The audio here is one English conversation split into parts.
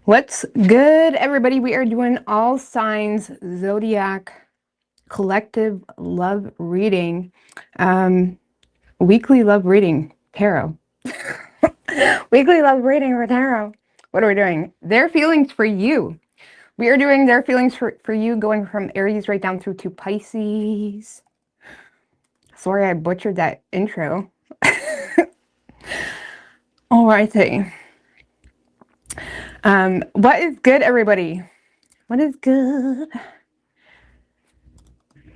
What's good, everybody? We are doing all signs zodiac collective love reading, weekly love reading tarot. Weekly love reading for tarot. What are we doing? Their feelings for you. We are doing their feelings for you, going from Aries right down through to Pisces. Sorry, I butchered that intro. All righty. What is good, everybody? What is good?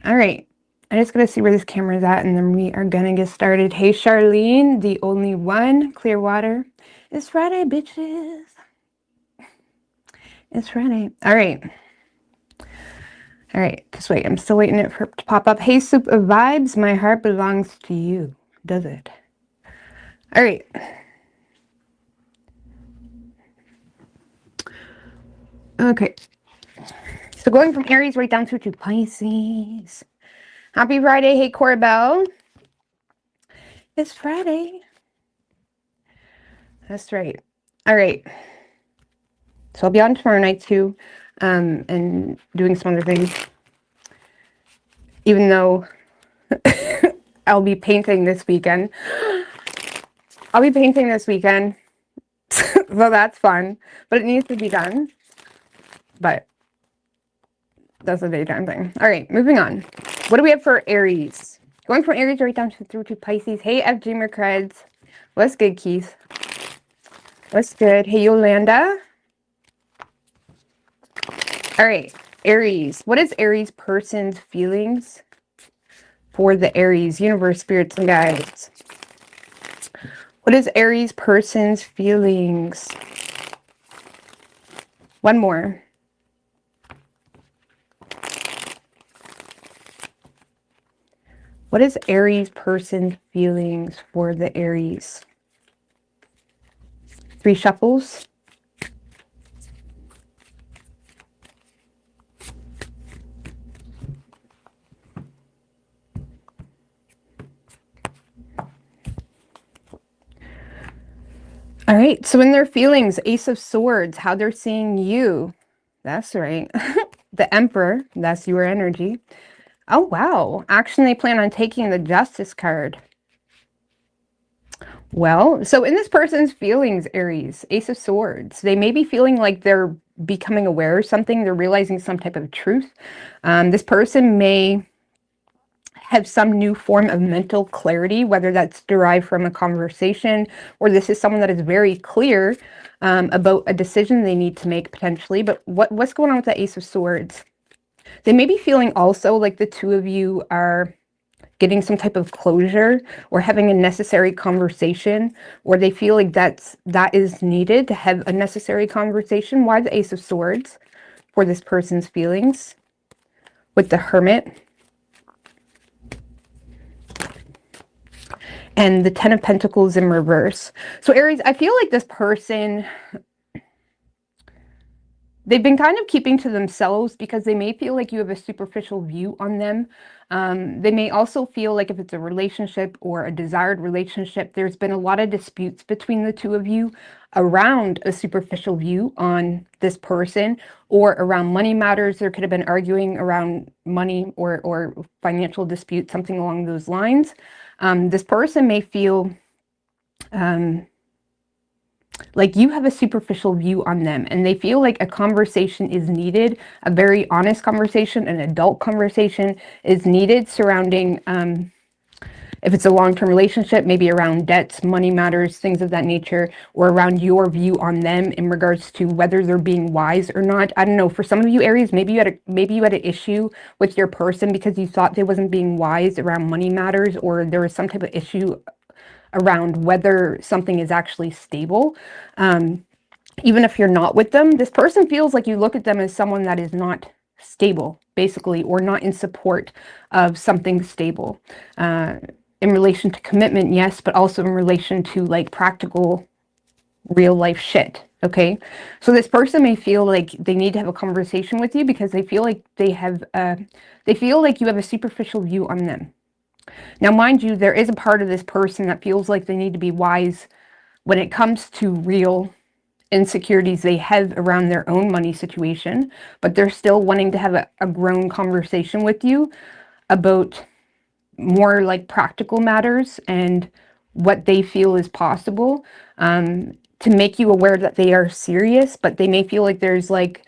All right. I'm just going to see where this camera is at, and then we are going to get started. Hey, Charlene, the only one, Clearwater. It's Friday, bitches. It's Friday. All right. All right. Just wait. I'm still waiting for it to pop up. Hey, Soup of Vibes. My heart belongs to you. Does it? All right. Okay. So going from Aries right down through to Pisces. Happy Friday. Hey, Corbell. It's Friday. That's right. All right. So I'll be on tomorrow night too, and doing some other things. Even though I'll be painting this weekend. I'll be painting this weekend. So that's fun. But it needs to be done. But that's a daytime thing. All right, moving on. What do we have for Aries? Going from Aries right down through to Pisces. Hey, FG McCreds. What's good, Keith? What's good? Hey, Yolanda. All right, Aries. What is Aries person's feelings for the Aries universe, spirits, and guides? What is Aries person's feelings? One more. What is Aries person's feelings for the Aries? 3 shuffles. All right, so in their feelings, Ace of Swords, how they're seeing you. That's right. The Emperor, that's your energy. Oh, wow. Action they plan on taking, the Justice card. Well, so in this person's feelings, Aries, Ace of Swords, they may be feeling like they're becoming aware of something. They're realizing some type of truth. This person may have some new form of mental clarity, whether that's derived from a conversation or this is someone that is very clear about a decision they need to make potentially. But what's going on with the Ace of Swords? They may be feeling also like the two of you are getting some type of closure or having a necessary conversation, or they feel like that is needed to have a necessary conversation. Why the Ace of Swords for this person's feelings with the Hermit? And the 10 of Pentacles in reverse. So Aries, I feel like this person, they've been kind of keeping to themselves because they may feel like you have a superficial view on them. They may also feel like if it's a relationship or a desired relationship, there's been a lot of disputes between the two of you around a superficial view on this person or around money matters. There could have been arguing around money or financial dispute, something along those lines. This person may feel like you have a superficial view on them and they feel like a conversation is needed, a very honest conversation, an adult conversation is needed surrounding, if it's a long-term relationship, maybe around debts, money matters, things of that nature, or around your view on them in regards to whether they're being wise or not. I don't know. For some of you Aries, maybe you had an issue with your person because you thought they wasn't being wise around money matters, or there was some type of issue around whether something is actually stable. Even if you're not with them, this person feels like you look at them as someone that is not stable, basically, or not in support of something stable. In relation to commitment, yes, but also in relation to like practical, real life shit. Okay, so this person may feel like they need to have a conversation with you because they feel like they feel like you have a superficial view on them. Now, mind you, there is a part of this person that feels like they need to be wise when it comes to real insecurities they have around their own money situation, but they're still wanting to have a grown conversation with you about more like practical matters and what they feel is possible, to make you aware that they are serious, but they may feel like there's like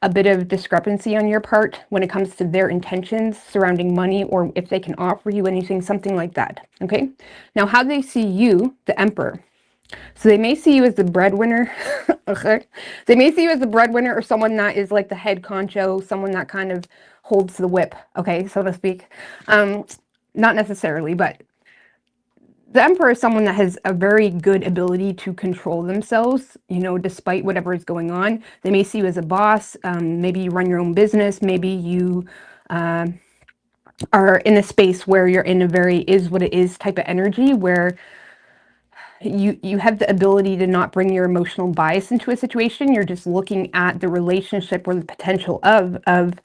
a bit of discrepancy on your part when it comes to their intentions surrounding money, or if they can offer you anything, something like that. Okay. Now, how they see you, the Emperor. So they may see you as the breadwinner. Okay. They may see you as the breadwinner, or someone that is like the head honcho, someone that kind of holds the whip, okay, so to speak. Not necessarily, but the Emperor is someone that has a very good ability to control themselves, you know, despite whatever is going on. They may see you as a boss. Maybe you run your own business. Maybe you are in a space where you're in a very is what it is type of energy, where you have the ability to not bring your emotional bias into a situation. You're just looking at the relationship or the potential of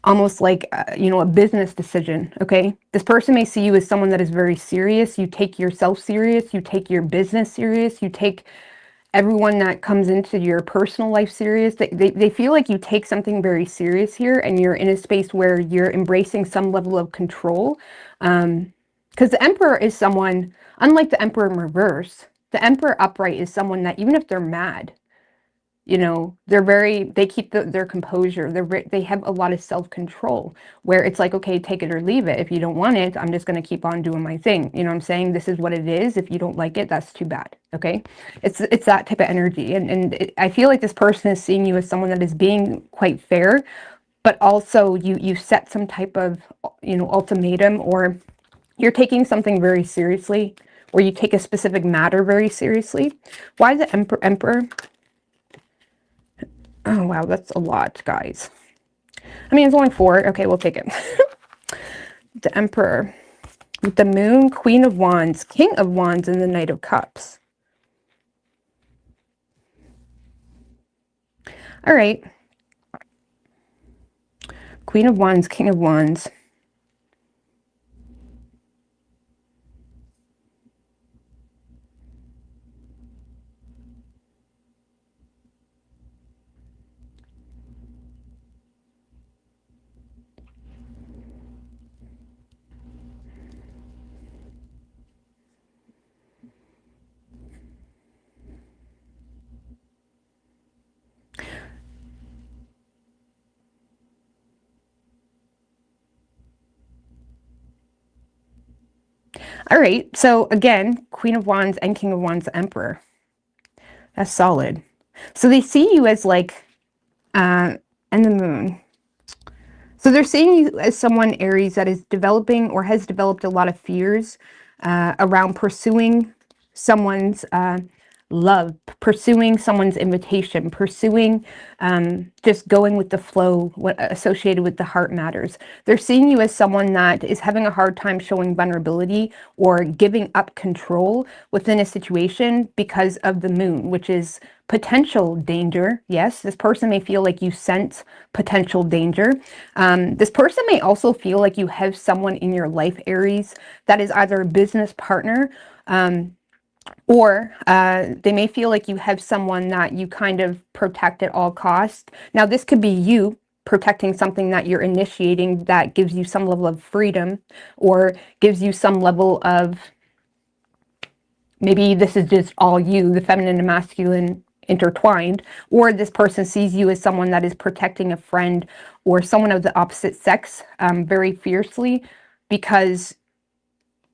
almost like, you know, a business decision, okay? This person may see you as someone that is very serious. You take yourself serious. You take your business serious. You take everyone that comes into your personal life serious. They feel like you take something very serious here, and you're in a space where you're embracing some level of control. Because the Emperor is someone, unlike the Emperor in reverse, the Emperor upright is someone that even if they're mad, you know, they keep their composure. They have a lot of self-control, where it's like, okay, take it or leave it. If you don't want it, I'm just going to keep on doing my thing. You know what I'm saying? This is what it is. If you don't like it, that's too bad. Okay. It's that type of energy. And I feel like this person is seeing you as someone that is being quite fair, but also you set some type of, you know, ultimatum, or you're taking something very seriously, or you take a specific matter very seriously. Why the Emperor? Oh, wow, that's a lot, guys. I mean, it's only 4. Okay, we'll take it. The Emperor. With the Moon, Queen of Wands, King of Wands, and the Knight of Cups. All right. Queen of Wands, King of Wands. All right, so again, Queen of Wands and King of Wands, the Emperor. That's solid. So they see you as like, and the Moon. So they're seeing you as someone, Aries, that is developing or has developed a lot of fears around pursuing someone's love, pursuing someone's invitation, pursuing just going with the flow, what associated with the heart matters. They're seeing you as someone that is having a hard time showing vulnerability or giving up control within a situation because of the Moon, which is potential danger. Yes, this person may feel like you sense potential danger. This person may also feel like you have someone in your life, Aries, that is either a business partner, or they may feel like you have someone that you kind of protect at all costs. Now, this could be you protecting something that you're initiating that gives you some level of freedom, or gives you some level of, maybe this is just all you, the feminine and masculine intertwined, or this person sees you as someone that is protecting a friend or someone of the opposite sex very fiercely, because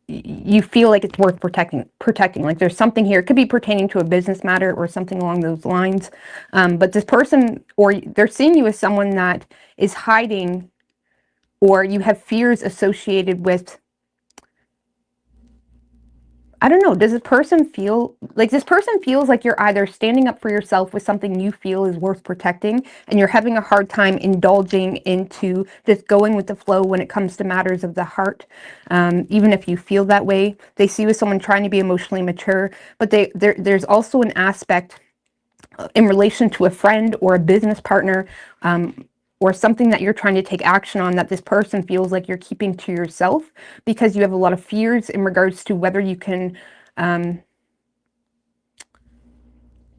you feel like it's worth protecting. Like there's something here. It could be pertaining to a business matter or something along those lines. But this person, or they're seeing you as someone that is hiding, or you have fears associated with, I don't know, does this person feel like, this person feels like you're either standing up for yourself with something you feel is worth protecting, and you're having a hard time indulging into just going with the flow when it comes to matters of the heart. Even if you feel that way, they see you as someone trying to be emotionally mature, but there's also an aspect in relation to a friend or a business partner, or something that you're trying to take action on, that this person feels like you're keeping to yourself because you have a lot of fears in regards to whether you can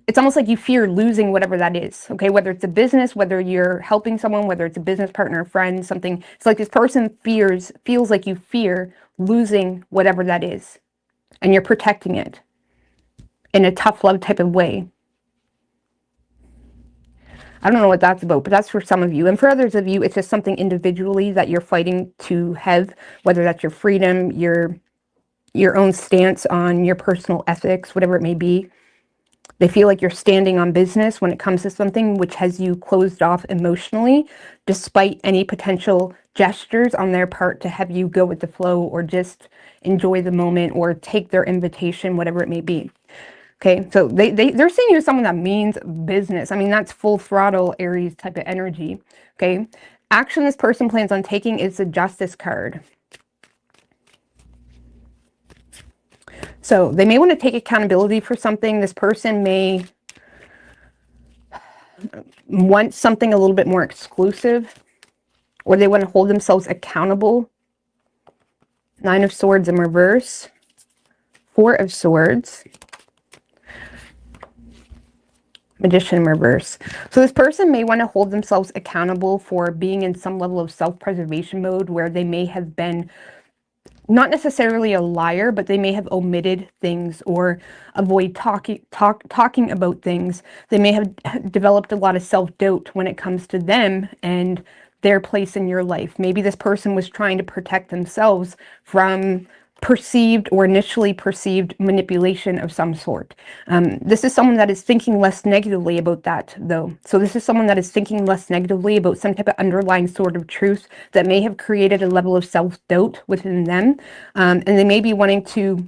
it's almost like you fear losing whatever that is, okay? Whether it's a business, whether you're helping someone, whether it's a business partner, friend, something. It's like this person feels like you fear losing whatever that is. And you're protecting it in a tough love type of way. I don't know what that's about, but that's for some of you. And for others of you, it's just something individually that you're fighting to have, whether that's your freedom, your own stance on your personal ethics, whatever it may be. They feel like you're standing on business when it comes to something which has you closed off emotionally, despite any potential gestures on their part to have you go with the flow or just enjoy the moment or take their invitation, whatever it may be. Okay, so they're seeing you as someone that means business. I mean, that's full throttle Aries type of energy. Okay, action this person plans on taking is the Justice card. So they may want to take accountability for something. This person may want something a little bit more exclusive, or they want to hold themselves accountable. 9 of Swords in reverse, 4 of Swords, Magician in reverse. So this person may want to hold themselves accountable for being in some level of self-preservation mode where they may have been not necessarily a liar, but they may have omitted things or avoid talking about things. They may have developed a lot of self-doubt when it comes to them and their place in your life. Maybe this person was trying to protect themselves from perceived or initially perceived manipulation of some sort. This is someone that is thinking less negatively about that, though. So this is someone that is thinking less negatively about some type of underlying sort of truth that may have created a level of self-doubt within them. And they may be wanting to,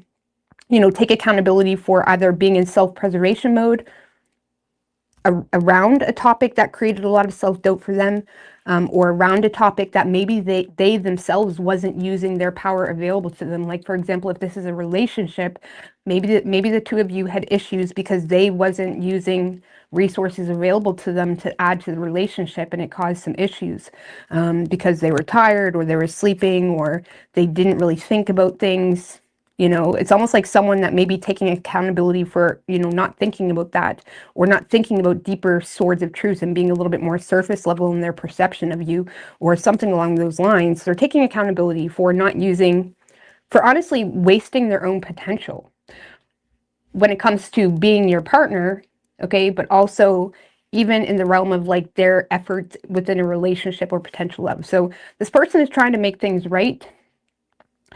you know, take accountability for either being in self-preservation mode around a topic that created a lot of self-doubt for them, or around a topic that maybe they themselves wasn't using their power available to them. Like, for example, if this is a relationship, maybe the two of you had issues because they wasn't using resources available to them to add to the relationship, and it caused some issues because they were tired or they were sleeping or they didn't really think about things. You know, it's almost like someone that may be taking accountability for, you know, not thinking about that or not thinking about deeper swords of truth and being a little bit more surface level in their perception of you or something along those lines. They're taking accountability for not using, for honestly wasting their own potential when it comes to being your partner, okay, but also even in the realm of like their efforts within a relationship or potential love. So this person is trying to make things right,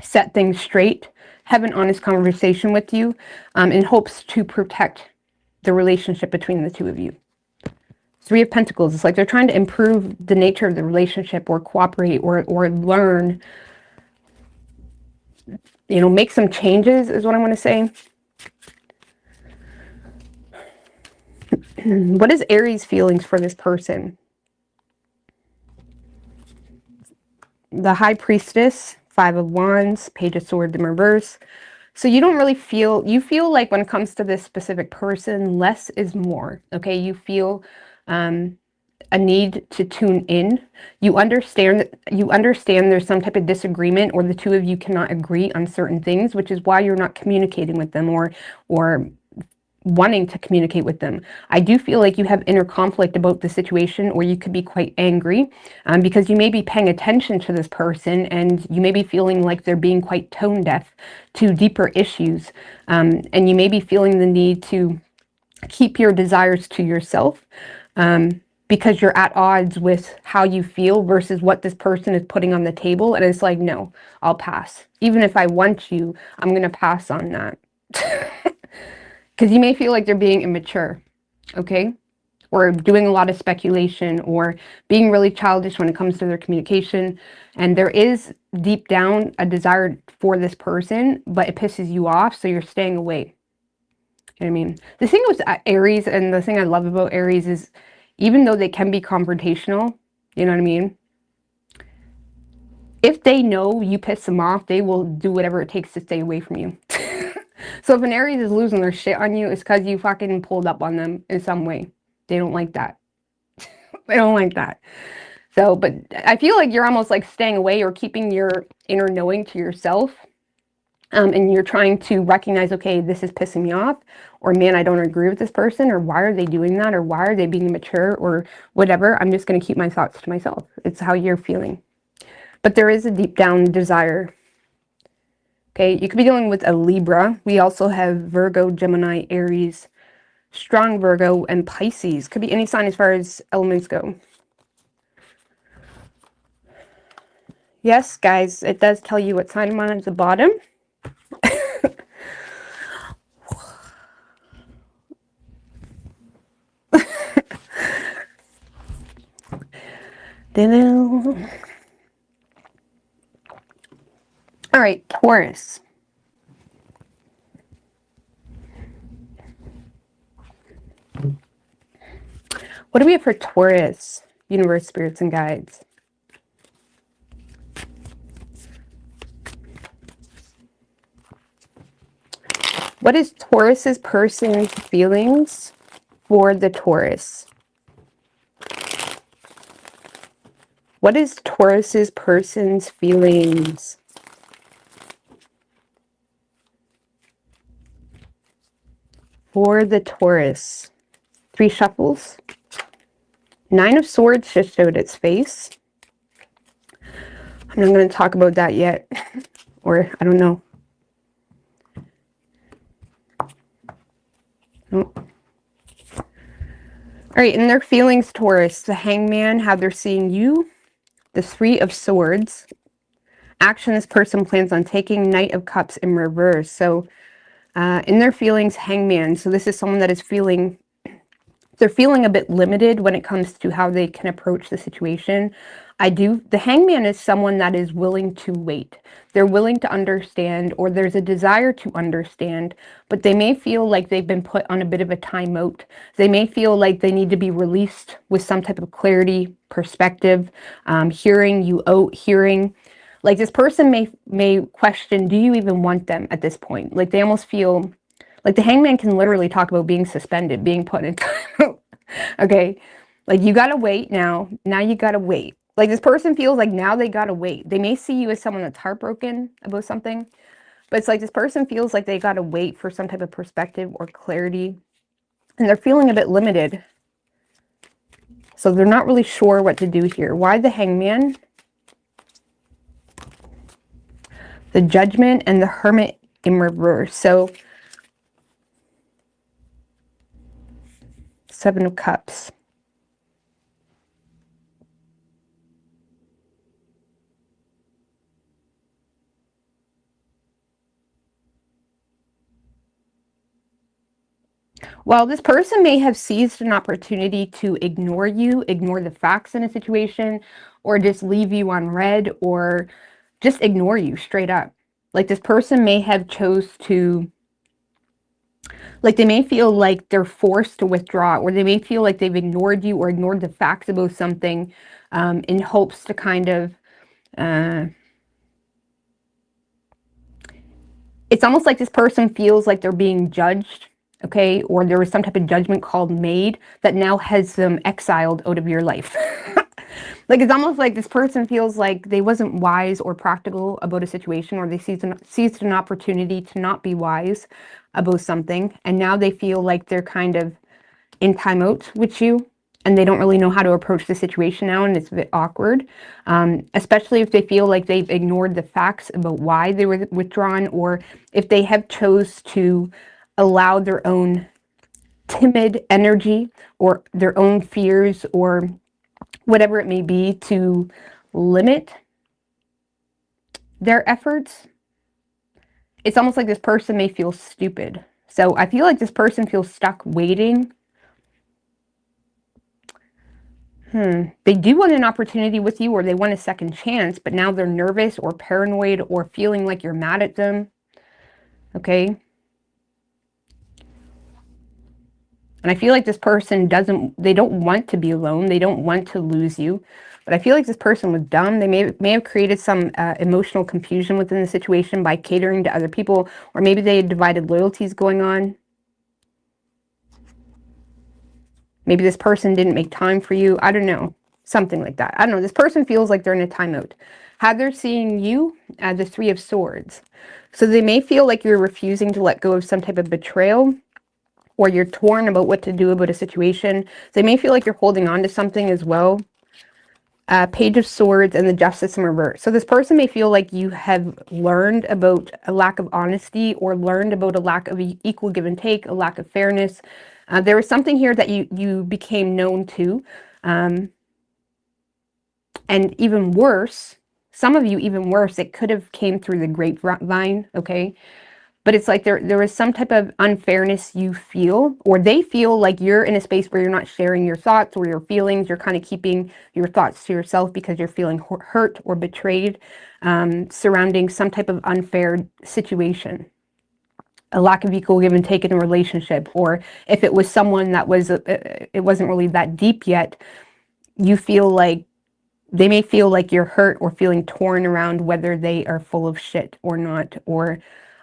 set things straight, have an honest conversation with you in hopes to protect the relationship between the two of you. 3 of Pentacles, it's like they're trying to improve the nature of the relationship or cooperate or learn, you know, make some changes is what I want to say. What is Aries' feelings for this person? The High Priestess, 5 of Wands, Page of Swords in reverse. So you don't really feel, you feel like when it comes to this specific person, less is more, okay? You feel a need to tune in. You understand there's some type of disagreement or the two of you cannot agree on certain things, which is why you're not communicating with them or wanting to communicate with them. I do feel like you have inner conflict about the situation, or you could be quite angry because you may be paying attention to this person and you may be feeling like they're being quite tone deaf to deeper issues. And you may be feeling the need to keep your desires to yourself because you're at odds with how you feel versus what this person is putting on the table. And it's like, no, I'll pass. Even if I want you, I'm going to pass on that. Because you may feel like they're being immature, okay? Or doing a lot of speculation or being really childish when it comes to their communication. And there is deep down a desire for this person, but it pisses you off, so you're staying away. You know what I mean? The thing with Aries, and the thing I love about Aries is even though they can be confrontational, you know what I mean? If they know you piss them off, they will do whatever it takes to stay away from you. So if an Aries is losing their shit on you, it's because you fucking pulled up on them in some way. They don't like that. They don't like that. So, but I feel like you're almost like staying away or keeping your inner knowing to yourself And you're trying to recognize, okay, this is pissing me off, or man, I don't agree with this person, or why are they doing that, or why are they being immature, or whatever. I'm just going to keep my thoughts to myself. It's how you're feeling. But there is a deep down desire. Okay, you could be dealing with a Libra. We also have Virgo, Gemini, Aries, strong Virgo, and Pisces. Could be any sign as far as elements go. Yes, guys, it does tell you what sign I'm on at the bottom. All right, Taurus. What do we have for Taurus? Universe, spirits, and guides. What is Taurus's person's feelings for the Taurus? What is Taurus's person's feelings for the Taurus? 3 shuffles. 9 of Swords just showed its face. I'm not going to talk about that yet. Or, I don't know. Oh. All right, and their feelings, Taurus. The Hangman, how they're seeing you. The 3 of Swords. Action this person plans on taking. Knight of Cups in reverse. So, in their feelings, Hangman. So this is someone that is feeling... They're feeling a bit limited when it comes to how they can approach the situation. The Hangman is someone that is willing to wait. They're willing to understand, or there's a desire to understand, but they may feel like they've been put on a bit of a timeout. They may feel like they need to be released with some type of clarity, perspective, hearing you out, hearing. Like this person may question, do you even want them at this point? Like they almost feel... Like the Hangman can literally talk about being suspended, being put in time. Okay. Like you got to wait now. Now you got to wait. Like this person feels like now they got to wait. They may see you as someone that's heartbroken about something, but it's like this person feels like they got to wait for some type of perspective or clarity. And they're feeling a bit limited. So they're not really sure what to do here. Why the Hangman? The Judgment and the Hermit in reverse. So 7 of Cups. While this person may have seized an opportunity to ignore you, ignore the facts in a situation, or just leave you on red, or just ignore you straight up. Like this person may have chose to... Like they may feel like they're forced to withdraw, or they may feel like they've ignored you or ignored the facts about something in hopes to kind of... It's almost like this person feels like they're being judged, okay? Or there was some type of judgment call made that now has them exiled out of your life. Like it's almost like this person feels like they wasn't wise or practical about a situation, or they seized an opportunity to not be wise about something, and now they feel like they're kind of in timeout with you, and they don't really know how to approach the situation now, and it's a bit awkward, especially if they feel like they've ignored the facts about why they were withdrawn, or if they have chose to allow their own timid energy or their own fears or whatever it may be to limit their efforts. It's almost like this person may feel stupid. So I feel like this person feels stuck waiting. They do want an opportunity with you, or they want a second chance, but now they're nervous or paranoid or feeling like you're mad at them. Okay. And I feel like this person they don't want to be alone. They don't want to lose you. But I feel like this person was dumb. They may have created some emotional confusion within the situation by catering to other people. Or maybe they had divided loyalties going on. Maybe this person didn't make time for you. I don't know. Something like that. I don't know. This person feels like they're in a timeout. How they're seeing you, the 3 of Swords. So they may feel like you're refusing to let go of some type of betrayal, or you're torn about what to do about a situation. They may feel like you're holding on to something as well. Page of Swords and the Justice in reverse. So this person may feel like you have learned about a lack of honesty, or learned about a lack of equal give and take, a lack of fairness. There was something here that you became known to. And even worse, some of you even worse, it could have came through the grapevine, okay? But it's like there is some type of unfairness you feel, or they feel like you're in a space where you're not sharing your thoughts or your feelings. You're kind of keeping your thoughts to yourself because you're feeling hurt or betrayed, surrounding some type of unfair situation. A lack of equal give and take in a relationship, or if it was someone that was, it wasn't really that deep yet, you feel like they may feel like you're hurt or feeling torn around whether they are full of shit or not, or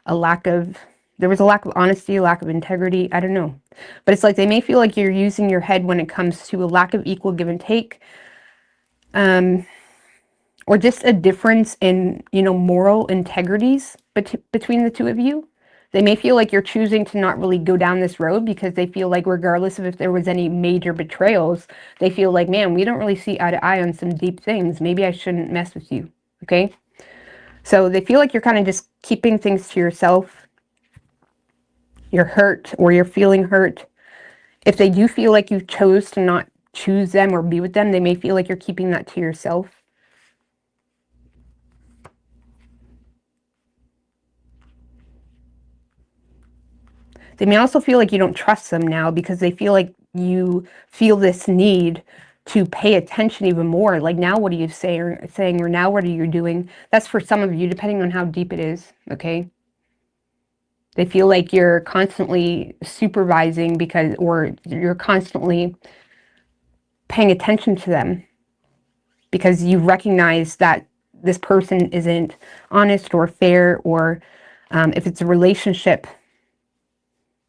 there was a lack of honesty, a lack of integrity, I don't know. But it's like they may feel like you're using your head when it comes to a lack of equal give and take, or just a difference in, moral integrities between the two of you. They may feel like you're choosing to not really go down this road because they feel like regardless of if there was any major betrayals, they feel like, man, we don't really see eye to eye on some deep things. Maybe I shouldn't mess with you, okay? So they feel like you're kind of just keeping things to yourself. You're hurt, or you're feeling hurt. If they do feel like you chose to not choose them or be with them, they may feel like you're keeping that to yourself. They may also feel like you don't trust them now because they feel like you feel this need to pay attention even more. Like, now what are you saying, or now what are you doing? That's for some of you, depending on how deep it is, okay? They feel like you're constantly supervising or you're constantly paying attention to them because you recognize that this person isn't honest or fair, or if it's a relationship,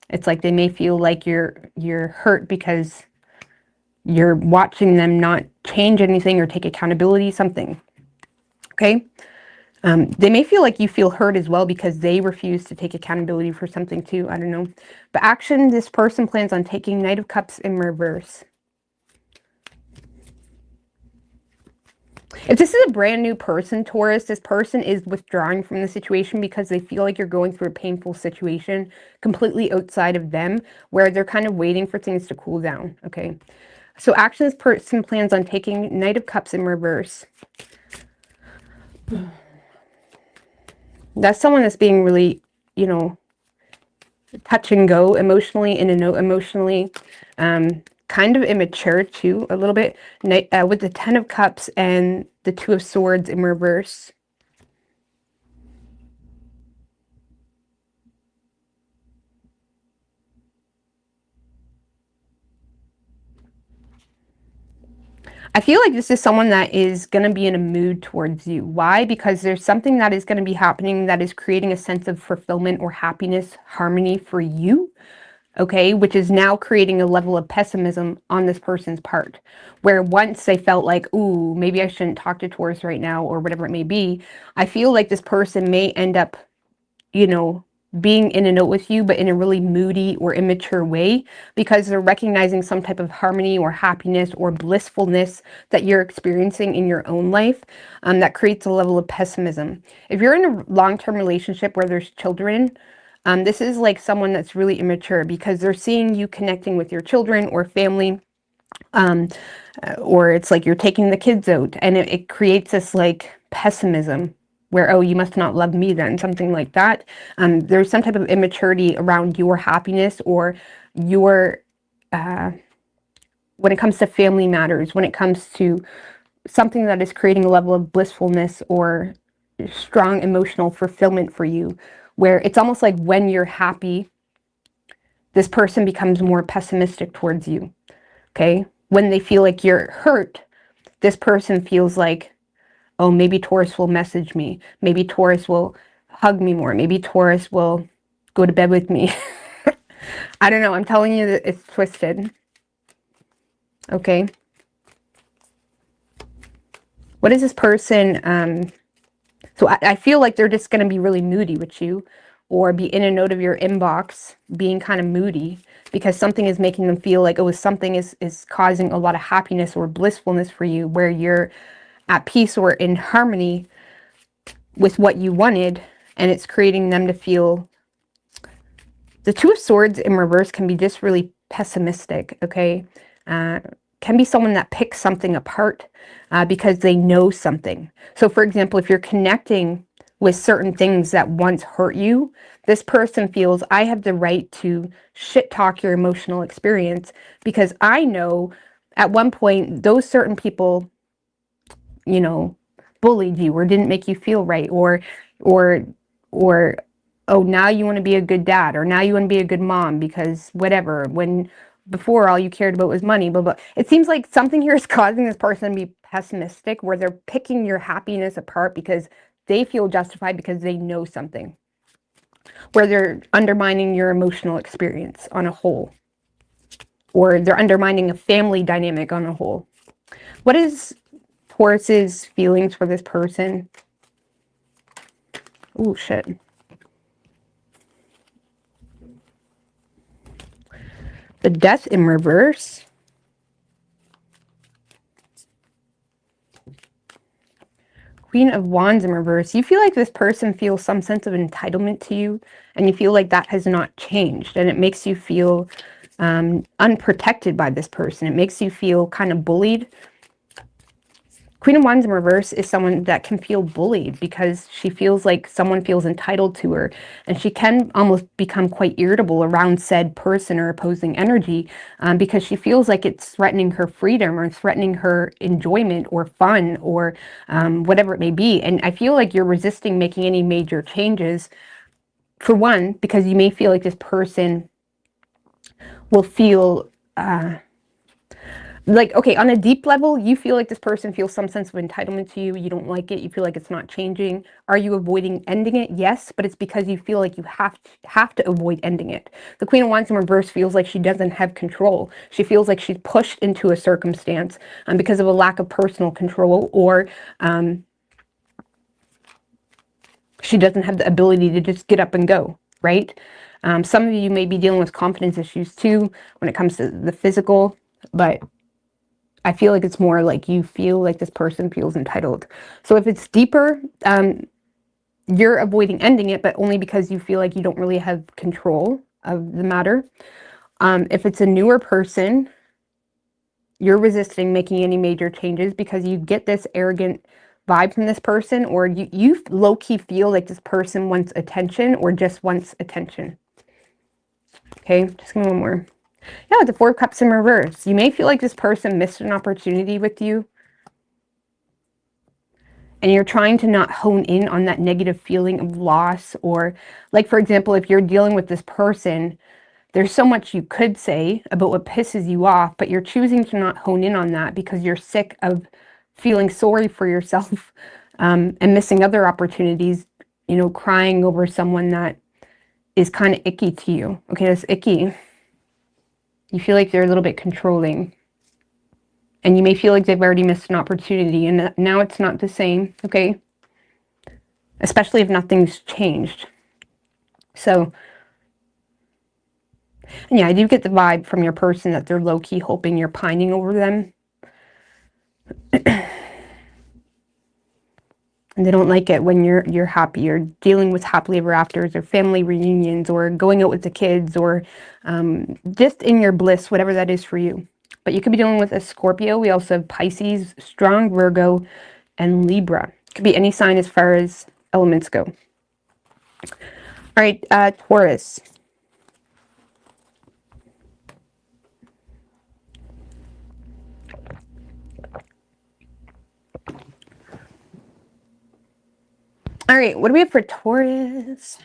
it's like they may feel like you're hurt because you're watching them not change anything or take accountability, something, okay? They may feel like you feel hurt as well because they refuse to take accountability for something too, I don't know. But action, this person plans on taking Knight of Cups in reverse. If this is a brand new person, Taurus, this person is withdrawing from the situation because they feel like you're going through a painful situation completely outside of them, where they're kind of waiting for things to cool down, okay? So action, this person plans on taking Knight of Cups in reverse. That's someone that's being really, touch and go emotionally, in and out emotionally, kind of immature too, a little bit, with the 10 of Cups and the 2 of Swords in reverse. I feel like this is someone that is going to be in a mood towards you. Why? Because there's something that is going to be happening that is creating a sense of fulfillment or happiness, harmony for you, okay? Which is now creating a level of pessimism on this person's part, where once they felt like, ooh, maybe I shouldn't talk to Taurus right now, or whatever it may be, I feel like this person may end up, being in and out with you, but in a really moody or immature way, because they're recognizing some type of harmony or happiness or blissfulness that you're experiencing in your own life, that creates a level of pessimism. If you're in a long-term relationship where there's children, this is like someone that's really immature because they're seeing you connecting with your children or family, or it's like you're taking the kids out, and it creates this like pessimism where, oh, you must not love me then, something like that. There's some type of immaturity around your happiness, or your, when it comes to family matters, when it comes to something that is creating a level of blissfulness or strong emotional fulfillment for you, where it's almost like when you're happy, this person becomes more pessimistic towards you, okay? When they feel like you're hurt, this person feels like, oh, maybe Taurus will message me. Maybe Taurus will hug me more. Maybe Taurus will go to bed with me. I don't know. I'm telling you that it's twisted. Okay. What is this person? So I feel like they're just going to be really moody with you, or be in and out of your inbox being kind of moody because something is making them feel like, oh, something is causing a lot of happiness or blissfulness for you, where you're at peace or in harmony with what you wanted, and it's creating them to feel. The Two of Swords in reverse can be just really pessimistic, okay? Can be someone that picks something apart because they know something. So for example, if you're connecting with certain things that once hurt you, this person feels, I have the right to shit talk your emotional experience because I know at one point those certain people, you know, bullied you or didn't make you feel right, or oh, now you want to be a good dad, or now you want to be a good mom because whatever, when before all you cared about was money, blah blah. It seems like something here is causing this person to be pessimistic, where they're picking your happiness apart because they feel justified because they know something, where they're undermining your emotional experience on a whole, or they're undermining a family dynamic on a whole. What is Taurus's feelings for this person? Oh shit. The Death in reverse. Queen of Wands in reverse. You feel like this person feels some sense of entitlement to you, and you feel like that has not changed, and it makes you feel unprotected by this person. It makes you feel kind of bullied. Queen of Wands in reverse is someone that can feel bullied because she feels like someone feels entitled to her, and she can almost become quite irritable around said person or opposing energy because she feels like it's threatening her freedom or threatening her enjoyment or fun or whatever it may be. And I feel like you're resisting making any major changes, for one, because you may feel like this person will feel like, okay, on a deep level, you feel like this person feels some sense of entitlement to you. You don't like it. You feel like it's not changing. Are you avoiding ending it? Yes, but it's because you feel like you have to avoid ending it. The Queen of Wands in reverse feels like she doesn't have control. She feels like she's pushed into a circumstance because of a lack of personal control, or she doesn't have the ability to just get up and go, right? Some of you may be dealing with confidence issues too when it comes to the physical, but I feel like it's more like you feel like this person feels entitled. So if it's deeper, you're avoiding ending it, but only because you feel like you don't really have control of the matter. If it's a newer person, you're resisting making any major changes because you get this arrogant vibe from this person, or you low-key feel like this person wants attention or just wants attention. Okay, just give me one more. Yeah, the Four of Cups in reverse. You may feel like this person missed an opportunity with you, and you're trying to not hone in on that negative feeling of loss, or like, for example, if you're dealing with this person, there's so much you could say about what pisses you off, but you're choosing to not hone in on that because you're sick of feeling sorry for yourself and missing other opportunities, you know, crying over someone that is kind of icky to you. Okay, that's icky. You feel like they're a little bit controlling. And you may feel like they've already missed an opportunity, and now it's not the same, okay? Especially if nothing's changed. So, and yeah, I do get the vibe from your person that they're low-key hoping you're pining over them. And they don't like it when you're happy, or dealing with happily ever afters, or family reunions, or going out with the kids, or just in your bliss, whatever that is for you. But you could be dealing with a Scorpio. We also have Pisces, strong Virgo, and Libra. It could be any sign as far as elements go. All right, Taurus. All right, what do we have for Taurus?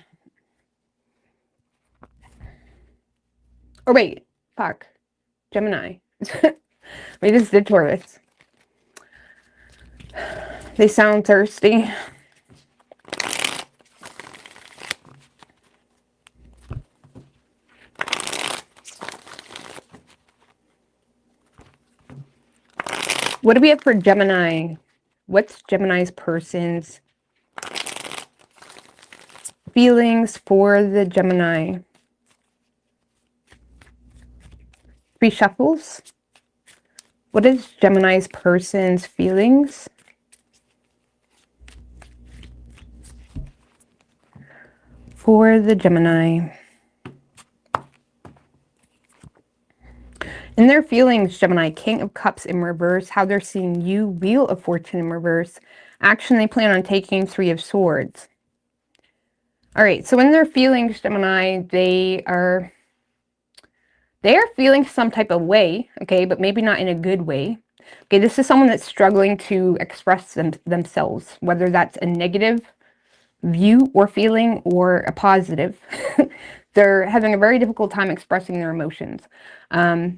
Oh, wait, fuck. Gemini. Wait, this is the Taurus. They sound thirsty. What do we have for Gemini? What's Gemini's person's feelings for the Gemini. 3 shuffles. What is Gemini's person's feelings? For the Gemini. In their feelings, Gemini, King of Cups in reverse, how they're seeing you, Wheel of Fortune in reverse, action they plan on taking, 3 of Swords. All right, so in their feelings, Gemini, they are feeling some type of way, okay, but maybe not in a good way. Okay, this is someone that's struggling to express themselves, whether that's a negative view or feeling or a positive. They're having a very difficult time expressing their emotions. I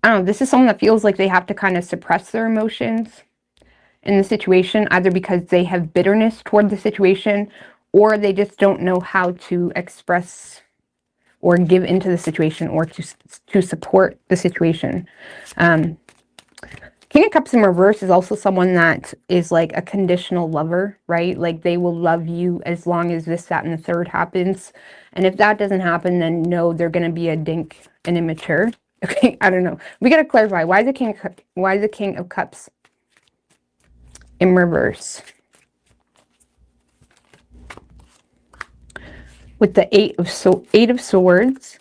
don't know, this is someone that feels like they have to kind of suppress their emotions in the situation, either because they have bitterness toward the situation or they just don't know how to express or give into the situation or to support the situation. King of Cups in reverse is also someone that is like a conditional lover, right? Like they will love you as long as this, that, and the third happens. And if that doesn't happen, then no, they're going to be a dink and immature. Okay, I don't know. We got to clarify. Why is the King of Cups in reverse? With the Eight of Swords.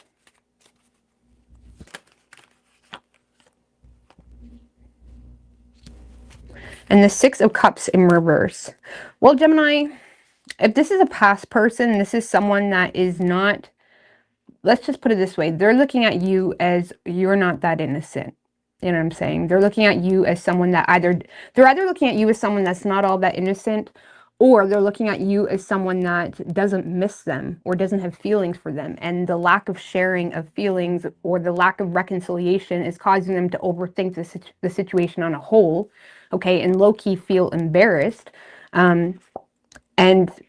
And the 6 of Cups in reverse. Well, Gemini, if this is a past person, this is someone that is not, let's just put it this way. They're looking at you as you're not that innocent. You know what I'm saying? They're looking at you as someone that they're either looking at you as someone that's not all that innocent, or they're looking at you as someone that doesn't miss them or doesn't have feelings for them. And the lack of sharing of feelings or the lack of reconciliation is causing them to overthink the situation on a whole. Okay, and low-key feel embarrassed. And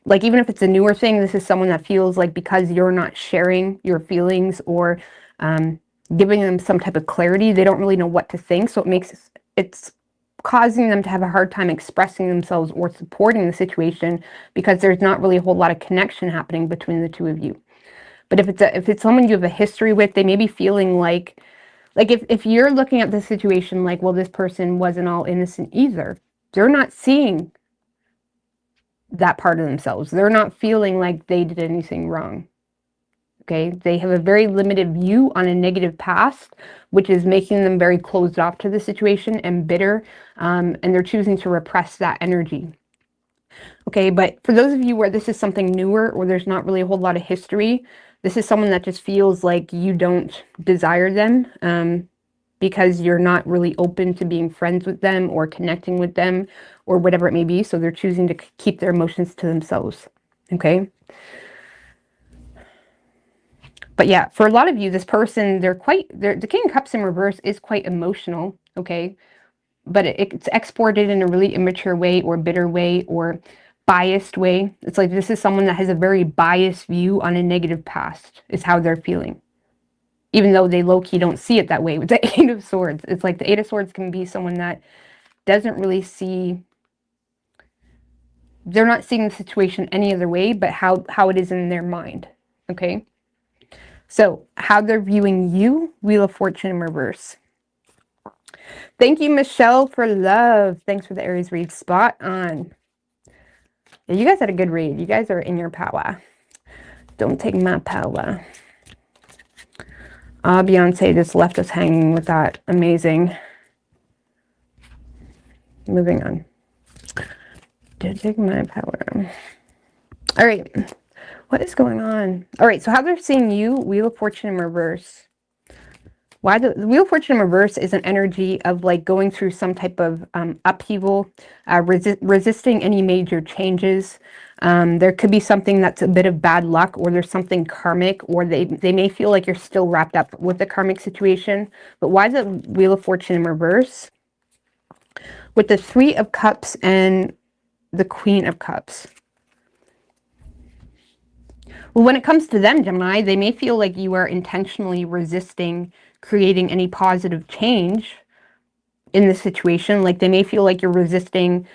like, even if it's a newer thing, this is someone that feels like because you're not sharing your feelings or giving them some type of clarity, they don't really know what to think. So it's causing them to have a hard time expressing themselves or supporting the situation because there's not really a whole lot of connection happening between the two of you. But if it's someone you have a history with, they may be feeling like if you're looking at the situation like, well, this person wasn't all innocent either. They're not seeing that part of themselves. They're not feeling like they did anything wrong. Okay, they have a very limited view on a negative past, which is making them very closed off to the situation and bitter, and they're choosing to repress that energy. Okay, but for those of you where this is something newer or there's not really a whole lot of history, this is someone that just feels like you don't desire them because you're not really open to being friends with them or connecting with them or whatever it may be. So they're choosing to keep their emotions to themselves. Okay. But yeah, for a lot of you, this person, the King of Cups in reverse is quite emotional. Okay. But it's exported in a really immature way or bitter way or biased way. It's like this is someone that has a very biased view on a negative past is how they're feeling. Even though they low-key don't see it that way with the Eight of Swords. It's like the Eight of Swords can be someone that doesn't really see, they're not seeing the situation any other way, but how it is in their mind. Okay? So, how they're viewing you, Wheel of Fortune in reverse. Thank you, Michelle, for love. Thanks for the Aries read. Spot on. Yeah, you guys had a good read. You guys are in your power. Don't take my power. Beyonce just left us hanging with that. Amazing. Moving on. Don't take my power. All right. What is going on? All right. So how they're seeing you, Wheel of Fortune in reverse. Why the Wheel of Fortune in reverse is an energy of like going through some type of upheaval, resisting any major changes. There could be something that's a bit of bad luck, or there's something karmic, or they may feel like you're still wrapped up with the karmic situation. But why the Wheel of Fortune in reverse? With the 3 of Cups and the Queen of Cups. Well, when it comes to them, Gemini, they may feel like you are intentionally resisting creating any positive change in this situation. Like they may feel like you're resisting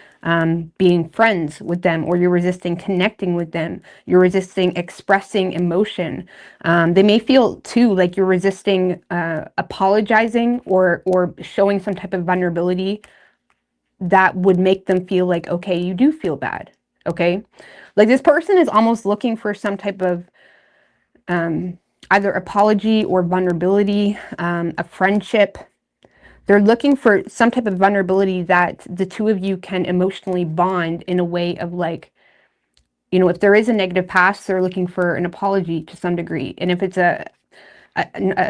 being friends with them, or you're resisting connecting with them. You're resisting expressing emotion. They may feel too like you're resisting apologizing or showing some type of vulnerability that would make them feel like, okay, you do feel bad. Okay. Like this person is almost looking for some type of either apology or vulnerability, a friendship. They're looking for some type of vulnerability that the two of you can emotionally bond in a way of like, you know, if there is a negative past, they're looking for an apology to some degree. And if it's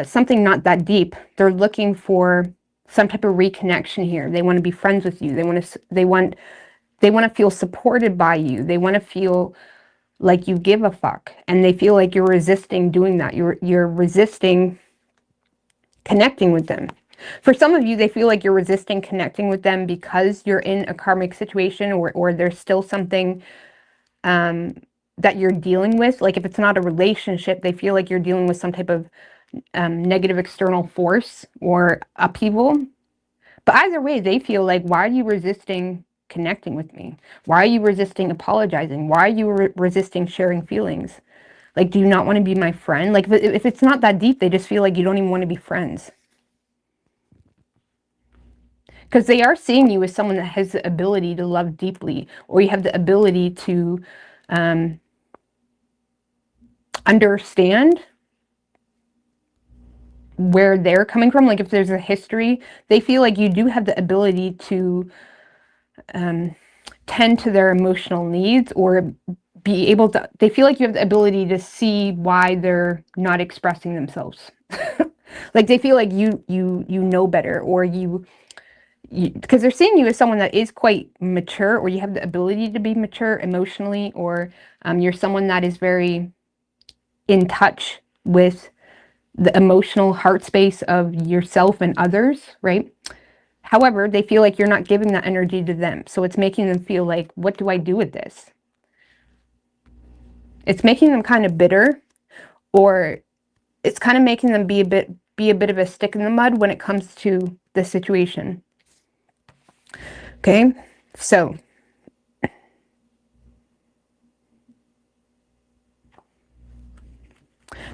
something not that deep, they're looking for some type of reconnection here. They want to be friends with you. They want to feel supported by you. They want to feel like you give a fuck, and they feel like you're resisting doing that. You're resisting connecting with them. For some of you, they feel like you're resisting connecting with them because you're in a karmic situation, or there's still something that you're dealing with. Like if it's not a relationship, they feel like you're dealing with some type of negative external force or upheaval. But either way, they feel like, why are you resisting connecting with me? Why are you resisting apologizing? Why are you resisting sharing feelings? Like, do you not want to be my friend? Like, if it's not that deep, they just feel like you don't even want to be friends. Because they are seeing you as someone that has the ability to love deeply, or you have the ability to understand where they're coming from. Like if there's a history, they feel like you do have the ability to tend to their emotional needs, or be able to, they feel like you have the ability to see why they're not expressing themselves. Like they feel like you know better, or because they're seeing you as someone that is quite mature, or you have the ability to be mature emotionally, or you're someone that is very in touch with the emotional heart space of yourself and others, right? However, they feel like you're not giving that energy to them. So it's making them feel like, what do I do with this? It's making them kind of bitter, or it's kind of making them be a bit of a stick in the mud when it comes to the situation. Okay, so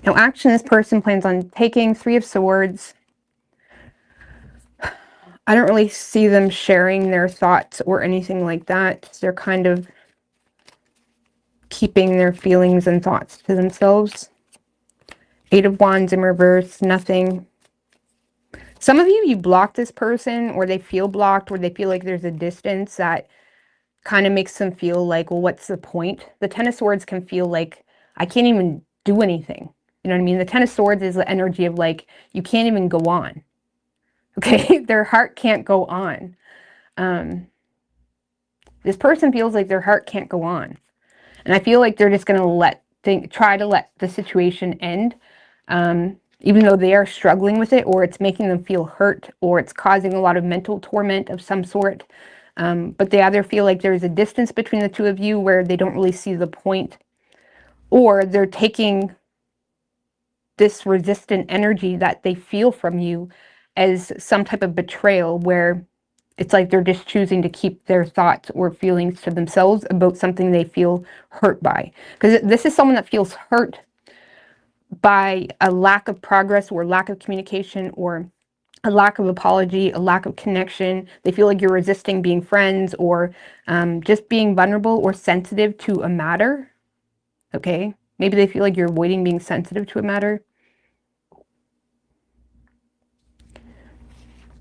now action this person plans on taking. 3 of Swords. I don't really see them sharing their thoughts or anything like that. They're kind of keeping their feelings and thoughts to themselves. 8 of Wands in reverse, nothing. Some of you block this person, or they feel blocked, or they feel like there's a distance that kind of makes them feel like, well, what's the point? The 10 of Swords can feel like, I can't even do anything. You know what I mean? The 10 of Swords is the energy of like, you can't even go on. Okay? Their heart can't go on. This person feels like their heart can't go on. And I feel like they're just going to try to let the situation end. Even though they are struggling with it, or it's making them feel hurt, or it's causing a lot of mental torment of some sort. But they either feel like there's a distance between the two of you where they don't really see the point, or they're taking this resistant energy that they feel from you as some type of betrayal, where it's like they're just choosing to keep their thoughts or feelings to themselves about something they feel hurt by. Because this is someone that feels hurt by a lack of progress, or lack of communication, or a lack of apology, a lack of connection. They feel like you're resisting being friends, or just being vulnerable or sensitive to a matter. Okay? Maybe they feel like you're avoiding being sensitive to a matter.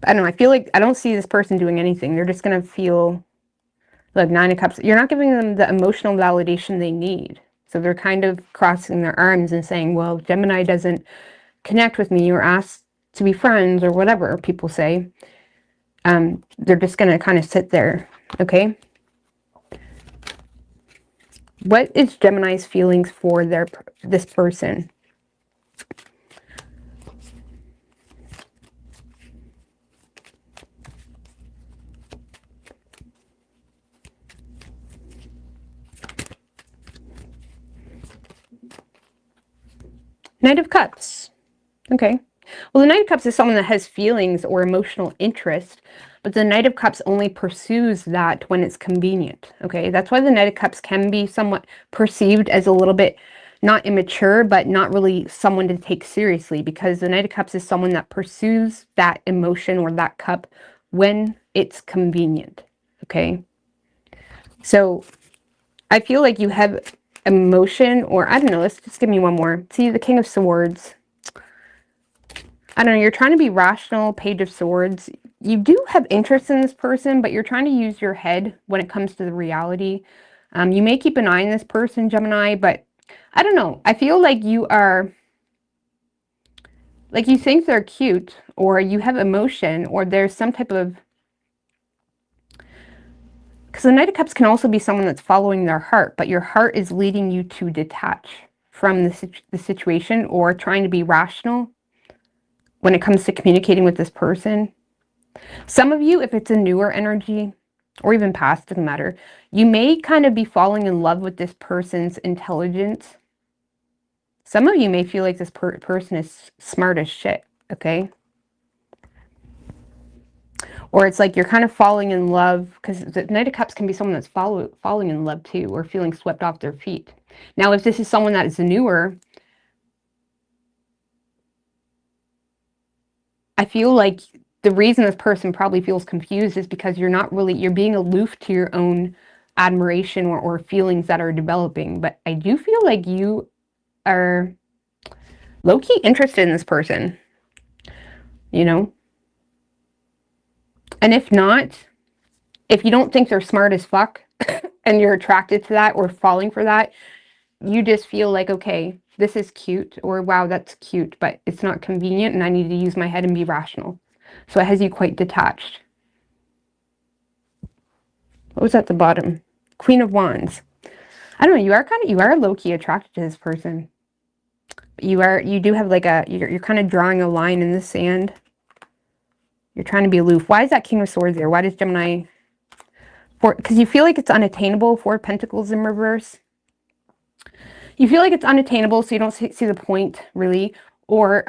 I don't know. I feel like I don't see this person doing anything. They're just going to feel like 9 of Cups. You're not giving them the emotional validation they need. So they're kind of crossing their arms and saying, well, Gemini doesn't connect with me, or ask to be friends, or whatever people say. They're just going to kind of sit there. Okay. What is Gemini's feelings for this person? Knight of Cups. Okay. Well, the Knight of Cups is someone that has feelings or emotional interest, but the Knight of Cups only pursues that when it's convenient, okay? That's why the Knight of Cups can be somewhat perceived as a little bit not immature, but not really someone to take seriously, because the Knight of Cups is someone that pursues that emotion or that cup when it's convenient, okay? So I feel like you have emotion, or I don't know, let's just give me one more. See, the King of Swords. I don't know, you're trying to be rational, Page of Swords. You do have interest in this person, but you're trying to use your head when it comes to the reality. You may keep an eye on this person, Gemini, but I don't know. I feel like you are, like you think they're cute, or you have emotion, or there's some type of, because the Knight of Cups can also be someone that's following their heart, but your heart is leading you to detach from the situation, or trying to be rational when it comes to communicating with this person. Some of you, if it's a newer energy, or even past, doesn't matter, you may kind of be falling in love with this person's intelligence. Some of you may feel like this person is smart as shit, okay? Or it's like you're kind of falling in love, because the Knight of Cups can be someone that's falling in love too, or feeling swept off their feet. Now, if this is someone that is newer, I feel like the reason this person probably feels confused is because you're being aloof to your own admiration or feelings that are developing. But I do feel like you are low-key interested in this person, you know? And if not, if you don't think they're smart as fuck and you're attracted to that or falling for that, you just feel like, okay, this is cute, or wow, that's cute, but it's not convenient and I need to use my head and be rational. So it has you quite detached. What was at the bottom? Queen of Wands. I don't know, you are low-key attracted to this person. You do have like you're kind of drawing a line in the sand. You're trying to be aloof. Why is that King of Swords there? Why does Gemini, because you feel like it's unattainable. Four of Pentacles in reverse. You feel like it's unattainable, so you don't see the point, really. Or,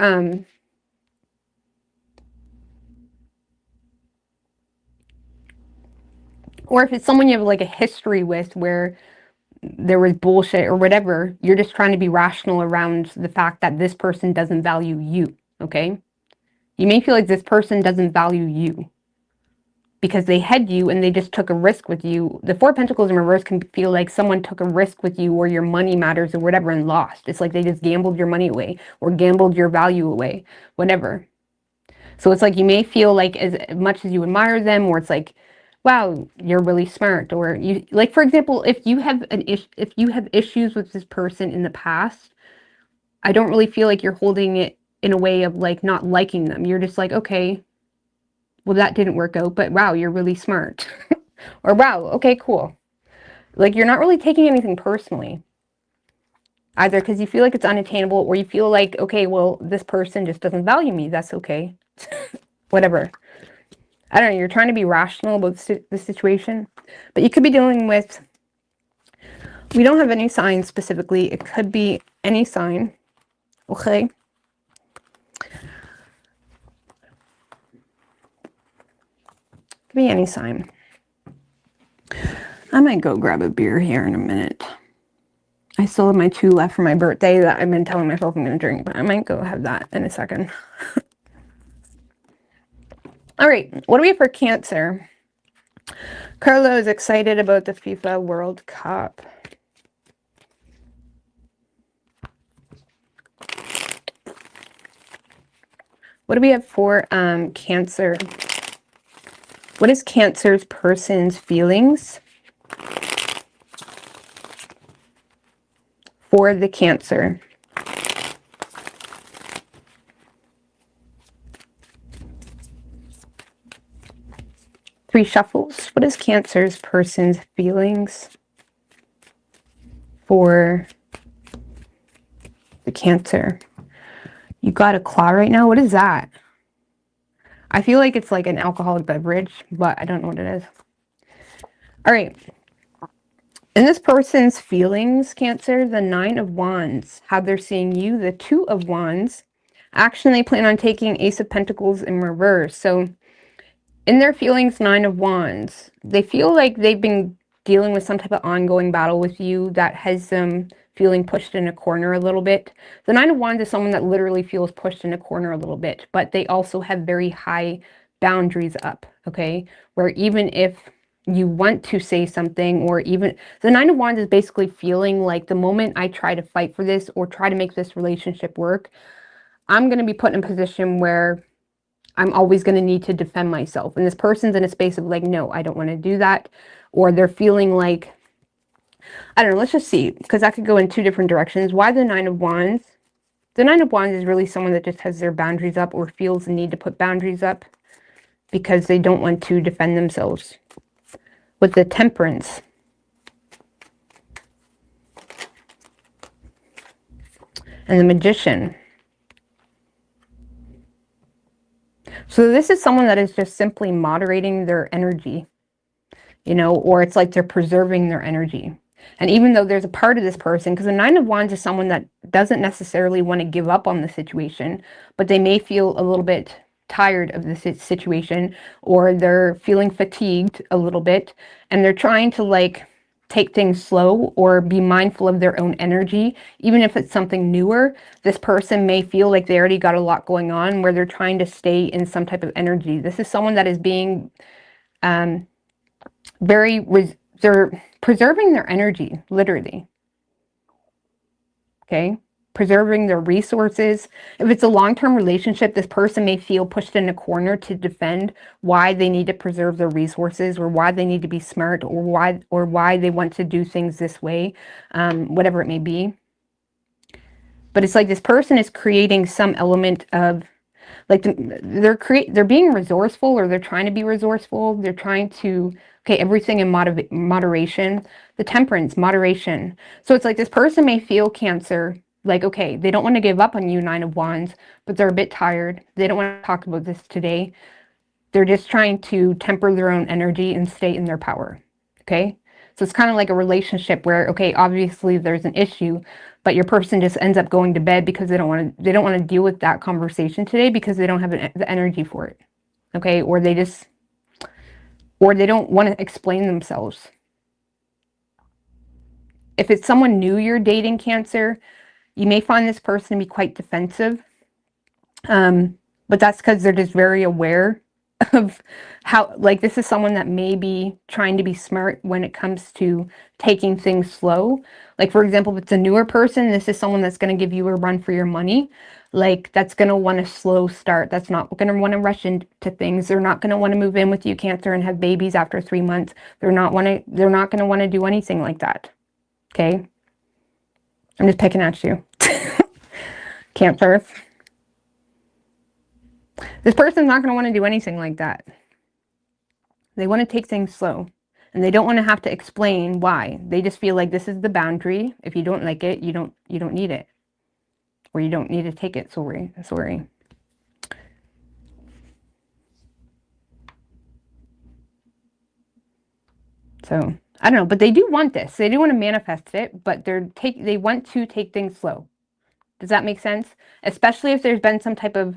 if it's someone you have like a history with where there was bullshit or whatever, you're just trying to be rational around the fact that this person doesn't value you, okay? You may feel like this person doesn't value you because they had you and they just took a risk with you. The Four of Pentacles in reverse can feel like someone took a risk with you, or your money matters or whatever, and lost. It's like they just gambled your money away or gambled your value away, whatever. So it's like you may feel like as much as you admire them, or it's like, wow, you're really smart. Or you, like, for example, if you have issues with this person in the past, I don't really feel like you're holding it in a way of like not liking them. You're just like, okay, well, that didn't work out, but wow, you're really smart. Or wow, okay, cool. Like, you're not really taking anything personally either, because you feel like it's unattainable, or you feel like, okay, well, this person just doesn't value me. That's okay. Whatever. I don't know. You're trying to be rational about the situation, but you could be dealing with, we don't have any sign specifically. It could be any sign. Okay. Could be any sign. I might go grab a beer here in a minute. I still have my 2 left for my birthday that I've been telling myself I'm going to drink, but I might go have that in a second. All right, what do we have for Cancer? Carlo is excited about the FIFA World Cup. What do we have for Cancer? What is Cancer's person's feelings for the Cancer? Three shuffles. What is Cancer's person's feelings for the Cancer? You got a claw right now? What is that? I feel like it's like an alcoholic beverage, but I don't know what it is. All right. In this person's feelings, Cancer, the 9 of Wands, how they're seeing you, the 2 of Wands. Action they plan on taking, Ace of Pentacles in reverse. So In their feelings, Nine of Wands, they feel like they've been dealing with some type of ongoing battle with you that has them feeling pushed in a corner a little bit. The Nine of Wands is someone that literally feels pushed in a corner a little bit, but they also have very high boundaries up, okay? Where even if you want to say something, or even the Nine of Wands is basically feeling like the moment I try to fight for this or try to make this relationship work, I'm going to be put in a position where I'm always going to need to defend myself. And this person's in a space of like, no, I don't want to do that. Or they're feeling like, I don't know, let's just see, because that could go in two different directions. Why the Nine of Wands? The Nine of Wands is really someone that just has their boundaries up or feels the need to put boundaries up because they don't want to defend themselves. With the Temperance, and the Magician. So this is someone that is just simply moderating their energy, you know, or it's like they're preserving their energy. And even though there's a part of this person, because the Nine of Wands is someone that doesn't necessarily want to give up on the situation, but they may feel a little bit tired of the situation, or they're feeling fatigued a little bit, and they're trying to like take things slow or be mindful of their own energy. Even if it's something newer, this person may feel like they already got a lot going on where they're trying to stay in some type of energy. This is someone that is being they're preserving their energy, literally. Okay? Preserving their resources. If it's a long-term relationship, this person may feel pushed in a corner to defend why they need to preserve their resources, or why they need to be smart, or why they want to do things this way, whatever it may be. But it's like this person is creating some element of like they're being resourceful, or they're trying to be resourceful. They're trying to, okay, everything in moderation. The Temperance, moderation. So it's like this person may feel, Cancer, like, okay, they don't want to give up on you, Nine of Wands, but they're a bit tired. They don't want to talk about this today. They're just trying to temper their own energy and stay in their power. Okay? So it's kind of like a relationship where, okay, obviously there's an issue, but your person just ends up going to bed because they don't want to deal with that conversation today because they don't have the energy for it. Okay? Or they don't want to explain themselves. If it's someone new you're dating, Cancer, you may find this person to be quite defensive, but that's because they're just very aware of how, like, this is someone that may be trying to be smart when it comes to taking things slow. Like, for example, if it's a newer person, this is someone that's going to give you a run for your money. Like, that's going to want a slow start. That's not going to want to rush into things. They're not going to want to move in with you, Cancer, and have babies after 3 months. They're not going to want to do anything like that. Okay? I'm just picking at you. Cancer. This person's not going to want to do anything like that. They want to take things slow. And they don't want to have to explain why. They just feel like this is the boundary. If you don't like it, you don't need it. Or you don't need to take it. Sorry. So, I don't know, but they do want this. They do want to manifest it, but they want to take things slow. Does that make sense? Especially if there's been some type of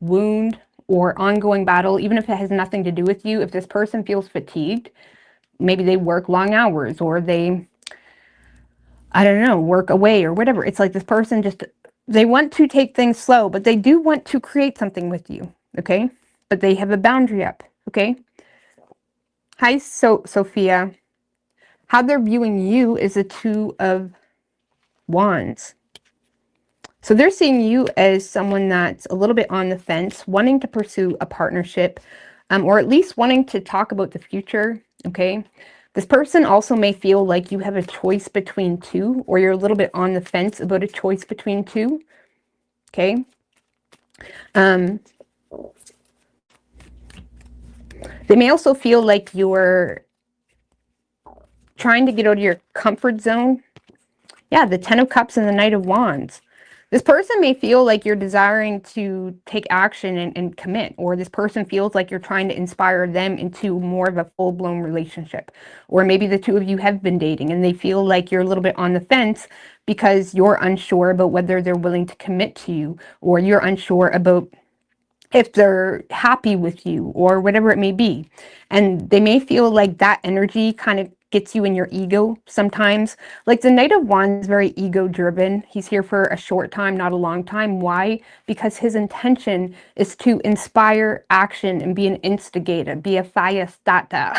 wound or ongoing battle, even if it has nothing to do with you. If this person feels fatigued, maybe they work long hours, or they, I don't know, work away or whatever. It's like this person they want to take things slow, but they do want to create something with you, okay? But they have a boundary up, okay? Hi, Sophia. How they're viewing you is a Two of Wands. So they're seeing you as someone that's a little bit on the fence, wanting to pursue a partnership, or at least wanting to talk about the future, okay? This person also may feel like you have a choice between two, or you're a little bit on the fence about a choice between two, okay? They may also feel like you're trying to get out of your comfort zone. Yeah, the Ten of Cups and the Knight of Wands. This person may feel like you're desiring to take action and commit, or this person feels like you're trying to inspire them into more of a full-blown relationship. Or maybe the two of you have been dating and they feel like you're a little bit on the fence because you're unsure about whether they're willing to commit to you, or you're unsure about if they're happy with you or whatever it may be. And they may feel like that energy kind of gets you in your ego sometimes. Like the Knight of Wands is very ego driven. He's here for a short time, not a long time. Why? Because his intention is to inspire action and be an instigator, be a fire starter.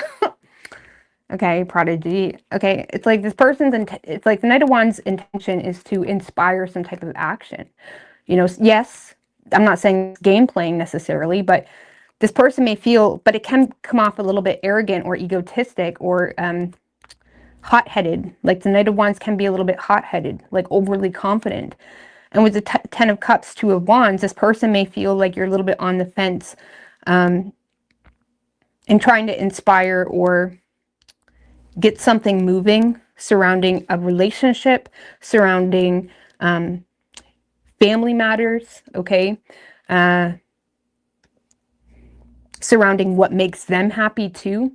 Okay, prodigy. Okay, it's like this person's, it's like the Knight of Wands intention is to inspire some type of action. You know, yes, I'm not saying game playing necessarily, but this person may feel, but it can come off a little bit arrogant or egotistic or hot-headed. Like the Knight of Wands can be a little bit hot-headed, like overly confident. And with the Ten of Cups, Two of Wands, this person may feel like you're a little bit on the fence and trying to inspire or get something moving surrounding a relationship, surrounding family matters, okay? Surrounding what makes them happy too.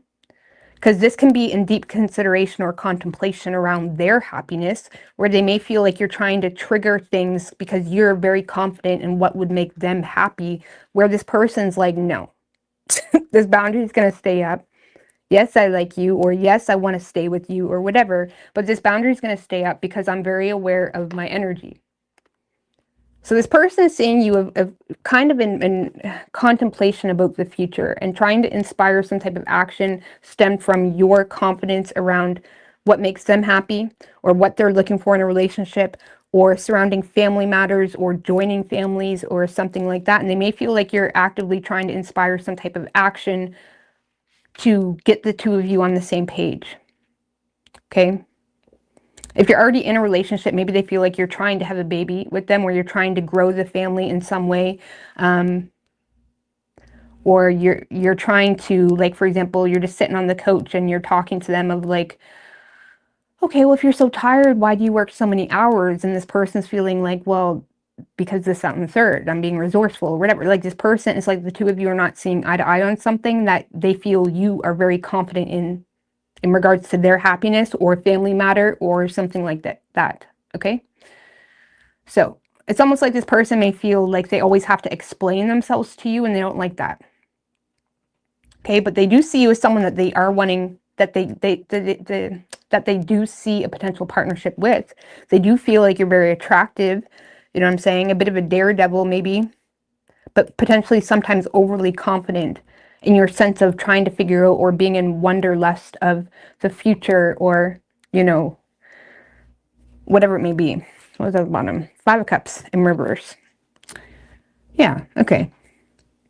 Because this can be in deep consideration or contemplation around their happiness, where they may feel like you're trying to trigger things because you're very confident in what would make them happy, where this person's like, no, this boundary is going to stay up. Yes, I like you, or yes, I want to stay with you, or whatever, but this boundary is going to stay up because I'm very aware of my energy. So this person is seeing you of kind of in contemplation about the future and trying to inspire some type of action stemmed from your confidence around what makes them happy or what they're looking for in a relationship, or surrounding family matters or joining families or something like that. And they may feel like you're actively trying to inspire some type of action to get the two of you on the same page. Okay. If you're already in a relationship, maybe they feel like you're trying to have a baby with them, or you're trying to grow the family in some way. Or you're trying to, like, for example, you're just sitting on the couch and you're talking to them of like, okay, well, if you're so tired, why do you work so many hours? And this person's feeling like, well, because this, that, and the third, I'm being resourceful or whatever. Like this person, it's like the two of you are not seeing eye to eye on something that they feel you are very confident in regards to their happiness or family matter or something like that. Okay. So it's almost like this person may feel like they always have to explain themselves to you, and they don't like that. Okay. But they do see you as someone that they are wanting, that they do see a potential partnership with. They do feel like you're very attractive. You know what I'm saying? A bit of a daredevil maybe, but potentially sometimes overly confident in your sense of trying to figure out or being in wanderlust of the future, or, you know, whatever it may be. What was at the bottom? Five of Cups in reverse. Yeah, okay.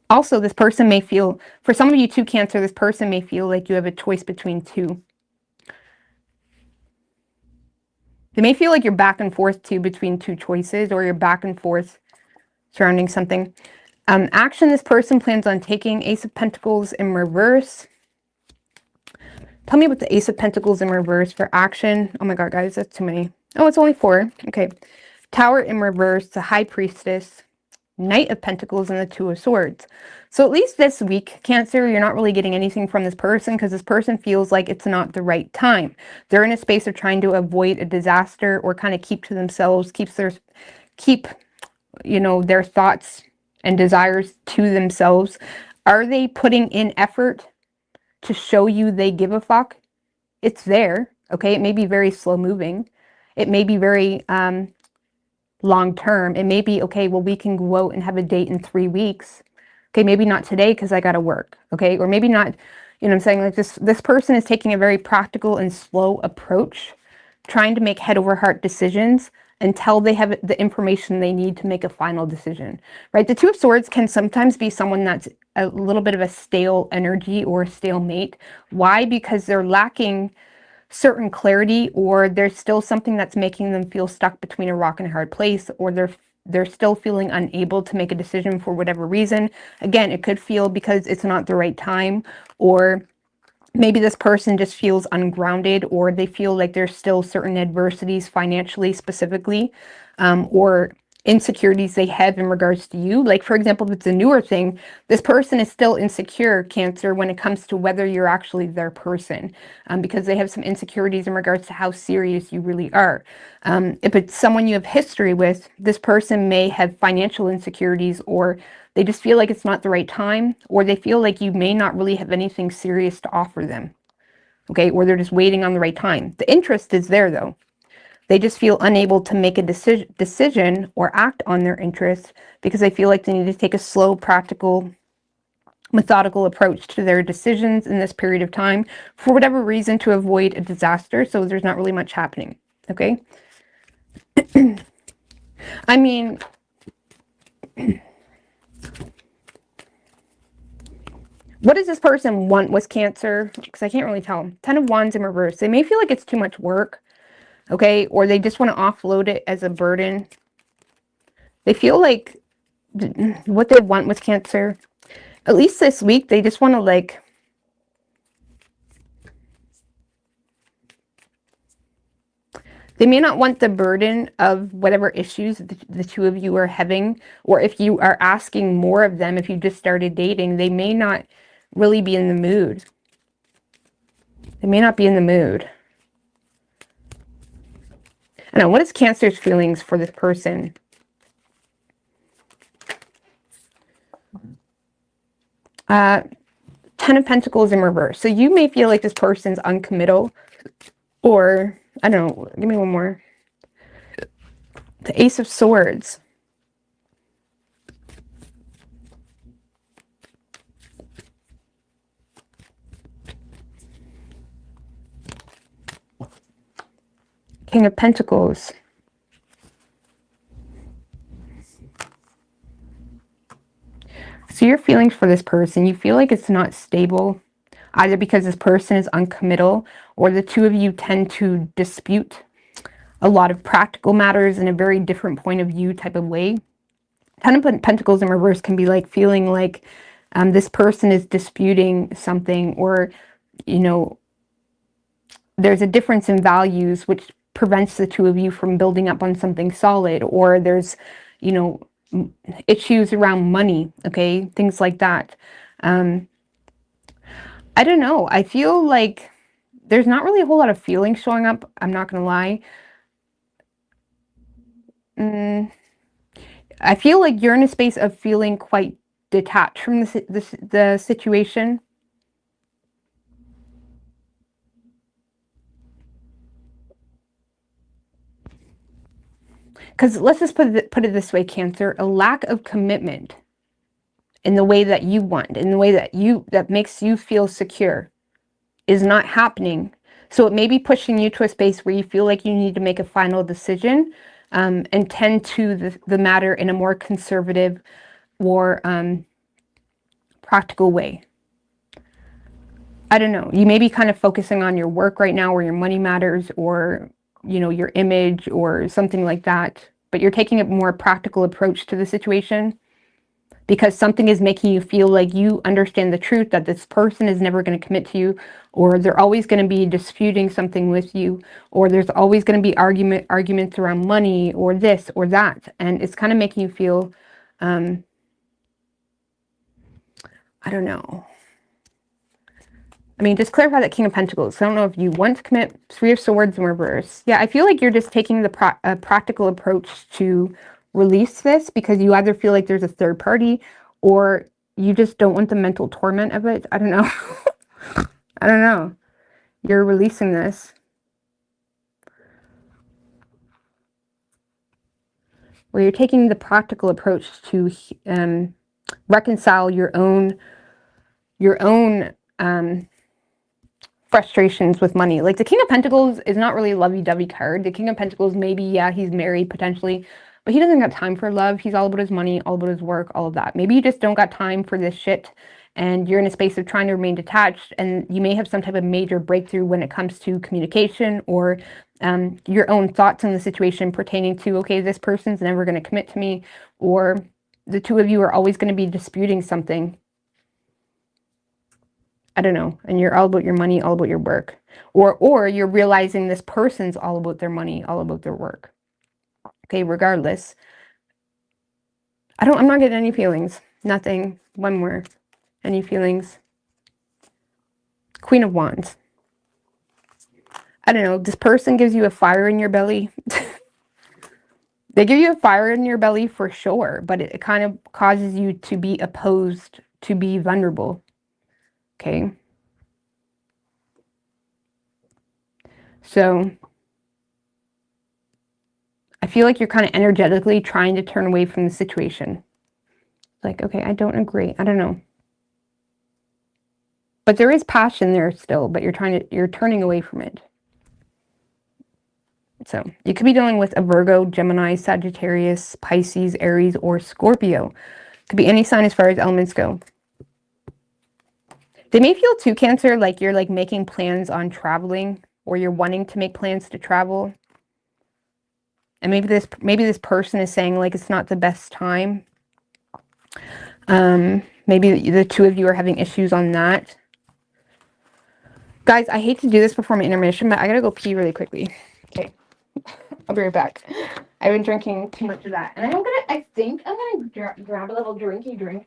Also, this person may feel, for some of you too, Cancer, this person may feel like you have a choice between two. They may feel like you're back and forth too between two choices, or you're back and forth surrounding something. Action this person plans on taking, Ace of Pentacles in reverse. Tell me about the Ace of Pentacles in reverse for action. Oh my God, guys, that's too many. Oh, it's only 4. Okay. Tower in reverse, the High Priestess, Knight of Pentacles, and the Two of Swords. So at least this week, Cancer, you're not really getting anything from this person because this person feels like it's not the right time. They're in a space of trying to avoid a disaster, or kind of keep to themselves, keep, you know, their thoughts and desires to themselves. Are they putting in effort to show you they give a fuck? It's there. Okay. It may be very slow moving. It may be very long term. It may be, okay, well, we can go out and have a date in 3 weeks. Okay, maybe not today because I got to work. Okay, or maybe not, you know what I'm saying? Like this person is taking a very practical and slow approach, trying to make head over heart decisions until they have the information they need to make a final decision, right? The Two of Swords can sometimes be someone that's a little bit of a stale energy or a stalemate. Why? Because they're lacking certain clarity, or there's still something that's making them feel stuck between a rock and a hard place, or they're still feeling unable to make a decision for whatever reason. Again, it could feel because it's not the right time, or maybe this person just feels ungrounded, or they feel like there's still certain adversities financially specifically, or insecurities they have in regards to you. Like, for example, if it's a newer thing, this person is still insecure, Cancer, when it comes to whether you're actually their person, because they have some insecurities in regards to how serious you really are. If it's someone you have history with, this person may have financial insecurities, or they just feel like it's not the right time, or they feel like you may not really have anything serious to offer them. Okay, or they're just waiting on the right time. The interest is there, though. They just feel unable to make a decision or act on their interests because they feel like they need to take a slow, practical, methodical approach to their decisions in this period of time for whatever reason, to avoid a disaster. So there's not really much happening. Okay. I mean, what does this person want with Cancer? Because I can't really tell. 10 of Wands in reverse. They may feel like it's too much work. Okay, or they just want to offload it as a burden. They feel like what they want with Cancer, at least this week, they just want to, like, they may not want the burden of whatever issues the two of you are having, or if you are asking more of them, if you just started dating, they may not really be in the mood. They may not be in the mood. I don't know, what is Cancer's feelings for this person? Ten of Pentacles in reverse. So you may feel like this person's uncommittal, or, I don't know, give me one more. The Ace of Swords. King of Pentacles. So your feelings for this person, you feel like it's not stable, either because this person is uncommittal, or the two of you tend to dispute a lot of practical matters in a very different point of view type of way. Ten of Pentacles in reverse can be like feeling like this person is disputing something, or, you know, there's a difference in values which prevents the two of you from building up on something solid, or there's, you know, issues around money, okay, things like that. I don't know, I feel like there's not really a whole lot of feelings showing up, I'm not gonna lie. I feel like you're in a space of feeling quite detached from the situation. Because let's just put it this way, Cancer, a lack of commitment in the way that you want, in the way that makes you feel secure, is not happening. So it may be pushing you to a space where you feel like you need to make a final decision, and tend to the matter in a more conservative or practical way. I don't know. You may be kind of focusing on your work right now, or your money matters, or, you know, your image or something like that. But you're taking a more practical approach to the situation because something is making you feel like you understand the truth that this person is never going to commit to you, or they're always going to be disputing something with you, or there's always going to be arguments around money or this or that. And it's kind of making you feel, I don't know. I mean, just clarify that King of Pentacles. I don't know if you want to commit. Three of Swords in reverse. Yeah, I feel like you're just taking the practical approach to release this because you either feel like there's a third party, or you just don't want the mental torment of it. I don't know. I don't know. You're releasing this. Well, you're taking the practical approach to reconcile your own frustrations with money. Like, the King of Pentacles is not really a lovey-dovey card. The King of Pentacles, maybe, yeah, he's married potentially, but he doesn't got time for love. He's all about his money, all about his work, all of that. Maybe you just don't got time for this shit, and you're in a space of trying to remain detached, and you may have some type of major breakthrough when it comes to communication, or your own thoughts on the situation pertaining to, okay, this person's never going to commit to me, or the two of you are always going to be disputing something. I don't know. And you're all about your money, all about your work. Or you're realizing this person's all about their money, all about their work. Okay, regardless. I'm not getting any feelings. Nothing. One more. Any feelings? Queen of Wands. I don't know. This person gives you a fire in your belly. They give you a fire in your belly for sure, but it kind of causes you to be opposed, to be vulnerable. Okay? So, I feel like you're kind of energetically trying to turn away from the situation. Like, okay, I don't agree. I don't know. But there is passion there still, but you're turning away from it. So you could be dealing with a Virgo, Gemini, Sagittarius, Pisces, Aries, or Scorpio. Could be any sign as far as elements go. They may feel too, Cancer, like you're like making plans on traveling, or you're wanting to make plans to travel. And maybe this person is saying like it's not the best time. Maybe the two of you are having issues on that. Guys, I hate to do this before my intermission, but I gotta go pee really quickly. Okay, I'll be right back. I've been drinking too much of that, and I think I'm gonna grab a little drinky drink.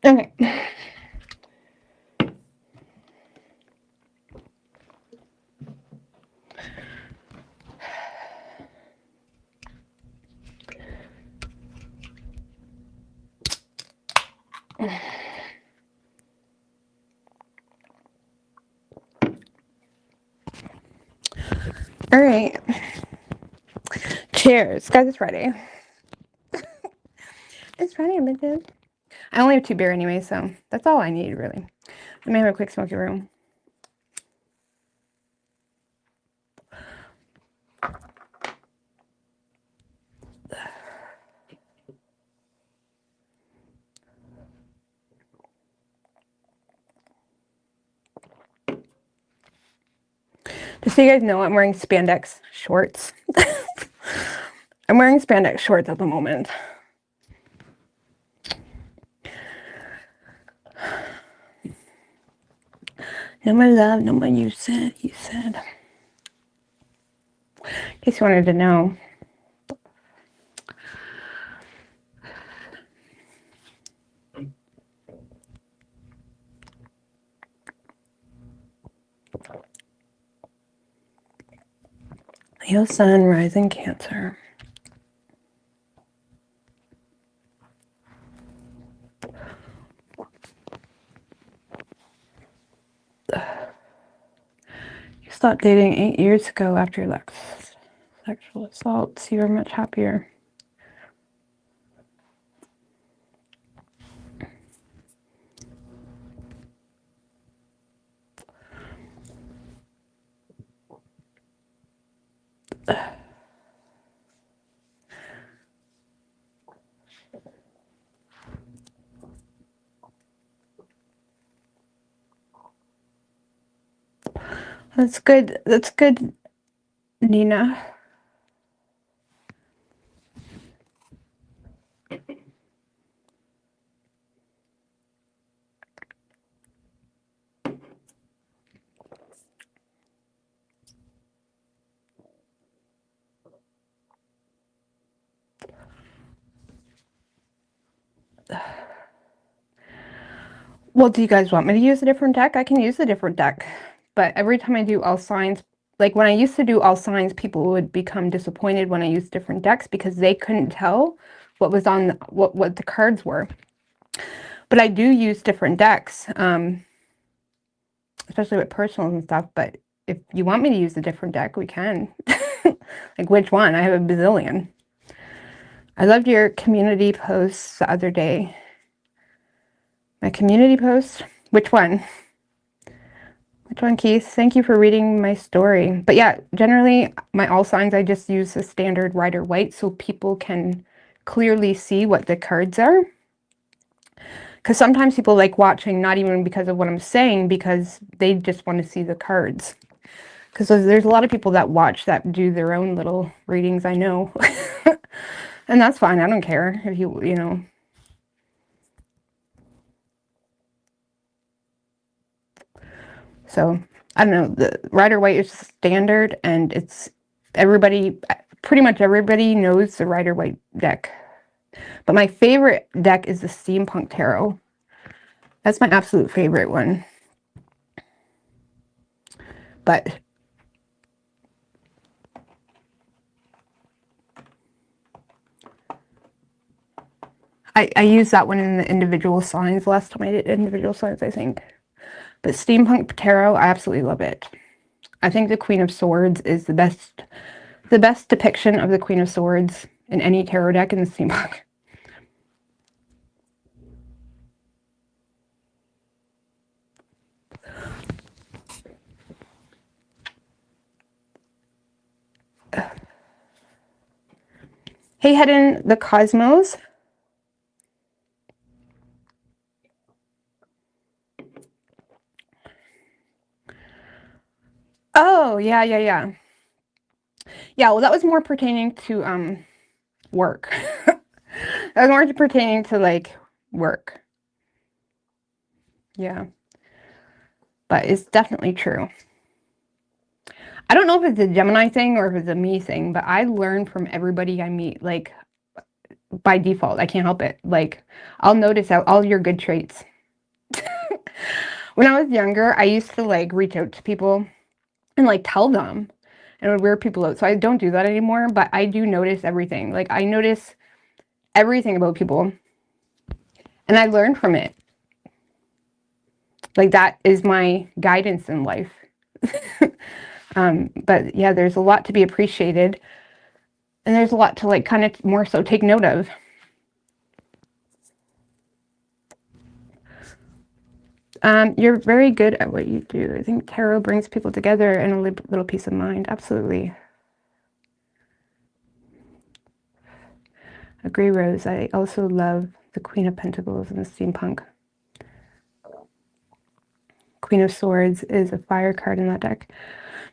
Okay. All right. Cheers. Guys, it's Friday. It's Friday, bitches. I only have 2 beer anyway, so that's all I need, really. Let me have a quick smoky room. Just so you guys know, I'm wearing spandex shorts. I'm wearing spandex shorts at the moment. No more love, no more you said. In case you wanted to know. Leo sun, rising Cancer. Stopped dating 8 years ago after your last sexual assaults. You were much happier. That's good. That's good, Nina. Well, do you guys want me to use a different deck? I can use a different deck. But every time I do all signs, like when I used to do all signs, people would become disappointed when I used different decks because they couldn't tell what was on what the cards were. But I do use different decks, especially with personals and stuff. But if you want me to use a different deck, we can. Like which one? I have a bazillion. I loved your community posts the other day. My community post? Which one? Which one, Keith? Thank you for reading my story. But yeah, generally, my all signs, I just use the standard Rider White so people can clearly see what the cards are. Because sometimes people like watching, not even because of what I'm saying, because they just want to see the cards. Because there's a lot of people that watch that do their own little readings, I know. And that's fine. I don't care if you know. So, I don't know, the Rider White is standard, and it's everybody, pretty much everybody knows the Rider White deck. But my favorite deck is the Steampunk Tarot. That's my absolute favorite one. But I used that one in the individual signs last time I did individual signs, I think. But Steampunk Tarot, I absolutely love it. I think the Queen of Swords is the best depiction of the Queen of Swords in any tarot deck in the Steampunk. Hey, Hedden, the Cosmos. Oh, yeah. Yeah, well, that was more pertaining to work. That was more pertaining to like work. Yeah. But it's definitely true. I don't know if it's a Gemini thing or if it's a me thing, but I learn from everybody I meet, like by default. I can't help it. Like I'll notice out all your good traits. When I was younger, I used to like reach out to people and like tell them, and it would weird people out. So I don't do that anymore, but I do notice everything. Like I notice everything about people and I learn from it. Like that is my guidance in life. But yeah, there's a lot to be appreciated, and there's a lot to like kind of more so take note of. You're very good at what you do. I think tarot brings people together and a little peace of mind. Absolutely. Agree, Rose. I also love the Queen of Pentacles and the Steampunk. Queen of Swords is a fire card in that deck.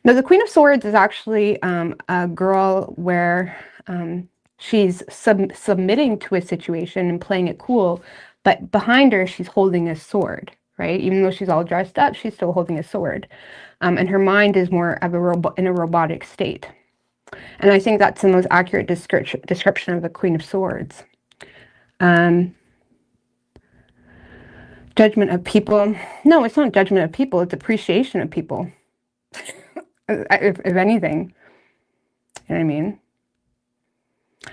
No, the Queen of Swords is actually a girl where she's submitting to a situation and playing it cool, but behind her, she's holding a sword, right? Even though she's all dressed up, she's still holding a sword. And her mind is more of in a robotic state. And I think that's the most accurate description of the Queen of Swords. Judgment of people. No, it's not judgment of people. It's appreciation of people. if anything. You know what I mean?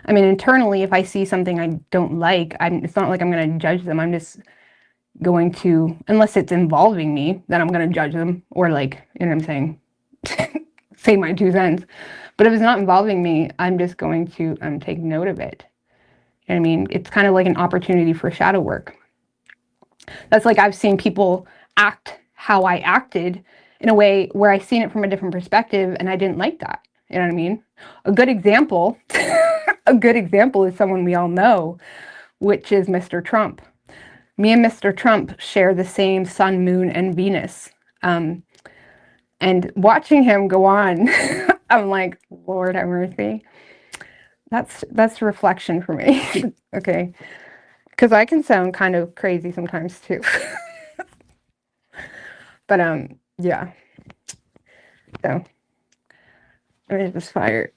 I mean, internally, if I see something I don't like, it's not like I'm going to judge them. I'm just going to, unless it's involving me, then I'm going to judge them. Or like, you know what I'm saying? say my 2 cents. But if it's not involving me, I'm just going to take note of it. You know what I mean? It's kind of like an opportunity for shadow work. That's like I've seen people act how I acted in a way where I seen it from a different perspective and I didn't like that. You know what I mean? A good example, a good example is someone we all know, which is Mr. Trump. Me and Mr. Trump share the same sun, moon, and Venus. And watching him go on, I'm like, Lord have mercy. That's reflection for me. Okay. Because I can sound kind of crazy sometimes too. But yeah. So there's this fire.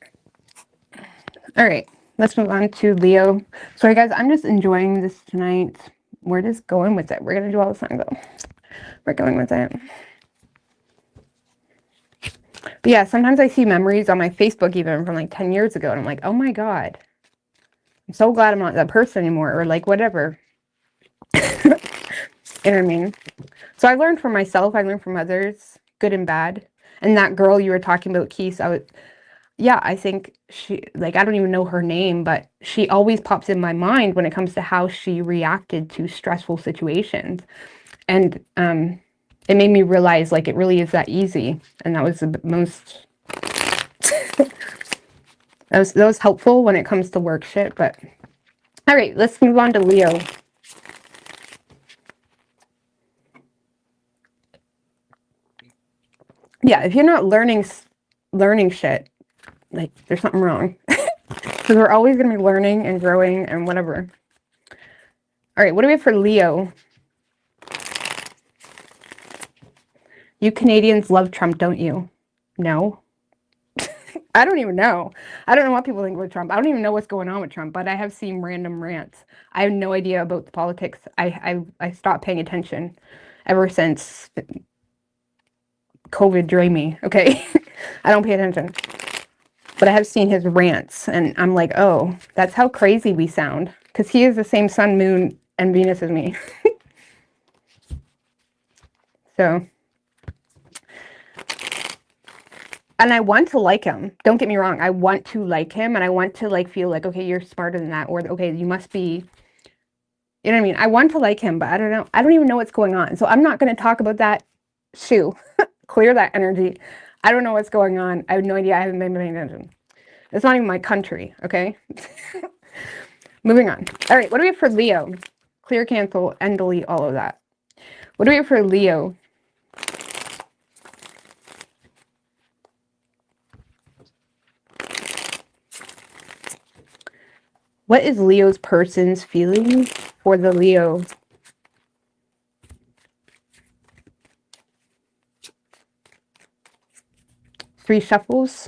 All right, let's move on to Leo. Sorry guys, I'm just enjoying this tonight. We're just going with it. We're gonna do all the time though. We're going with it. But yeah, sometimes I see memories on my Facebook even from like 10 years ago, and I'm like, oh my God, I'm so glad I'm not that person anymore, or like whatever. You know what I mean? So I learned from myself, I learned from others, good and bad. And that girl you were talking about, Keith, I think she, like, I don't even know her name, but she always pops in my mind when it comes to how she reacted to stressful situations. And it made me realize, like, it really is that easy. And that was the most, that was helpful when it comes to work shit. But, all right, let's move on to Leo. Yeah, if you're not learning shit, like, there's something wrong. Because we're always going to be learning and growing and whatever. All right, what do we have for Leo? You Canadians love Trump, don't you? No. I don't even know. I don't know what people think with Trump. I don't even know what's going on with Trump, but I have seen random rants. I have no idea about the politics. I stopped paying attention ever since COVID drained me, okay? I don't pay attention. But I have seen his rants, and I'm like, oh, that's how crazy we sound. Because he is the same sun, moon, and Venus as me. So, and I want to like him. Don't get me wrong. I want to like him, and I want to like feel like, okay, you're smarter than that, or okay, you must be, you know what I mean? I want to like him, but I don't know. I don't even know what's going on. So I'm not going to talk about that. Shoo. Clear that energy. I don't know what's going on. I have no idea. I haven't been paying attention. It's not even my country, okay? Moving on. All right, what do we have for Leo? Clear, cancel, and delete all of that. What do we have for Leo? What is Leo's person's feeling for the Leo? Three shuffles.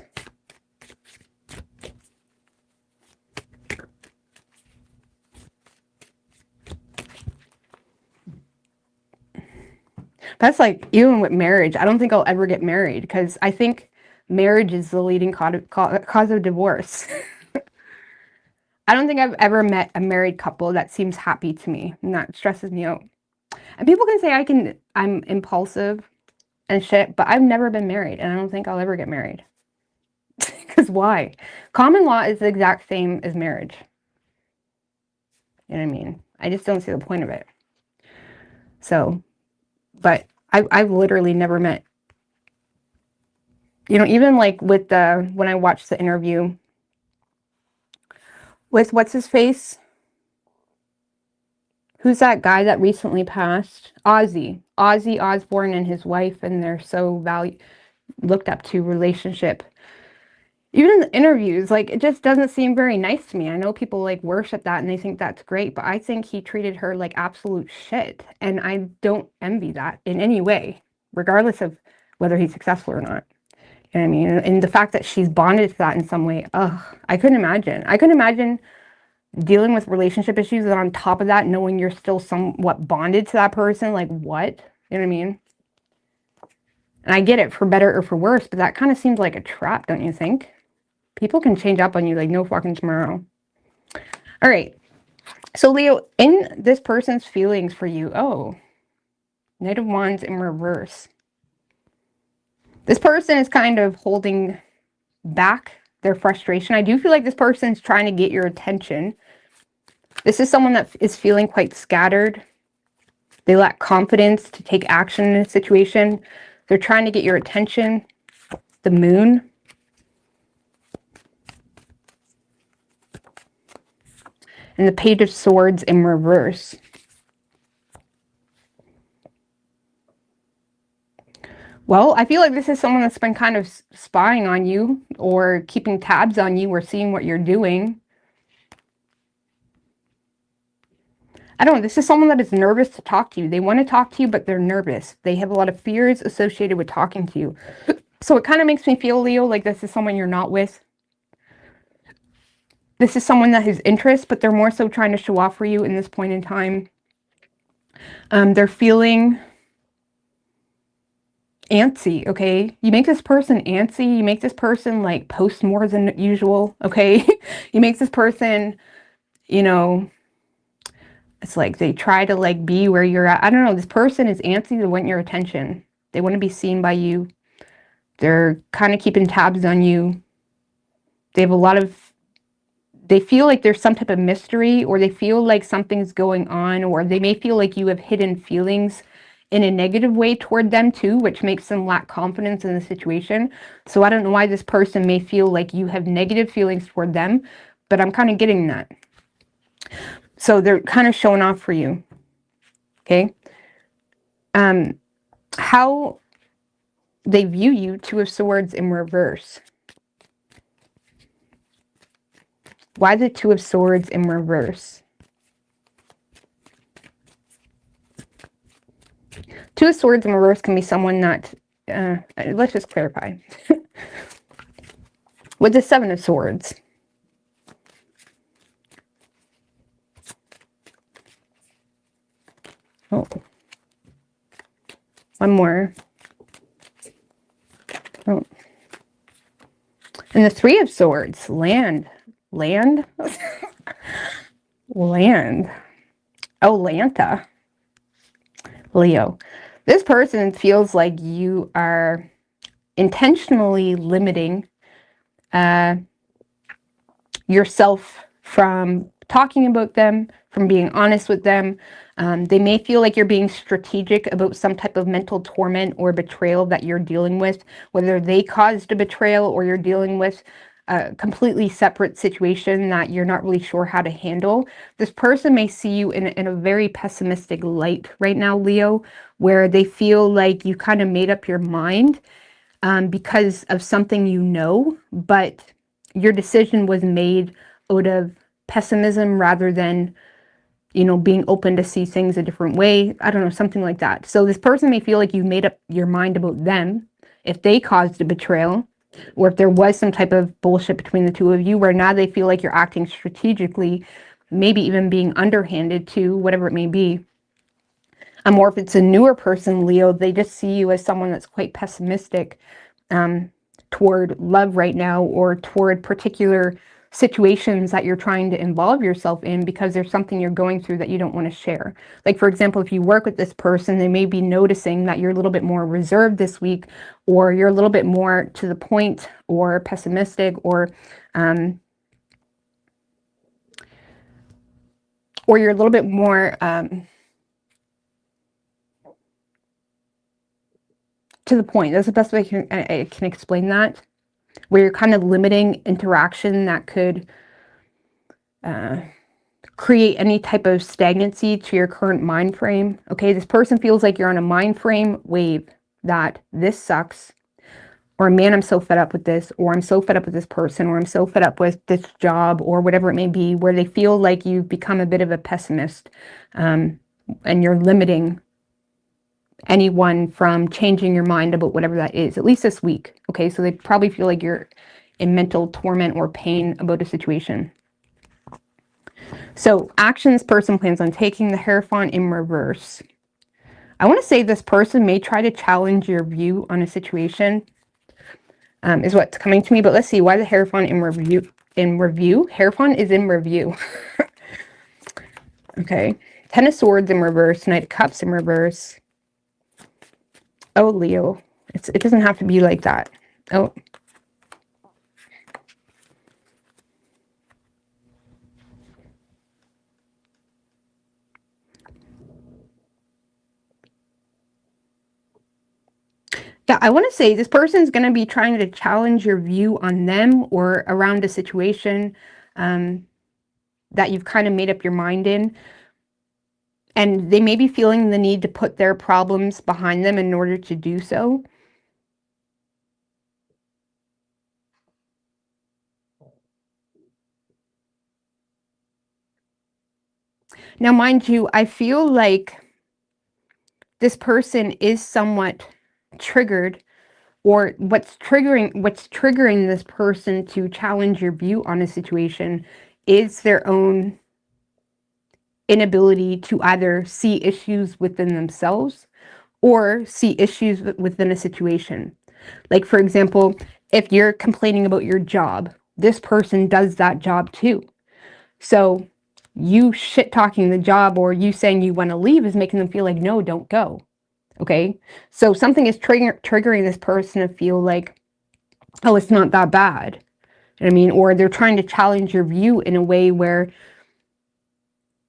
That's like, even with marriage, I don't think I'll ever get married because I think marriage is the leading cause of divorce. I don't think I've ever met a married couple that seems happy to me, and that stresses me out. And people can say I'm impulsive and shit, but I've never been married, and I don't think I'll ever get married. Because why? Common law is the exact same as marriage. You know what I mean? I just don't see the point of it. So, but I've literally never met, you know, even like with when I watched the interview with what's his face? Who's that guy that recently passed? Ozzy Osbourne and his wife, and their so looked up to relationship. Even in the interviews, like, it just doesn't seem very nice to me. I know people like worship that and they think that's great, but I think he treated her like absolute shit, and I don't envy that in any way, regardless of whether he's successful or not. You know what I mean? And the fact that she's bonded to that in some way, ugh, I couldn't imagine. I couldn't imagine dealing with relationship issues, and on top of that, knowing you're still somewhat bonded to that person. Like, what? You know what I mean? And I get it, for better or for worse, but that kind of seems like a trap, don't you think? People can change up on you like no fucking tomorrow. All right. So, Leo, in this person's feelings for you, oh, Knight of Wands in reverse. This person is kind of holding back their frustration. I do feel like this person is trying to get your attention. This is someone that is feeling quite scattered. They lack confidence to take action in a situation. They're trying to get your attention. The Moon. And the Page of Swords in reverse. Well, I feel like this is someone that's been kind of spying on you or keeping tabs on you or seeing what you're doing. I don't know. This is someone that is nervous to talk to you. They want to talk to you, but they're nervous. They have a lot of fears associated with talking to you. So it kind of makes me feel, Leo, like this is someone you're not with. This is someone that has interest, but they're more so trying to show off for you in this point in time. They're feeling antsy, okay? You make this person antsy. You make this person like post more than usual, okay? You make this person, you know, it's like they try to like be where you're at. I don't know. This person is antsy. They want your attention. They want to be seen by you. They're kind of keeping tabs on you. They have a lot of, they feel like there's some type of mystery, or they feel like something's going on, or they may feel like you have hidden feelings in a negative way toward them too, which makes them lack confidence in the situation. So I don't know why this person may feel like you have negative feelings toward them, but I'm kind of getting that. So they're kind of showing off for you. Okay. How they view you, Two of Swords in reverse. Why the Two of Swords in reverse? Two of Swords in reverse can be someone that, let's just clarify. With the Seven of Swords. Oh. One more. Oh. And the Three of Swords, land. Land? Land. Atlanta. Leo. This person feels like you are intentionally limiting yourself from talking about them, from being honest with them. They may feel like you're being strategic about some type of mental torment or betrayal that you're dealing with, whether they caused a betrayal or you're dealing with a completely separate situation that you're not really sure how to handle. This person may see you in a very pessimistic light right now, Leo, where they feel like you kind of made up your mind because of something you know, but your decision was made out of pessimism rather than, you know, being open to see things a different way. I don't know, something like that. So this person may feel like you made up your mind about them, if they caused a betrayal, or if there was some type of bullshit between the two of you, where now they feel like you're acting strategically, maybe even being underhanded too, whatever it may be. Or if it's a newer person, Leo, they just see you as someone that's quite pessimistic toward love right now, or toward particular situations that you're trying to involve yourself in because there's something you're going through that you don't want to share. Like, for example, if you work with this person, they may be noticing that you're a little bit more reserved this week, or you're a little bit more to the point or pessimistic, or you're a little bit more to the point. That's the best way I can explain that, where you're kind of limiting interaction that could create any type of stagnancy to your current mind frame. Okay, this person feels like you're on a mind frame wave that this sucks, or man, I'm so fed up with this, or I'm so fed up with this person, or I'm so fed up with this job, or whatever it may be, where they feel like you've become a bit of a pessimist, and you're limiting anyone from changing your mind about whatever that is, at least this week. Okay, so they probably feel like you're in mental torment or pain about a situation. So actions person plans on taking, the Hierophant in reverse. I want to say this person may try to challenge your view on a situation, is what's coming to me. But let's see, why the Hierophant in review? Hierophant is in review. Okay, Ten of Swords in reverse, Knight of Cups in reverse. Oh, Leo. It doesn't have to be like that. Oh. Yeah, I want to say this person's going to be trying to challenge your view on them or around a situation that you've kind of made up your mind in. And they may be feeling the need to put their problems behind them in order to do so. Now, mind you, I feel like this person is somewhat triggered, or what's triggering this person to challenge your view on a situation is their own inability to either see issues within themselves or see issues within a situation. Like, for example, if you're complaining about your job, this person does that job too. So you shit talking the job or you saying you want to leave is making them feel like, no, don't go. Okay. So something is triggering this person to feel like, oh, it's not that bad. You know what I mean? Or they're trying to challenge your view in a way where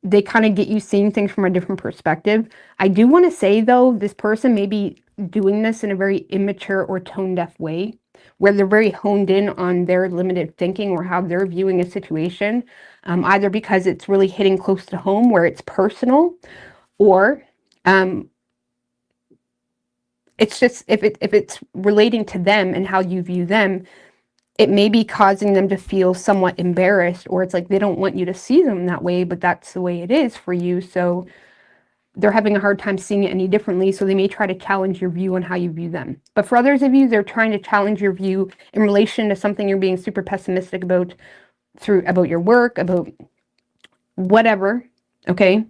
they kind of get you seeing things from a different perspective. I do want to say, though, this person may be doing this in a very immature or tone-deaf way, where they're very honed in on their limited thinking or how they're viewing a situation, either because it's really hitting close to home where it's personal, or it's just if it's relating to them and how you view them, it may be causing them to feel somewhat embarrassed, or it's like they don't want you to see them that way, but that's the way it is for you. So they're having a hard time seeing it any differently. So they may try to challenge your view on how you view them. But for others of you, they're trying to challenge your view in relation to something you're being super pessimistic about, about your work, about whatever. Okay.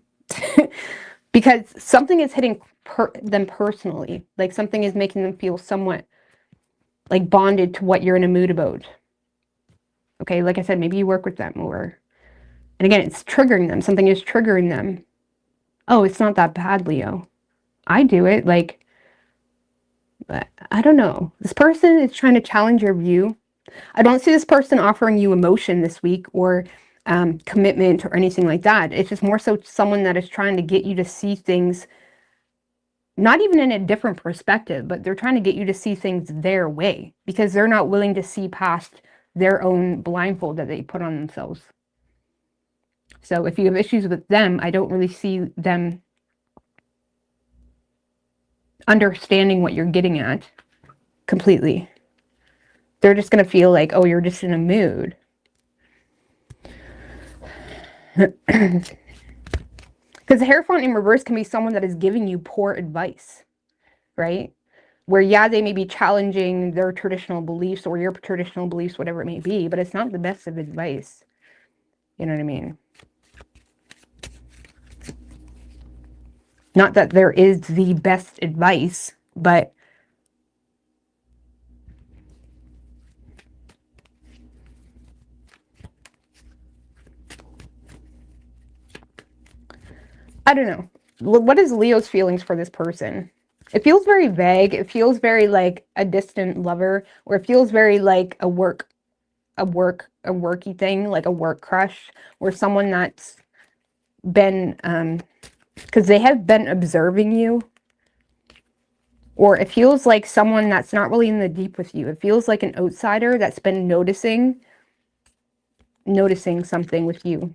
Because something is hitting them personally. Like something is making them feel somewhat like bonded to what you're in a mood about. Okay, like I said, maybe you work with them or, and again, it's triggering them. Something is triggering them. Oh, it's not that bad, Leo. I do it. Like, I don't know. This person is trying to challenge your view. I don't see this person offering you emotion this week or commitment or anything like that. It's just more so someone that is trying to get you to see things, not even in a different perspective, but they're trying to get you to see things their way because they're not willing to see past their own blindfold that they put on themselves. So if you have issues with them, I don't really see them understanding what you're getting at completely. They're just going to feel like, oh, you're just in a mood. Because the Hierophant in reverse can be someone that is giving you poor advice, right? Where, yeah, they may be challenging their traditional beliefs or your traditional beliefs, whatever it may be, but it's not the best of advice. You know what I mean? Not that there is the best advice, but I don't know. What is Leo's feelings for this person? It feels very vague. It feels very like a distant lover, or it feels very like a worky thing, like a work crush, or someone that's been, because they have been observing you, or it feels like someone that's not really in the deep with you. It feels like an outsider that's been noticing something with you.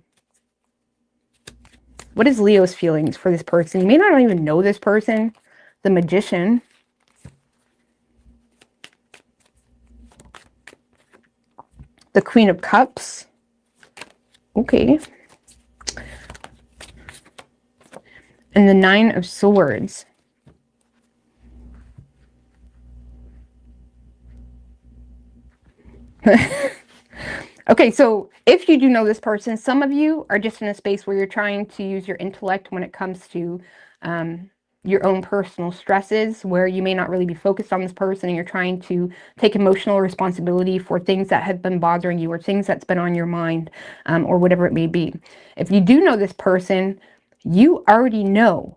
What is Leo's feelings for this person? You may not even know this person. The Magician. The Queen of Cups. Okay. And the Nine of Swords. Okay, so if you do know this person, some of you are just in a space where you're trying to use your intellect when it comes to your own personal stresses, where you may not really be focused on this person and you're trying to take emotional responsibility for things that have been bothering you or things that's been on your mind, or whatever it may be. If you do know this person, you already know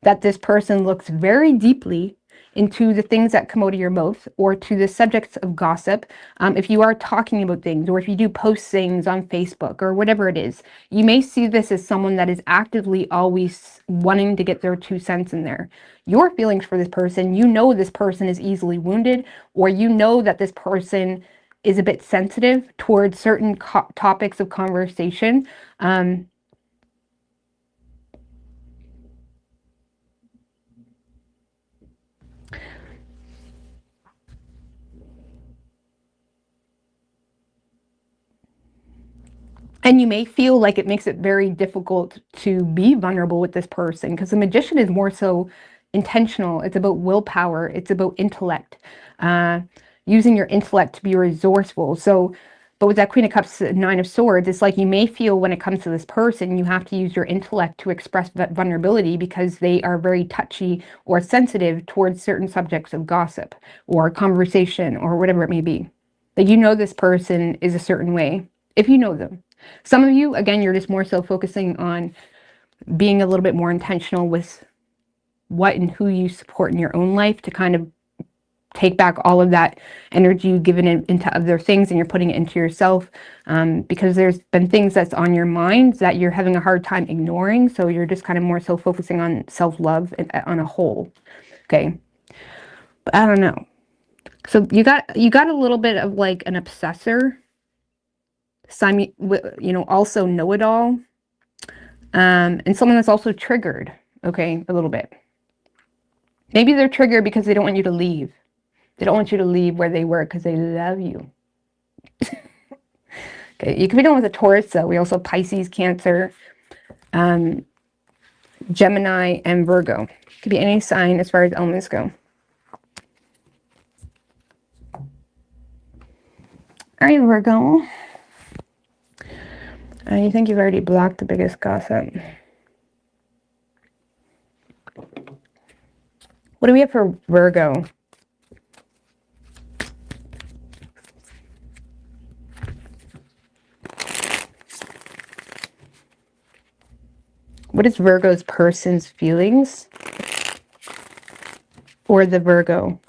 that this person looks very deeply into the things that come out of your mouth or to the subjects of gossip. If you are talking about things, or if you do post things on Facebook or whatever it is, you may see this as someone that is actively always wanting to get their 2 cents in there. Your feelings for this person, you know this person is easily wounded, or you know that this person is a bit sensitive towards certain topics of conversation. And you may feel like it makes it very difficult to be vulnerable with this person, because the Magician is more so intentional. It's about willpower. It's about intellect, using your intellect to be resourceful. So, but with that Queen of Cups, Nine of Swords, it's like you may feel when it comes to this person, you have to use your intellect to express that vulnerability because they are very touchy or sensitive towards certain subjects of gossip or conversation or whatever it may be. That you know this person is a certain way if you know them. Some of you, again, you're just more so focusing on being a little bit more intentional with what and who you support in your own life to kind of take back all of that energy you've given into other things, and you're putting it into yourself, because there's been things that's on your mind that you're having a hard time ignoring. So you're just kind of more so focusing on self-love on a whole. Okay. But I don't know. So you got a little bit of like an obsessor, also know-it-all, and someone that's also triggered, okay, a little bit. Maybe they're triggered because they don't want you to leave. They don't want you to leave where they work because they love you. Okay, you could be dealing with a Taurus, though. We also have Pisces, Cancer, Gemini, and Virgo. Could be any sign as far as elements go. All right, Virgo. You think you've already blocked the biggest gossip. What do we have for Virgo? What is Virgo's person's feelings for the Virgo?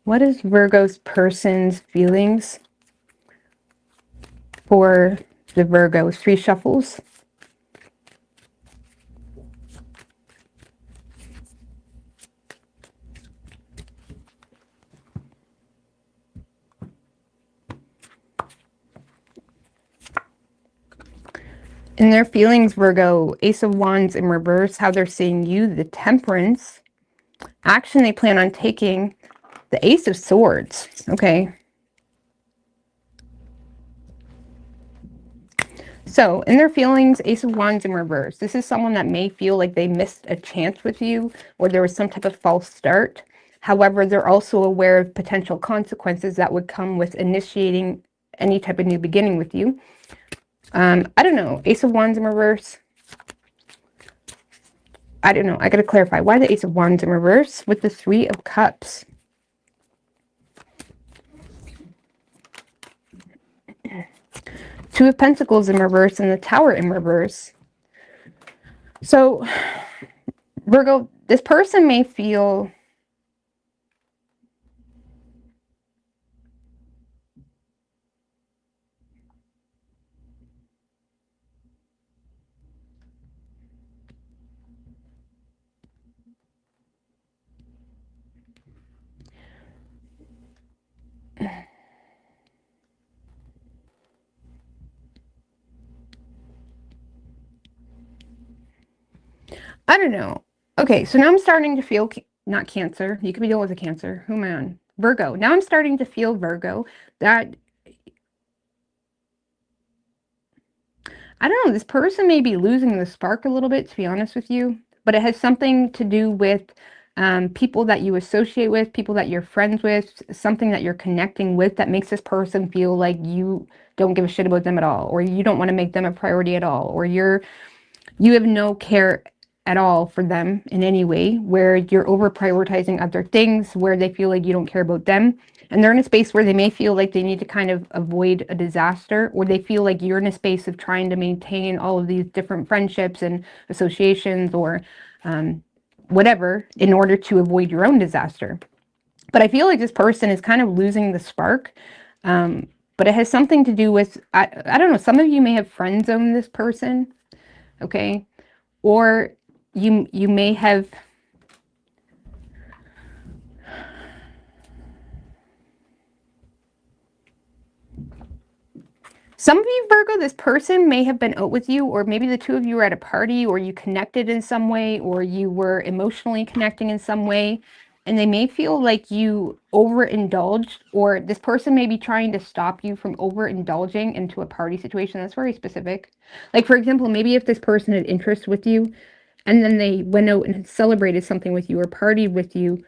What is Virgo's person's feelings for the Virgo? 3 shuffles. In their feelings, Virgo, Ace of Wands in reverse, how they're seeing you, the Temperance, action they plan on taking, the Ace of Swords, okay. So, in their feelings, Ace of Wands in reverse. This is someone that may feel like they missed a chance with you, or there was some type of false start. However, they're also aware of potential consequences that would come with initiating any type of new beginning with you. I don't know. Ace of Wands in reverse. I don't know. I got to clarify. Why the Ace of Wands in reverse with the 3 of Cups? Two of Pentacles in reverse and the Tower in reverse. So, Virgo, this person may feel I don't know. Okay, so now I'm starting to feel, not Cancer. You could be dealing with a Cancer. Who am I on? Virgo. Now I'm starting to feel, Virgo, that, I don't know, this person may be losing the spark a little bit, to be honest with you. But it has something to do with people that you associate with, people that you're friends with, something that you're connecting with that makes this person feel like you don't give a shit about them at all, or you don't want to make them a priority at all, or you have no care at all for them in any way, where you're over prioritizing other things, where they feel like you don't care about them. And they're in a space where they may feel like they need to kind of avoid a disaster, or they feel like you're in a space of trying to maintain all of these different friendships and associations or whatever in order to avoid your own disaster. But I feel like this person is kind of losing the spark. But it has something to do with, I don't know, some of you may have friend zoned this person, okay? Or you may have, some of you, Virgo, this person may have been out with you, or maybe the two of you were at a party, or you connected in some way, or you were emotionally connecting in some way, and they may feel like you overindulged, or this person may be trying to stop you from overindulging into a party situation. That's very specific. Like, for example, maybe if this person had interest with you, and then they went out and celebrated something with you or partied with you,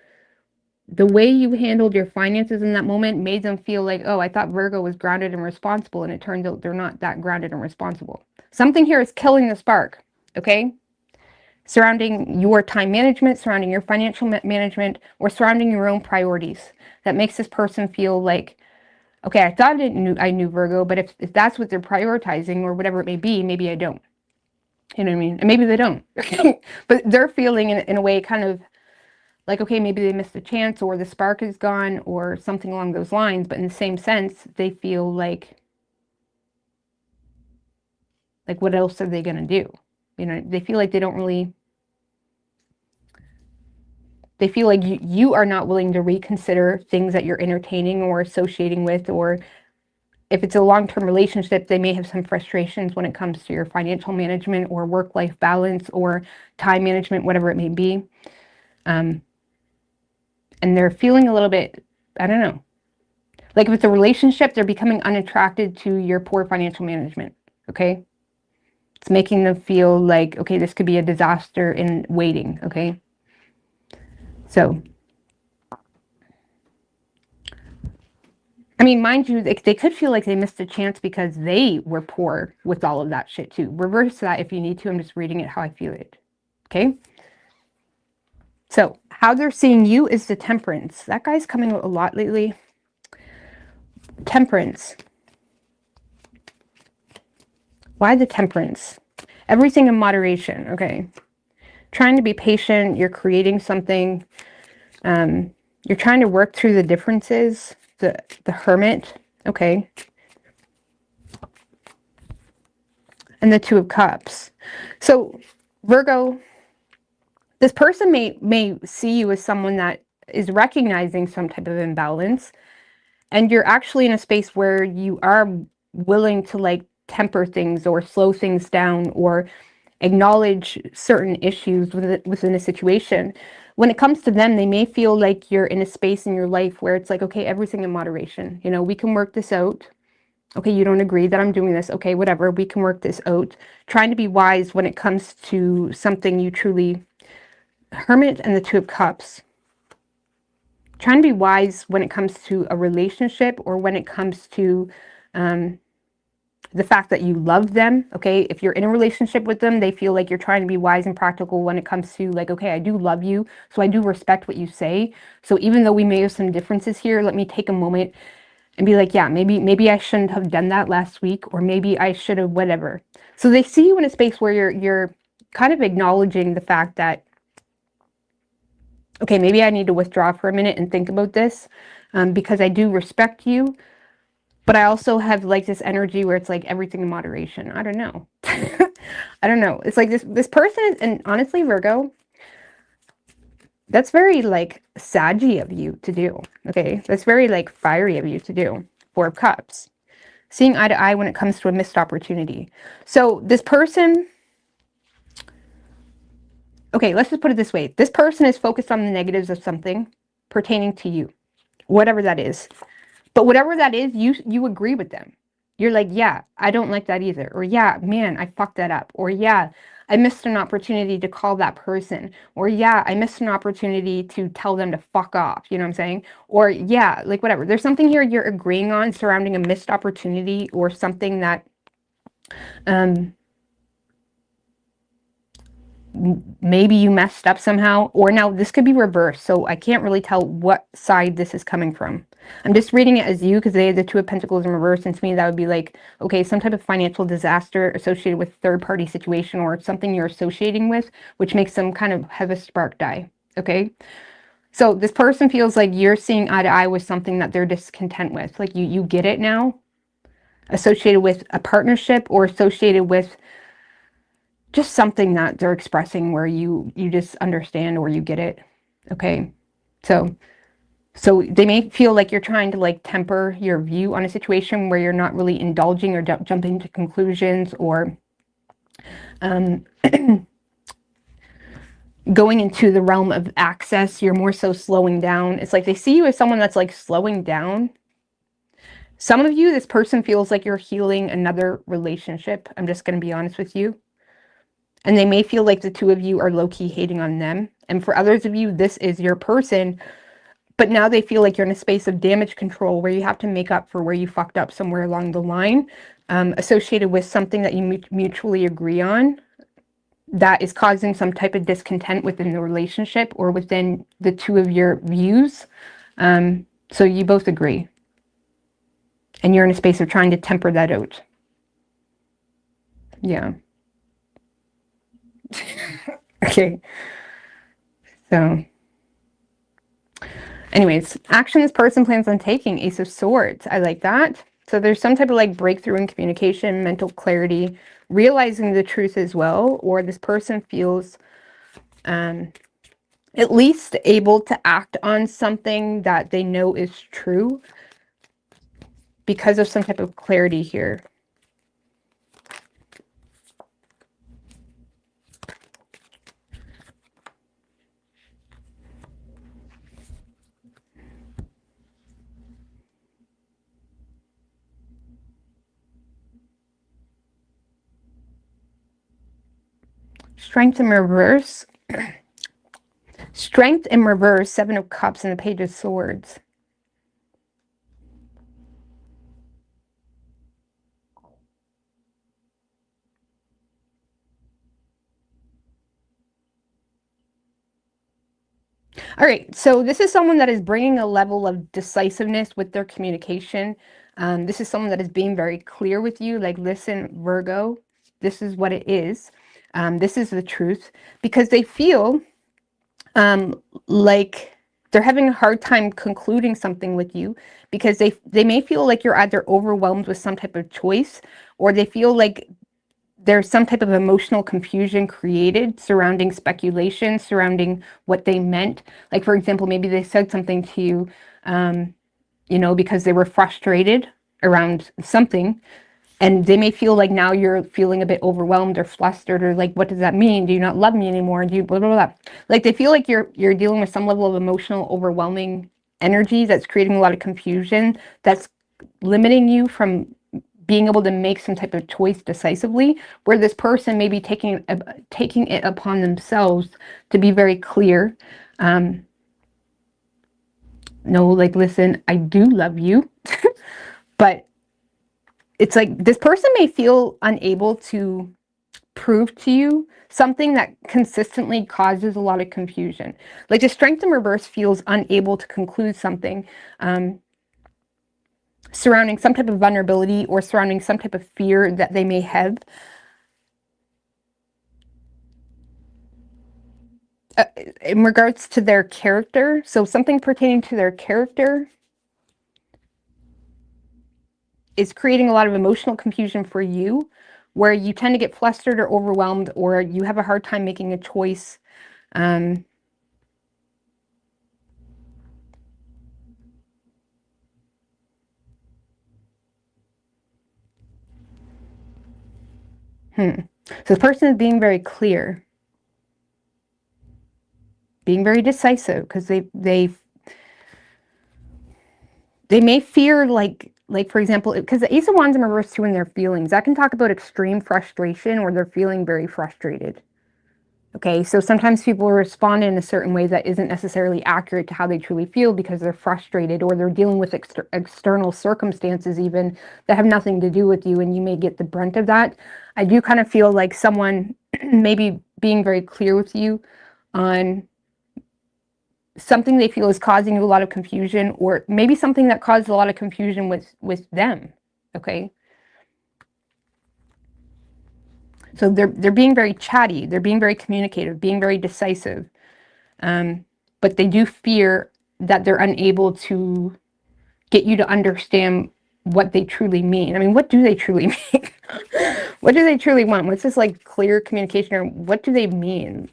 the way you handled your finances in that moment made them feel like, oh, I thought Virgo was grounded and responsible, and it turns out they're not that grounded and responsible. Something here is killing the spark, okay? Surrounding your time management, surrounding your financial management, or surrounding your own priorities. That makes this person feel like, okay, I thought I knew Virgo, but if that's what they're prioritizing or whatever it may be, maybe I don't. You know what I mean? And maybe they don't. But they're feeling in a way kind of like, okay, maybe they missed a chance, or the spark is gone, or something along those lines. But in the same sense, they feel like what else are they going to do? You know, they feel like they don't really, they feel like you are not willing to reconsider things that you're entertaining or associating with, or if it's a long-term relationship, they may have some frustrations when it comes to your financial management or work-life balance or time management, whatever it may be. And they're feeling a little bit, I don't know, like if it's a relationship, they're becoming unattracted to your poor financial management, okay? It's making them feel like, okay, this could be a disaster in waiting, okay? So, I mean, mind you, they could feel like they missed a chance because they were poor with all of that shit too. Reverse that if you need to. I'm just reading it how I feel it, okay? So, how they're seeing you is the Temperance. That guy's coming out a lot lately. Temperance. Why the Temperance? Everything in moderation, okay? Trying to be patient. You're creating something. You're trying to work through the differences. The Hermit, okay? And the Two of Cups. So, Virgo, this person may see you as someone that is recognizing some type of imbalance, and you're actually in a space where you are willing to like temper things or slow things down or acknowledge certain issues within a situation. When it comes to them, they may feel like you're in a space in your life where it's like, okay, everything in moderation. You know, we can work this out. Okay, you don't agree that I'm doing this. Okay, whatever, we can work this out. Trying to be wise when it comes to something you truly... Hermit and the Two of Cups. Trying to be wise when it comes to a relationship, or when it comes to the fact that you love them, okay? If you're in a relationship with them, they feel like you're trying to be wise and practical when it comes to like, okay, I do love you, so I do respect what you say. So even though we may have some differences here, let me take a moment and be like, yeah, maybe I shouldn't have done that last week, or maybe I should have, whatever. So they see you in a space where you're kind of acknowledging the fact that, okay, maybe I need to withdraw for a minute and think about this, because I do respect you, but I also have like this energy where it's like everything in moderation. I don't know. I don't know. It's like this person, and honestly, Virgo, that's very like saggy of you to do, okay? That's very like fiery of you to do. Four of Cups. Seeing eye to eye when it comes to a missed opportunity. So this person... Okay, let's just put it this way. This person is focused on the negatives of something pertaining to you, whatever that is. But whatever that is, you agree with them. You're like, yeah, I don't like that either. Or yeah, man, I fucked that up. Or yeah, I missed an opportunity to call that person. Or yeah, I missed an opportunity to tell them to fuck off. You know what I'm saying? Or yeah, like whatever. There's something here you're agreeing on surrounding a missed opportunity, or something that maybe you messed up somehow, or now this could be reversed. So I can't really tell what side this is coming from. I'm just reading it as you because they have the Two of Pentacles in reverse, and to me that would be like, okay, some type of financial disaster associated with third-party situation or something you're associating with, which makes them kind of have a spark die. Okay, so this person feels like you're seeing eye to eye with something that they're discontent with. Like you get it now, associated with a partnership or associated with just something that they're expressing where you just understand or you get it. Okay, so they may feel like you're trying to like temper your view on a situation where you're not really indulging or jumping to conclusions, or going into the realm of access. You're more so slowing down. It's like they see you as someone that's like slowing down. Some of you, this person feels like you're healing another relationship. I'm just going to be honest with you. And they may feel like the two of you are low-key hating on them. And for others of you, this is your person. But now they feel like you're in a space of damage control where you have to make up for where you fucked up somewhere along the line, associated with something that you mutually agree on that is causing some type of discontent within the relationship or within the two of your views. So you both agree. And you're in a space of trying to temper that out. Yeah. Okay. So anyways, action this person plans on taking, Ace of Swords. I like that. So there's some type of like breakthrough in communication, mental clarity, realizing the truth as well, or this person feels at least able to act on something that they know is true because of some type of clarity here. Strength in reverse. Strength in reverse, Seven of Cups and the Page of Swords. All right, so this is someone that is bringing a level of decisiveness with their communication. This is someone that is being very clear with you, like, listen, Virgo, this is what it is. This is the truth, because they feel like they're having a hard time concluding something with you, because they may feel like you're either overwhelmed with some type of choice, or they feel like there's some type of emotional confusion created surrounding speculation, surrounding what they meant. Like, for example, maybe they said something to you, you know, because they were frustrated around something, and they may feel like now you're feeling a bit overwhelmed or flustered, or like, what does that mean? Do you not love me anymore? Do you blah, blah, blah. Like, they feel like you're dealing with some level of emotional overwhelming energy that's creating a lot of confusion, that's limiting you from being able to make some type of choice decisively, where this person may be taking it upon themselves to be very clear. No, like, listen, I do love you, but it's like this person may feel unable to prove to you something that consistently causes a lot of confusion. Like, the Strength in reverse feels unable to conclude something surrounding some type of vulnerability or surrounding some type of fear that they may have. In regards to their character, so something pertaining to their character is creating a lot of emotional confusion for you, where you tend to get flustered or overwhelmed, or you have a hard time making a choice. So the person is being very clear, being very decisive, because they may fear, like for example, because the Ace of Wands in reverse too in their feelings, that can talk about extreme frustration, or they're feeling very frustrated. Okay, so sometimes people respond in a certain way that isn't necessarily accurate to how they truly feel, because they're frustrated, or they're dealing with external circumstances even that have nothing to do with you, and you may get the brunt of that. I do kind of feel like someone may be being very clear with you on something they feel is causing you a lot of confusion, or maybe something that caused a lot of confusion with them, okay? So they're being very chatty, they're being very communicative, being very decisive, but they do fear that they're unable to get you to understand what they truly mean. I mean, what do they truly mean? What do they truly want? What's this like clear communication, or what do they mean?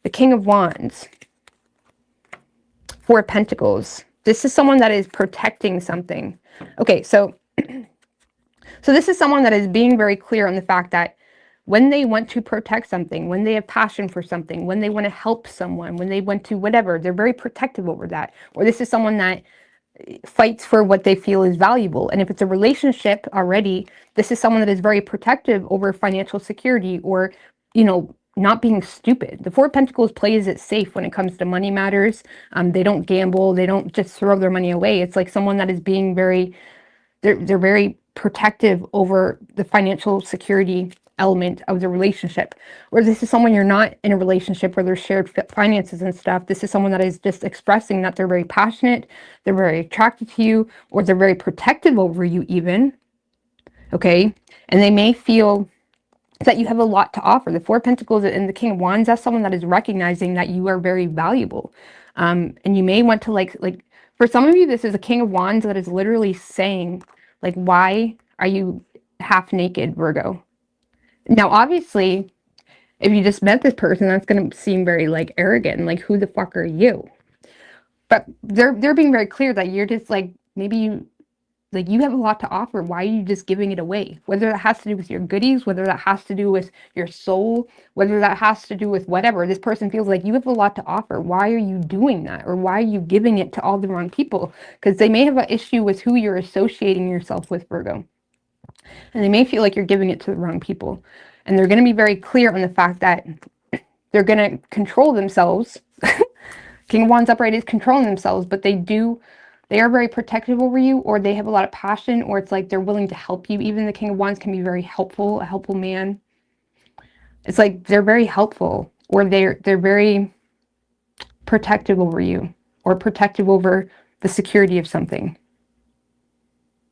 The King of Wands, Four of Pentacles. This is someone that is protecting something. Okay, so this is someone that is being very clear on the fact that when they want to protect something, when they have passion for something, when they want to help someone, when they want to whatever, they're very protective over that. Or this is someone that fights for what they feel is valuable. And if it's a relationship already, this is someone that is very protective over financial security, or, you know, not being stupid. The Four of Pentacles plays it safe when it comes to money matters. They don't gamble. They don't just throw their money away. It's like someone that is being very, they're very protective over the financial security element of the relationship. Or this is someone you're not in a relationship where there's shared finances and stuff. This is someone that is just expressing that they're very passionate, they're very attracted to you, or they're very protective over you even, okay? And they may feel that you have a lot to offer. The Four of Pentacles and the King of Wands, that's someone that is recognizing that you are very valuable. And you may want to like for some of you, this is a King of Wands that is literally saying, like, why are you half naked, Virgo? Now, obviously, if you just met this person, that's going to seem very like arrogant and like, who the fuck are you? But they're being very clear that you're just like, maybe you have a lot to offer. Why are you just giving it away? Whether that has to do with your goodies, whether that has to do with your soul, whether that has to do with whatever, this person feels like you have a lot to offer. Why are you doing that? Or why are you giving it to all the wrong people? Because they may have an issue with who you're associating yourself with, Virgo. And they may feel like you're giving it to the wrong people. And they're going to be very clear on the fact that they're going to control themselves. King of Wands upright is controlling themselves, but they are very protective over you, or they have a lot of passion, or it's like they're willing to help you. Even the King of Wands can be very helpful, a helpful man. It's like they're very helpful, or they're very protective over you, or protective over the security of something.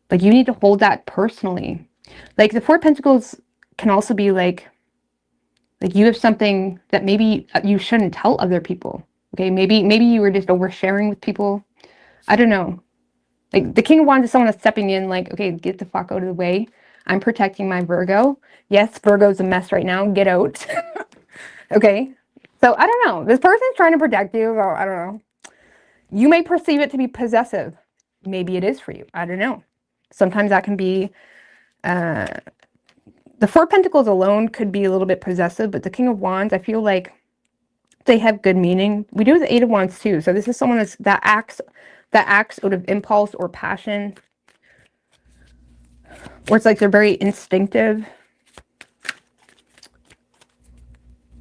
Like, you need to hold that personally. Like, the Four of Pentacles can also be like you have something that maybe you shouldn't tell other people. Okay, maybe you were just oversharing with people. I don't know. Like, the King of Wands is someone that's stepping in like, okay, get the fuck out of the way. I'm protecting my Virgo. Yes, Virgo's a mess right now. Get out. Okay. So, I don't know. This person's trying to protect you. So, I don't know. You may perceive it to be possessive. Maybe it is for you. I don't know. Sometimes that can be... the Four of Pentacles alone could be a little bit possessive, but the King of Wands, I feel like they have good meaning. We do the Eight of Wands too. So this is someone that acts out of impulse or passion. Or it's like they're very instinctive.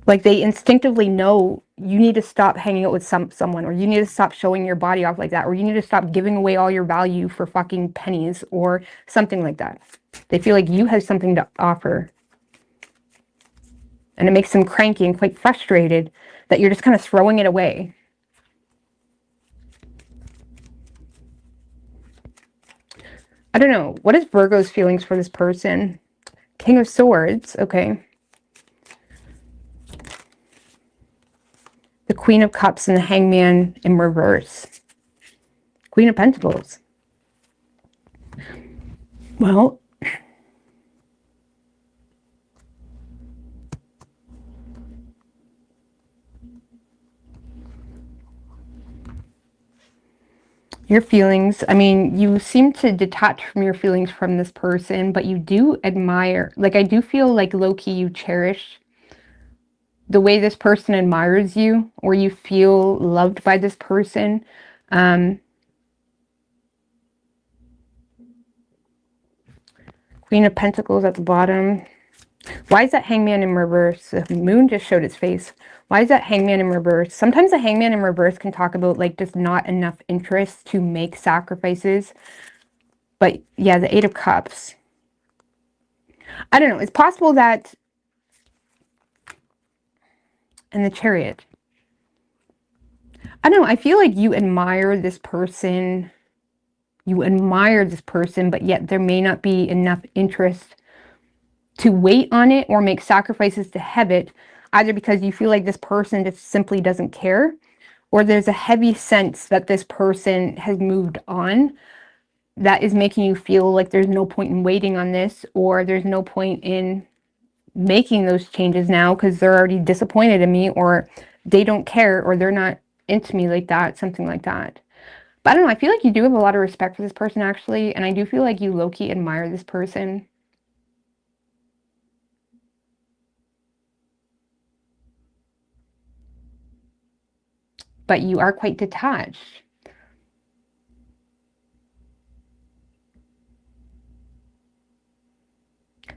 Like, they instinctively know you need to stop hanging out with someone, or you need to stop showing your body off like that, or you need to stop giving away all your value for fucking pennies, or something like that. They feel like you have something to offer. And it makes them cranky and quite frustrated that you're just kind of throwing it away. I don't know. What is Virgo's feelings for this person? King of Swords. Okay. The Queen of Cups and the Hangman in reverse. Queen of Pentacles. Well, your feelings, I mean, you seem to detach from your feelings from this person, but you do admire, like, I do feel like low-key you cherish the way this person admires you, or you feel loved by this person. Queen of Pentacles at the bottom. Why is that Hangman in reverse? The moon just showed its face. Why is that Hangman in reverse? Sometimes the Hangman in reverse can talk about like just not enough interest to make sacrifices. But yeah, the Eight of Cups. I don't know. It's possible that And the Chariot. I don't know, I feel like you admire this person. You admire this person, but yet there may not be enough interest to wait on it or make sacrifices to have it, either because you feel like this person just simply doesn't care, or there's a heavy sense that this person has moved on that is making you feel like there's no point in waiting on this, or there's no point in making those changes now because they're already disappointed in me, or they don't care, or they're not into me like that, something like that. But I don't know, I feel like you do have a lot of respect for this person, actually, and I do feel like you low-key admire this person. But you are quite detached.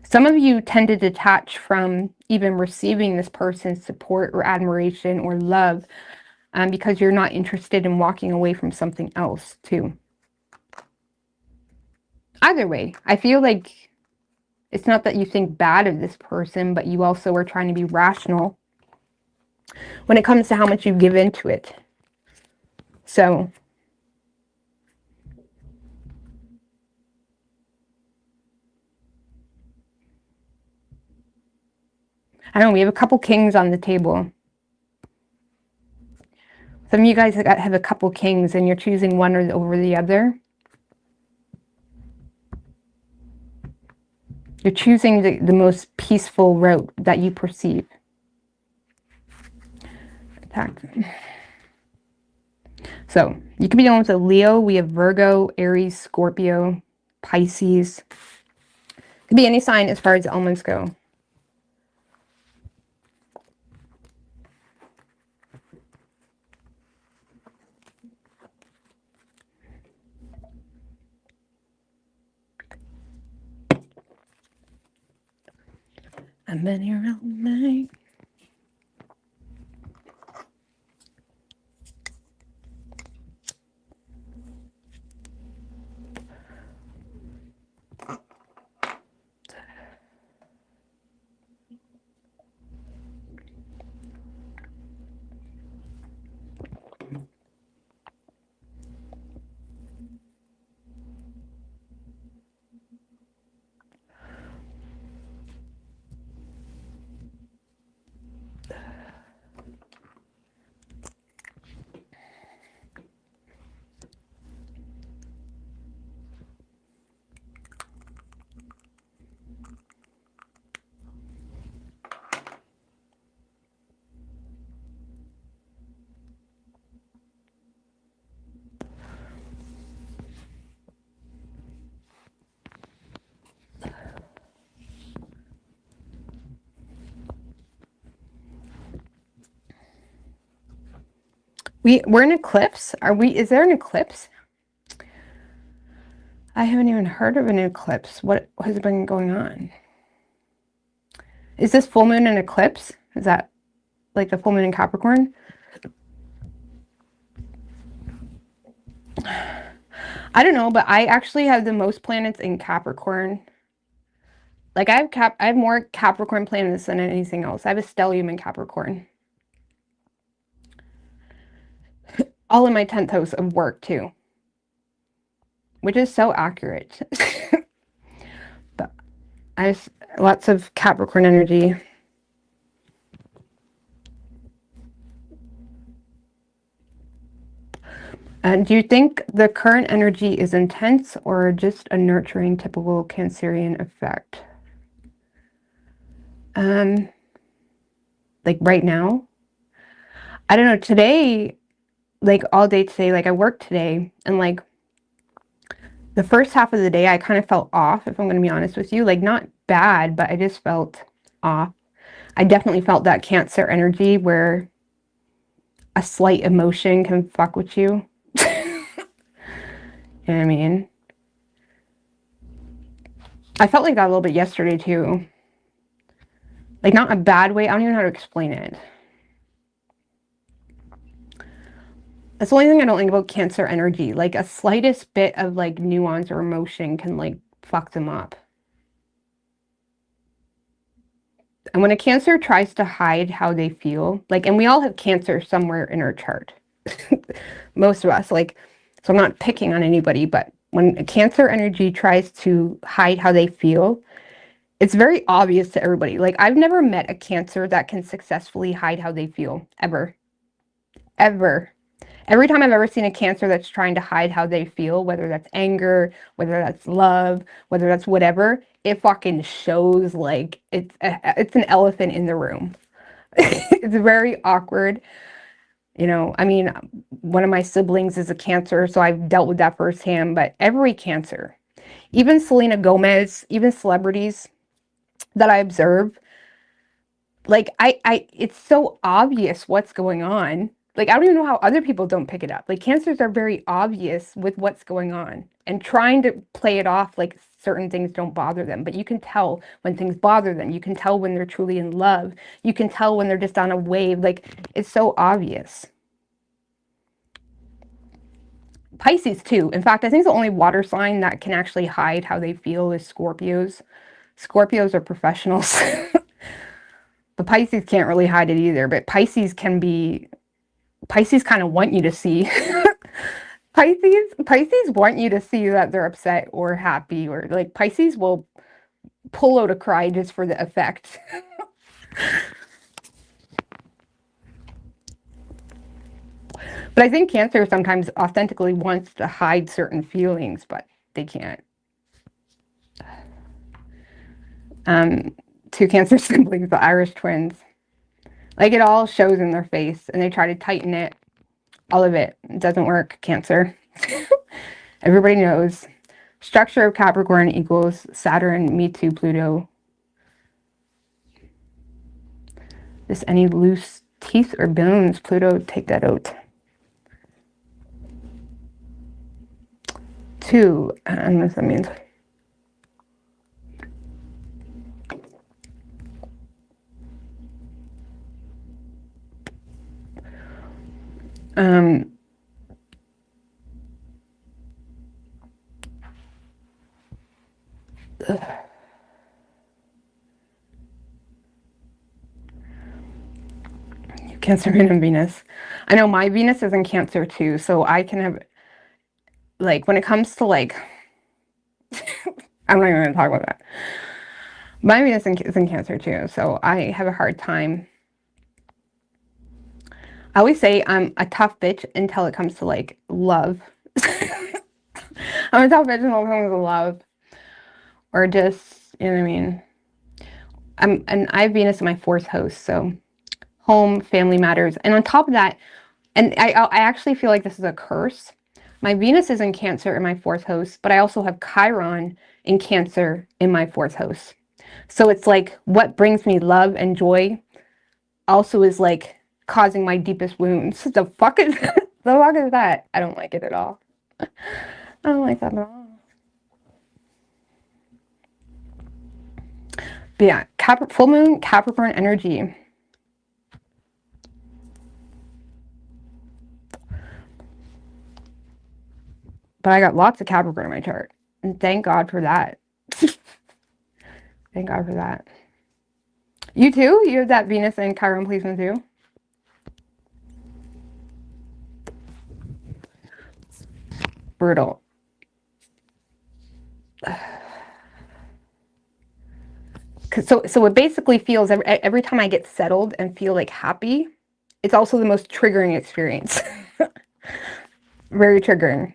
Some of you tend to detach from even receiving this person's support or admiration or love because you're not interested in walking away from something else, too. Either way, I feel like it's not that you think bad of this person, but you also are trying to be rational when it comes to how much you give into it. So, I don't know, we have a couple kings on the table. Some of you guys have a couple kings and you're choosing one over the other. You're choosing the most peaceful route that you perceive. So, you could be dealing with a Leo. We have Virgo, Aries, Scorpio, Pisces. Could be any sign as far as elements go. I've been here all night. We're in eclipse. Is there an eclipse? I haven't even heard of an eclipse. What has been going on? Is this full moon an eclipse? Is that like the full moon in Capricorn? I don't know, but I actually have the most planets in Capricorn. Like I have more Capricorn planets than anything else. I have a stellium in Capricorn. All in my 10th house of work too. Which is so accurate. But I have lots of Capricorn energy. And do you think the current energy is intense or just a nurturing, typical Cancerian effect? Like right now? I don't know, today, like all day today, like I worked today, and like the first half of the day I kind of felt off, if I'm going to be honest with you. Like not bad, but I just felt off. I definitely felt that Cancer energy where a slight emotion can fuck with you. You know what I mean? I felt like that a little bit yesterday too. Like not a bad way. I don't even know how to explain it. That's the only thing I don't like about Cancer energy. Like a slightest bit of like nuance or emotion can like fuck them up. And when a Cancer tries to hide how they feel, like, and we all have Cancer somewhere in our chart, most of us, like, so I'm not picking on anybody, but when a Cancer energy tries to hide how they feel, it's very obvious to everybody. Like, I've never met a Cancer that can successfully hide how they feel, ever. Ever. Every time I've ever seen a Cancer that's trying to hide how they feel, whether that's anger, whether that's love, whether that's whatever, it fucking shows. Like, it's an elephant in the room. It's very awkward. You know, I mean, one of my siblings is a Cancer, so I've dealt with that firsthand, but every Cancer, even Selena Gomez, even celebrities that I observe, like, it's so obvious what's going on. Like, I don't even know how other people don't pick it up. Like, Cancers are very obvious with what's going on and trying to play it off like certain things don't bother them. But you can tell when things bother them. You can tell when they're truly in love. You can tell when they're just on a wave. Like, it's so obvious. Pisces too. In fact, I think the only water sign that can actually hide how they feel is Scorpios. Scorpios are professionals. But Pisces can't really hide it either. But Pisces kind of want you to see. Pisces want you to see that they're upset or happy, or like Pisces will pull out a cry just for the effect. But I think Cancer sometimes authentically wants to hide certain feelings, but they can't. Two Cancer siblings, the Irish twins. Like, it all shows in their face, and they try to tighten it. All of it. It doesn't work, Cancer. Everybody knows. Structure of Capricorn equals Saturn, me too, Pluto. Just any loose teeth or bones, Pluto, take that out. 2, I don't know what that means. Cancer, Moon, and Venus. I know my Venus is in Cancer too, so I can have, like, when it comes to, like, I'm not even going to talk about that. My Venus is in Cancer too, so I have a hard time. I always say I'm a tough bitch until it comes to, like, love. I'm a tough bitch until it comes to love. Or just, you know what I mean? And I have Venus in my 4th house, so home, family matters. And on top of that, and I actually feel like this is a curse. My Venus is in Cancer in my 4th house, but I also have Chiron in Cancer in my 4th house. So it's like what brings me love and joy also is like causing my deepest wounds. The fuck is that? I don't like it at all. I don't like that at all. But yeah, full moon, Capricorn energy. But I got lots of Capricorn in my chart. And thank God for that. Thank God for that. You too? You have that Venus and Chiron placement too? Brutal. So it basically feels, every time I get settled and feel like happy, it's also the most triggering experience. Very triggering.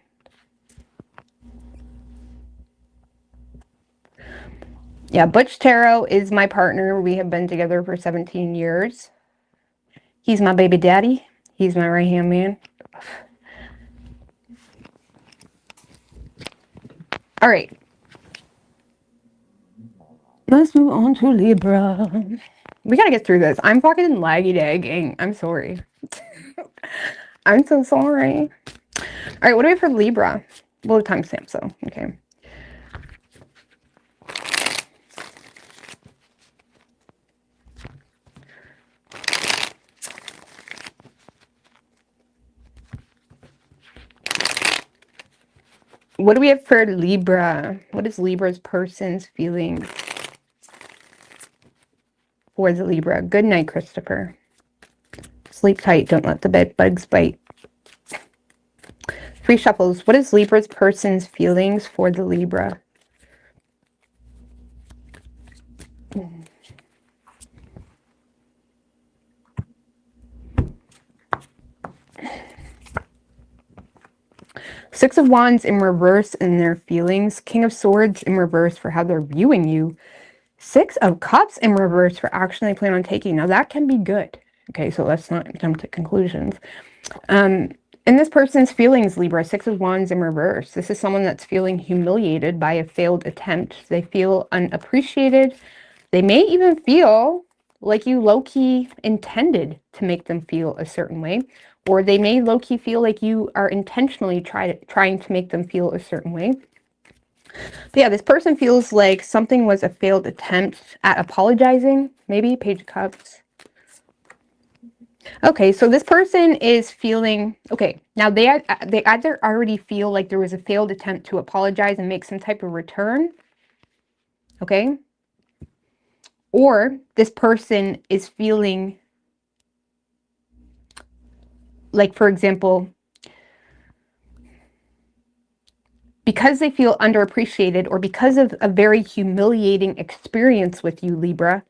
Yeah, Butch Tarot is my partner. We have been together for 17 years. He's my baby daddy. He's my right-hand man. All right. Let's move on to Libra. We gotta get through this. I'm fucking laggy-dagging. I'm sorry. I'm so sorry. All right, what do we have for Libra? Well, timestamp, so, okay. What do we have for Libra? What is Libra's person's feeling? for the Libra. Good night, Christopher. Sleep tight. Don't let the bed bugs bite. 3 shuffles. What is Libra's person's feelings for the Libra? Six of Wands in reverse in their feelings. King of Swords in reverse for how they're viewing you. 6 of Cups in reverse for action they plan on taking. Now that can be good. Okay, so let's not jump to conclusions. In this person's feelings, Libra, 6 of Wands in reverse. This is someone that's feeling humiliated by a failed attempt. They feel unappreciated. They may even feel like you low-key intended to make them feel a certain way. Or they may low-key feel like you are intentionally trying to make them feel a certain way. But yeah, this person feels like something was a failed attempt at apologizing. Maybe Page of Cups. Okay, so this person is feeling, okay, now they either already feel like there was a failed attempt to apologize and make some type of return. Okay. Or this person is feeling like, for example, because they feel underappreciated or because of a very humiliating experience with you, Libra,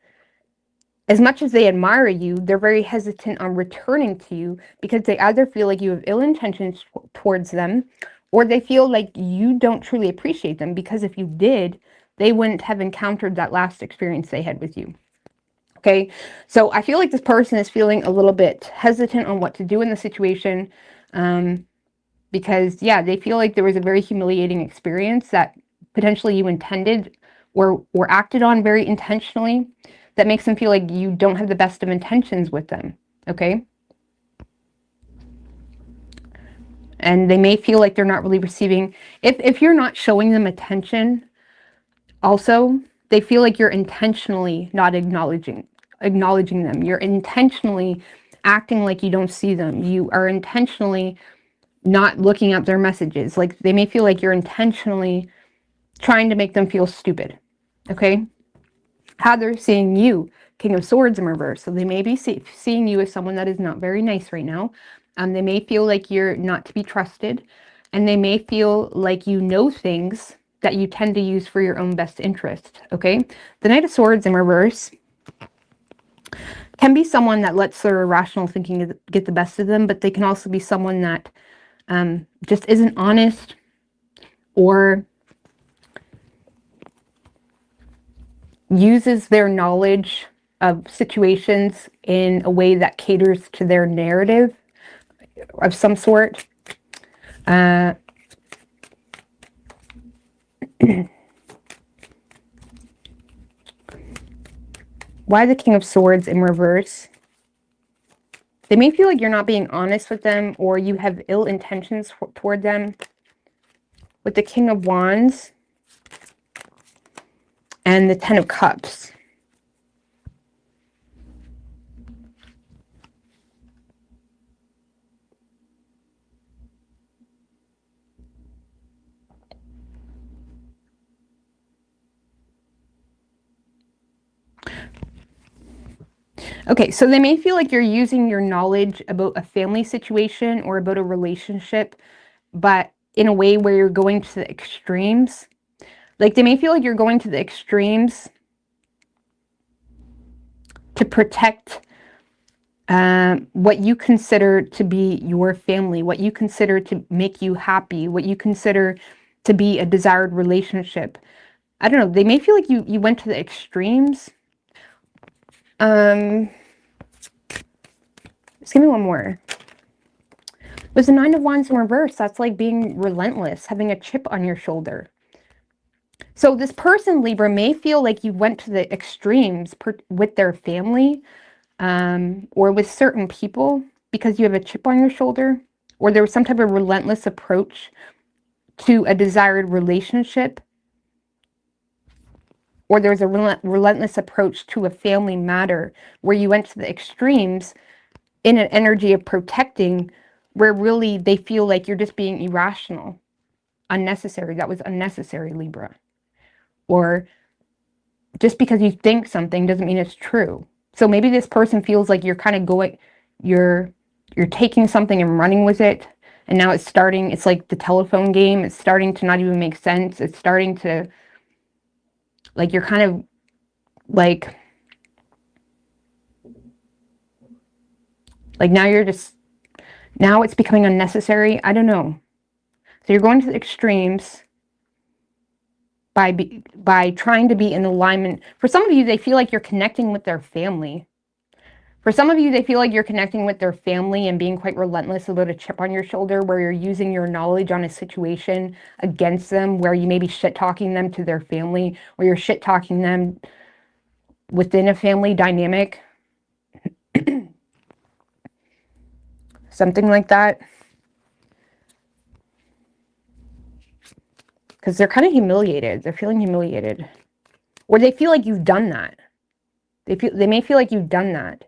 as much as they admire you, they're very hesitant on returning to you because they either feel like you have ill intentions towards them or they feel like you don't truly appreciate them because if you did, they wouldn't have encountered that last experience they had with you. Okay, so I feel like this person is feeling a little bit hesitant on what to do in the situation because, yeah, they feel like there was a very humiliating experience that potentially you intended or acted on very intentionally that makes them feel like you don't have the best of intentions with them, okay? And they may feel like they're not really receiving, if you're not showing them attention, also, they feel like you're intentionally not acknowledging them. You're intentionally acting like you don't see them. You are intentionally not looking up their messages. Like they may feel like you're intentionally trying to make them feel stupid. Okay? How they're seeing you, King of Swords in reverse. So they may be seeing you as someone that is not very nice right now. They may feel like you're not to be trusted. And they may feel like you know things that you tend to use for your own best interest. Okay? The Knight of Swords in reverse can be someone that lets their irrational thinking get the best of them, but they can also be someone that just isn't honest or uses their knowledge of situations in a way that caters to their narrative of some sort. Why the King of Swords in reverse? They may feel like you're not being honest with them or you have ill intentions toward them. With the King of Wands and the Ten of Cups. Okay, so they may feel like you're using your knowledge about a family situation or about a relationship, but in a way where you're going to the extremes. Like they may feel like you're going to the extremes to protect what you consider to be your family, what you consider to make you happy, what you consider to be a desired relationship. I don't know, they may feel like you went to the extremes. Just give me one more. With the Nine of Wands in reverse, that's like being relentless, having a chip on your shoulder. So this person, Libra, may feel like you went to the extremes with their family or with certain people because you have a chip on your shoulder, or there was some type of relentless approach to a desired relationship, or there's a relentless approach to a family matter where you went to the extremes in an energy of protecting where really they feel like you're just being irrational, unnecessary. That was unnecessary, Libra. Or just because you think something doesn't mean it's true. So maybe this person feels like you're kind of going, you're taking something and running with it. And now it's like the telephone game. It's starting to not even make sense. It's starting to, like, you're kind of like now it's becoming unnecessary. I don't know. So you're going to the extremes by trying to be in alignment. For some of you, they feel like you're connecting with their family. For some of you, they feel like you're connecting with their family and being quite relentless about a chip on your shoulder, where you're using your knowledge on a situation against them, where you may be shit-talking them to their family, or you're shit-talking them within a family dynamic. Something like that. Because they're kind of humiliated. They're feeling humiliated. Or they feel like you've done that. They may feel like you've done that.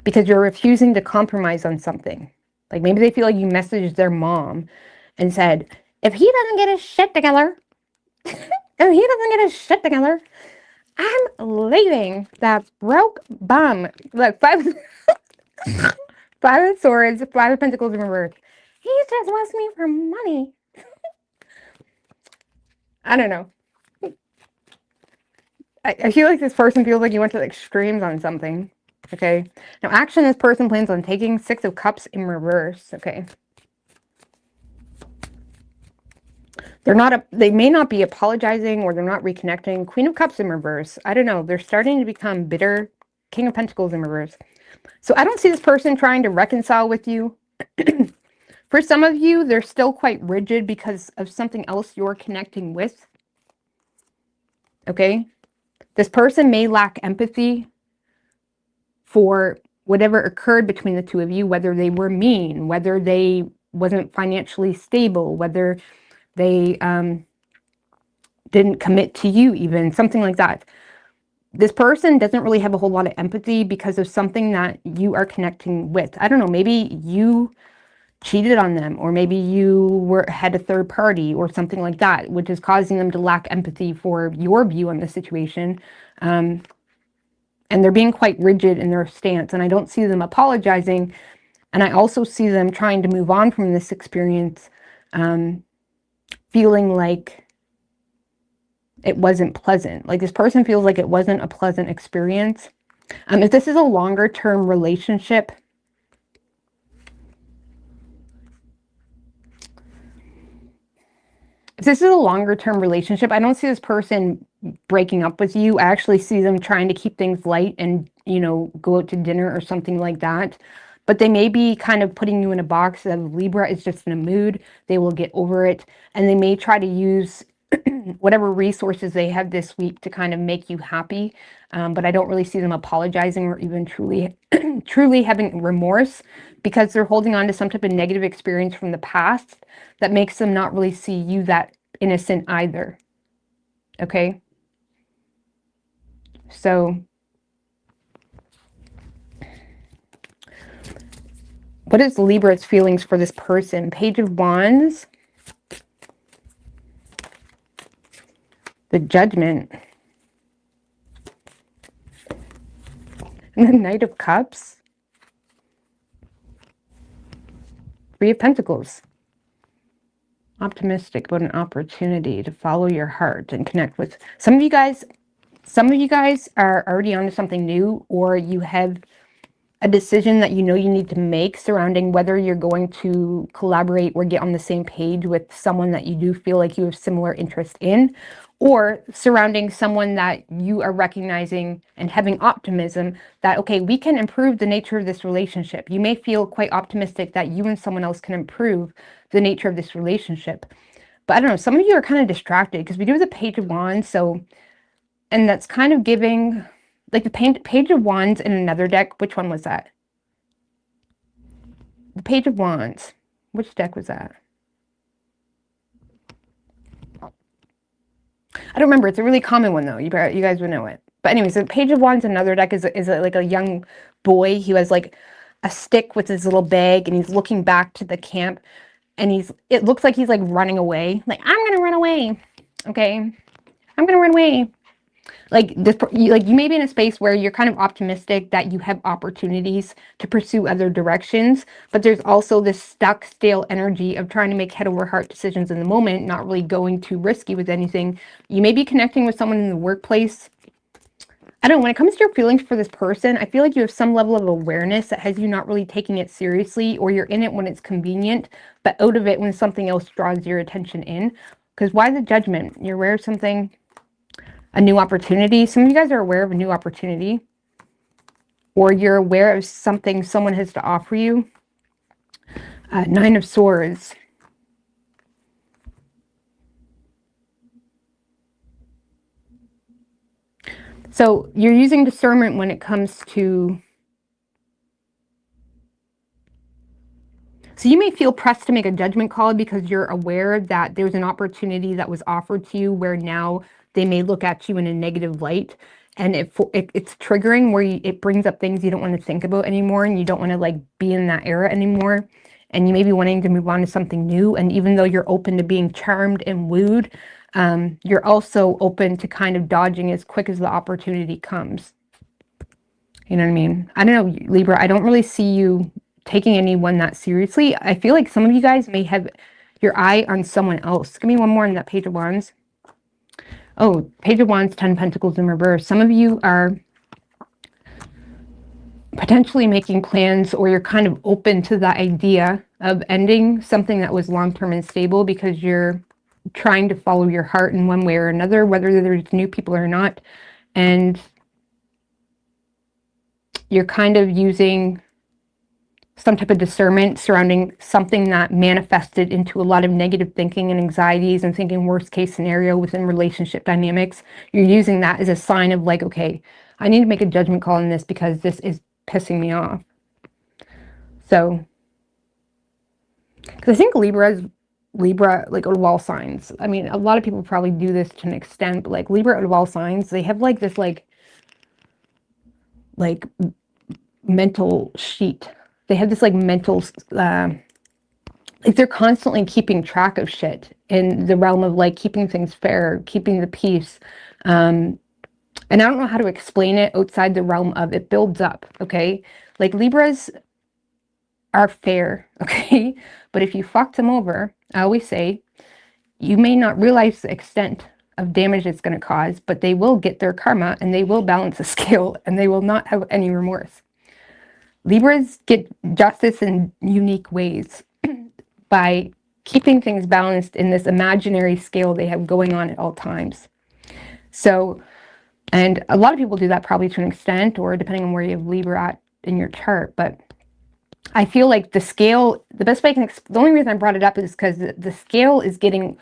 Because you're refusing to compromise on something. Like maybe they feel like you messaged their mom and said, if he doesn't get his shit together, I'm leaving that broke bum. Look, five of swords, 5 of pentacles in reverse. He just wants me for money. I don't know. I feel like this person feels like you went to the extremes on something. Okay. Now, action this person plans on taking. 6 of Cups in reverse. Okay. They may not be apologizing, or they're not reconnecting. Queen of Cups in reverse. I don't know. They're starting to become bitter. King of Pentacles in reverse. So I don't see this person trying to reconcile with you. For some of you, they're still quite rigid because of something else you're connecting with. Okay? This person may lack empathy for whatever occurred between the two of you, whether they were mean, whether they wasn't financially stable, whether they didn't commit to you even, something like that. This person doesn't really have a whole lot of empathy because of something that you are connecting with. I don't know, maybe you cheated on them, or maybe you had a third party or something like that, which is causing them to lack empathy for your view on the situation. And they're being quite rigid in their stance, and I don't see them apologizing. And I also see them trying to move on from this experience, feeling like it wasn't pleasant. Like this person feels like it wasn't a pleasant experience. If this is a longer term relationship, I don't see this person breaking up with you. I actually see them trying to keep things light and, you know, go out to dinner or something like that. But they may be kind of putting you in a box of Libra is just in a mood. They will get over it. And they may try to use whatever resources they have this week to kind of make you happy. But I don't really see them apologizing or even truly having remorse, because they're holding on to some type of negative experience from the past that makes them not really see you that innocent either. Okay? So what is Libra's feelings for this person? Page of Wands. The Judgment. And the Knight of Cups. 3 of Pentacles. Optimistic about an opportunity to follow your heart and connect with. Some of you guys are already onto something new, or you have a decision that you know you need to make surrounding whether you're going to collaborate or get on the same page with someone that you do feel like you have similar interest in, or surrounding someone that you are recognizing and having optimism that, okay, we can improve the nature of this relationship. You may feel quite optimistic that you and someone else can improve the nature of this relationship. But I don't know, some of you are kind of distracted because we do have the Page of Wands. So, and that's kind of giving, like the Page of Wands in another deck. Which one was that? The Page of Wands. Which deck was that? I don't remember. It's a really common one, though. You guys would know it. But anyways, the Page of Wands in another deck is like a young boy. He has like a stick with his little bag, and he's looking back to the camp. And it looks like he's like running away. Like, I'm going to run away. Okay. I'm going to run away. Like this, like you may be in a space where you're kind of optimistic that you have opportunities to pursue other directions, but there's also this stuck, stale energy of trying to make head over heart decisions in the moment, not really going too risky with anything. You may be connecting with someone in the workplace. I don't know, when it comes to your feelings for this person, I feel like you have some level of awareness that has you not really taking it seriously, or you're in it when it's convenient, but out of it when something else draws your attention in. Because why the judgment? You're aware of something, a new opportunity. Some of you guys are aware of a new opportunity, or you're aware of something someone has to offer you. Nine of Swords. So you're using discernment when it comes to... So you may feel pressed to make a judgment call because you're aware that there's an opportunity that was offered to you where now they may look at you in a negative light. And it's triggering where it brings up things you don't want to think about anymore, and you don't want to like be in that era anymore. And you may be wanting to move on to something new. And even though you're open to being charmed and wooed, you're also open to kind of dodging as quick as the opportunity comes. You know what I mean? I don't know, Libra, I don't really see you taking anyone that seriously. I feel like some of you guys may have your eye on someone else. Give me one more on that Page of Wands. Oh, Page of Wands, 10 Pentacles in reverse. Some of you are potentially making plans, or you're kind of open to the idea of ending something that was long-term and stable because you're trying to follow your heart in one way or another, whether there's new people or not. And you're kind of using some type of discernment surrounding something that manifested into a lot of negative thinking and anxieties and thinking worst case scenario within relationship dynamics. You're using that as a sign of like, okay, I need to make a judgment call on this because this is pissing me off. So, because I think Libra, like out of all signs, I mean, a lot of people probably do this to an extent, but like Libra out of all signs, they have like this like mental sheet. They have this like mental, like they're constantly keeping track of shit in the realm of like keeping things fair, keeping the peace. And I don't know how to explain it outside the realm of it builds up, okay? Like Libras are fair, okay? But if you fucked them over, I always say, you may not realize the extent of damage it's going to cause, but they will get their karma and they will balance the scale and they will not have any remorse. Libras get justice in unique ways by keeping things balanced in this imaginary scale they have going on at all times. So, and a lot of people do that probably to an extent, or depending on where you have Libra at in your chart. But I feel like the scale, the best way I can, the only reason I brought it up is because the scale is getting,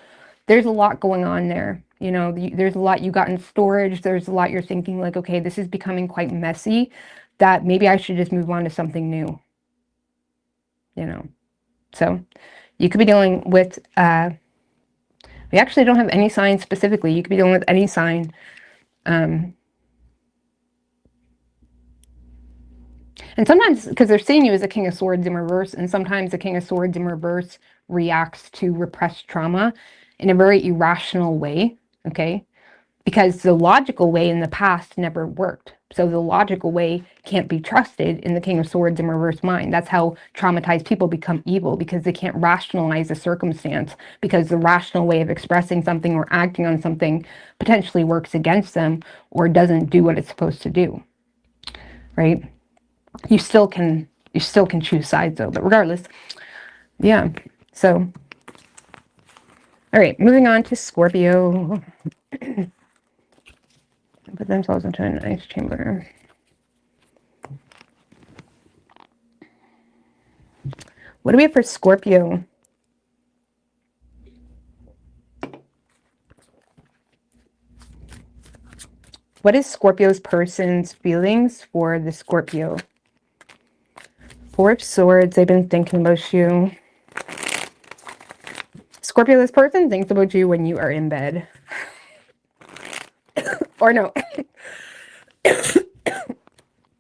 there's a lot going on there. You know, there's a lot you got in storage. There's a lot you're thinking like, okay, this is becoming quite messy, that maybe I should just move on to something new, you know. So you could be dealing with, we actually don't have any sign specifically. You could be dealing with any sign. And sometimes, because they're seeing you as a King of Swords in reverse, and sometimes the King of Swords in reverse reacts to repressed trauma in a very irrational way, okay? Because the logical way in the past never worked. So the logical way can't be trusted in the King of Swords in reverse mind. That's how traumatized people become evil, because they can't rationalize a circumstance, because the rational way of expressing something or acting on something potentially works against them or doesn't do what it's supposed to do, right? You still can choose sides though, but regardless, yeah. So, all right, moving on to Scorpio. Put themselves into a nice chamber. What do we have for Scorpio? What is Scorpio's person's feelings for the Scorpio? Four of Swords, they've been thinking about you. Scorpio, this person thinks about you when you are in bed. Or no.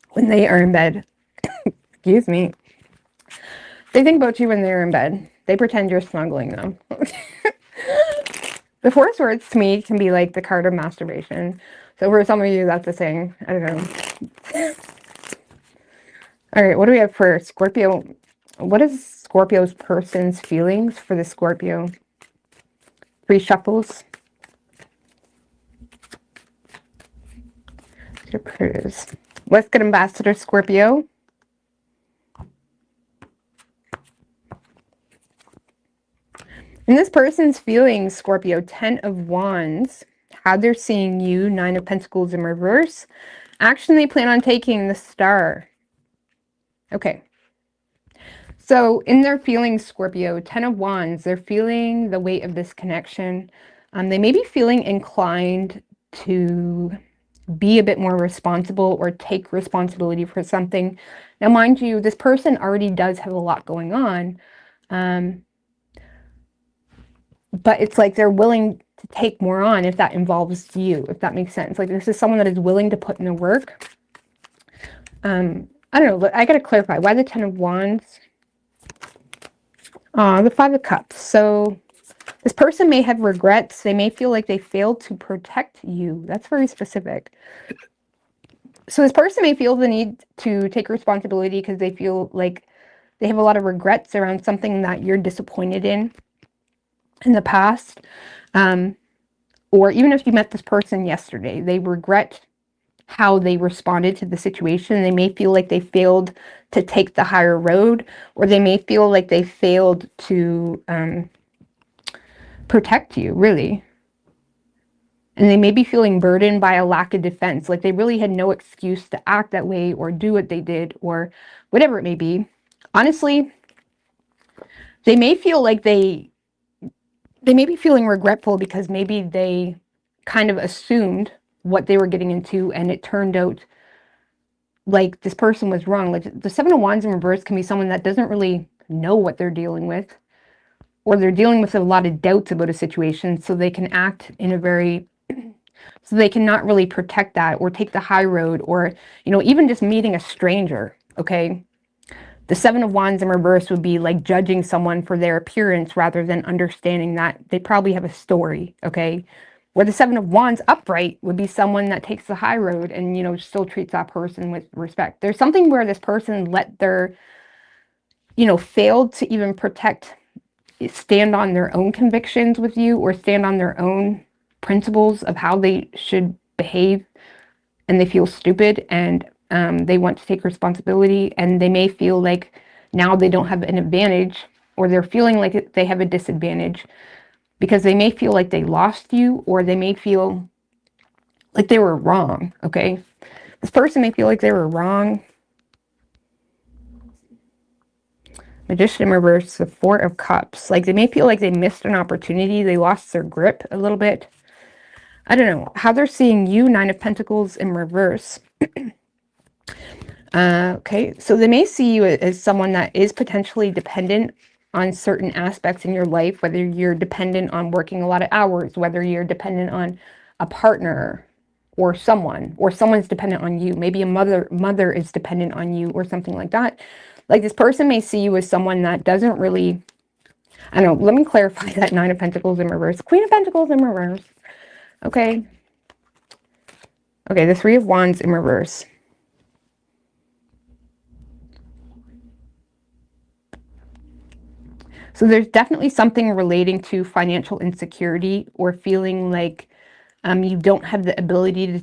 When they are in bed. Excuse me. They think about you when they're in bed. They pretend you're snuggling them. The Four of Swords to me can be like the card of masturbation. So for some of you, that's a saying. I don't know. All right, what do we have for Scorpio? What is Scorpio's person's feelings for the Scorpio? 3 shuffles. Let's get Ambassador Scorpio. And this person's feelings, Scorpio, 10 of Wands, how they're seeing you, 9 of Pentacles in reverse. Action they plan on taking, the Star. Okay. So in their feelings, Scorpio, 10 of Wands, they're feeling the weight of this connection. They may be feeling inclined to be a bit more responsible or take responsibility for something. Now, mind you, this person already does have a lot going on. But it's like they're willing to take more on if that involves you, if that makes sense. Like this is someone that is willing to put in the work. I don't know. I got to clarify. Why the 10 of Wands? The 5 of Cups. So this person may have regrets. They may feel like they failed to protect you. That's very specific. So this person may feel the need to take responsibility because they feel like they have a lot of regrets around something that you're disappointed in the past. Or even if you met this person yesterday, they regret how they responded to the situation. They may feel like they failed to take the higher road, or they may feel like they failed to protect you, really. And they may be feeling burdened by a lack of defense, like they really had no excuse to act that way or do what they did or whatever it may be. Honestly, they may feel like they may be feeling regretful because maybe they kind of assumed what they were getting into and it turned out like this person was wrong. Like the 7 of Wands in reverse can be someone that doesn't really know what they're dealing with, or they're dealing with a lot of doubts about a situation, so they can act in a very, so they cannot really protect that or take the high road, or, you know, even just meeting a stranger, okay? The 7 of Wands in reverse would be like judging someone for their appearance rather than understanding that they probably have a story, okay? Where the 7 of Wands upright would be someone that takes the high road and, you know, still treats that person with respect. There's something where this person let their, you know, failed to even stand on their own convictions with you or stand on their own principles of how they should behave, and they feel stupid, and they want to take responsibility, and they may feel like now they don't have an advantage, or they're feeling like they have a disadvantage because they may feel like they lost you, or they may feel like they were wrong, okay? This person may feel like they were wrong. Magician in reverse, the 4 of Cups. Like they may feel like they missed an opportunity. They lost their grip a little bit. I don't know. How they're seeing you, 9 of Pentacles in reverse. Okay, so they may see you as someone that is potentially dependent on certain aspects in your life, whether you're dependent on working a lot of hours, whether you're dependent on a partner or someone's dependent on you. Maybe a mother is dependent on you or something like that. Like this person may see you as someone that doesn't really, I don't know, let me clarify that 9 of Pentacles in reverse. Queen of Pentacles in reverse. Okay. Okay, the 3 of Wands in reverse. So there's definitely something relating to financial insecurity or feeling like you don't have the ability to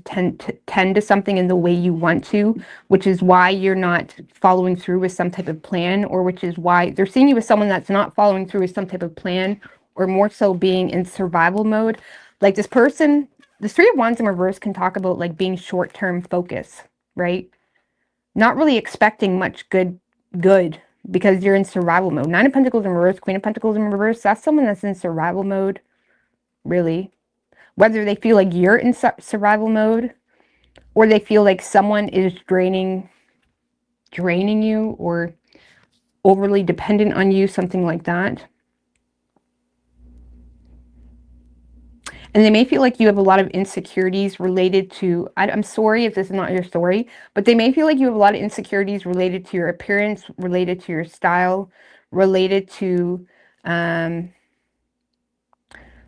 tend to something in the way you want to, which is why you're not following through with some type of plan, or which is why they're seeing you as someone that's not following through with some type of plan, or more so being in survival mode. Like this person, the 3 of Wands in reverse can talk about like being short-term focus, right? Not really expecting much good because you're in survival mode. 9 of Pentacles in reverse, Queen of Pentacles in reverse, that's someone that's in survival mode, really. Whether they feel like you're in survival mode, or they feel like someone is draining you, or overly dependent on you, something like that. And they may feel like you have a lot of insecurities related to, I'm sorry if this is not your story, but they may feel like you have a lot of insecurities related to your appearance, related to your style, related to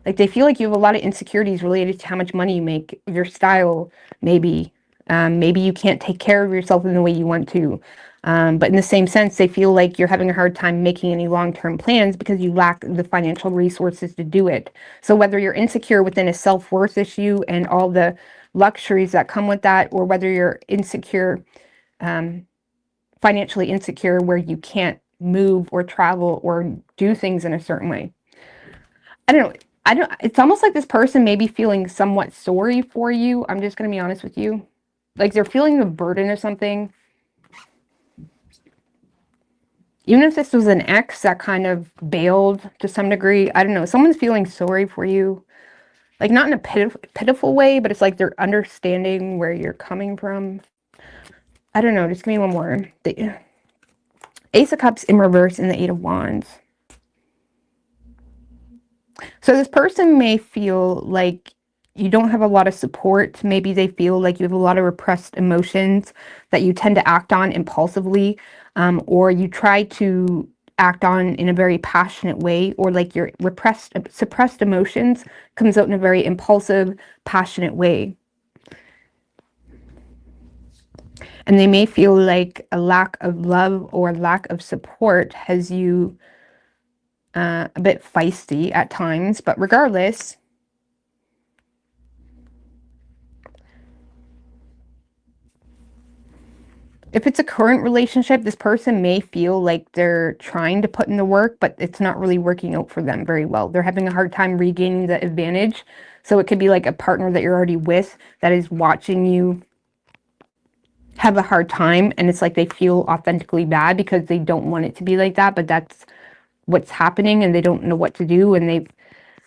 Like they feel like you have a lot of insecurities related to how much money you make, your style, maybe. Maybe you can't take care of yourself in the way you want to. But in the same sense, they feel like you're having a hard time making any long-term plans because you lack the financial resources to do it. So whether you're insecure within a self-worth issue and all the luxuries that come with that, or whether you're insecure, financially insecure, where you can't move or travel or do things in a certain way. I don't know. It's almost like this person may be feeling somewhat sorry for you. I'm just going to be honest with you. Like they're feeling the burden of something. Even if this was an ex that kind of bailed to some degree, I don't know. Someone's feeling sorry for you. Like not in a pitiful way, but it's like they're understanding where you're coming from. I don't know. Just give me one more. The Ace of Cups in reverse and the Eight of Wands. So this person may feel like you don't have a lot of support. Maybe they feel like you have a lot of repressed emotions that you tend to act on impulsively, or you try to act on in a very passionate way, or like your suppressed emotions comes out in a very impulsive, passionate way. And they may feel like a lack of love or lack of support has you a bit feisty at times, but regardless, if it's a current relationship, this person may feel like they're trying to put in the work, but it's not really working out for them very well. They're having a hard time regaining the advantage. So it could be like a partner that you're already with that is watching you have a hard time, and it's like they feel authentically bad because they don't want it to be like that, but that's what's happening, and they don't know what to do, and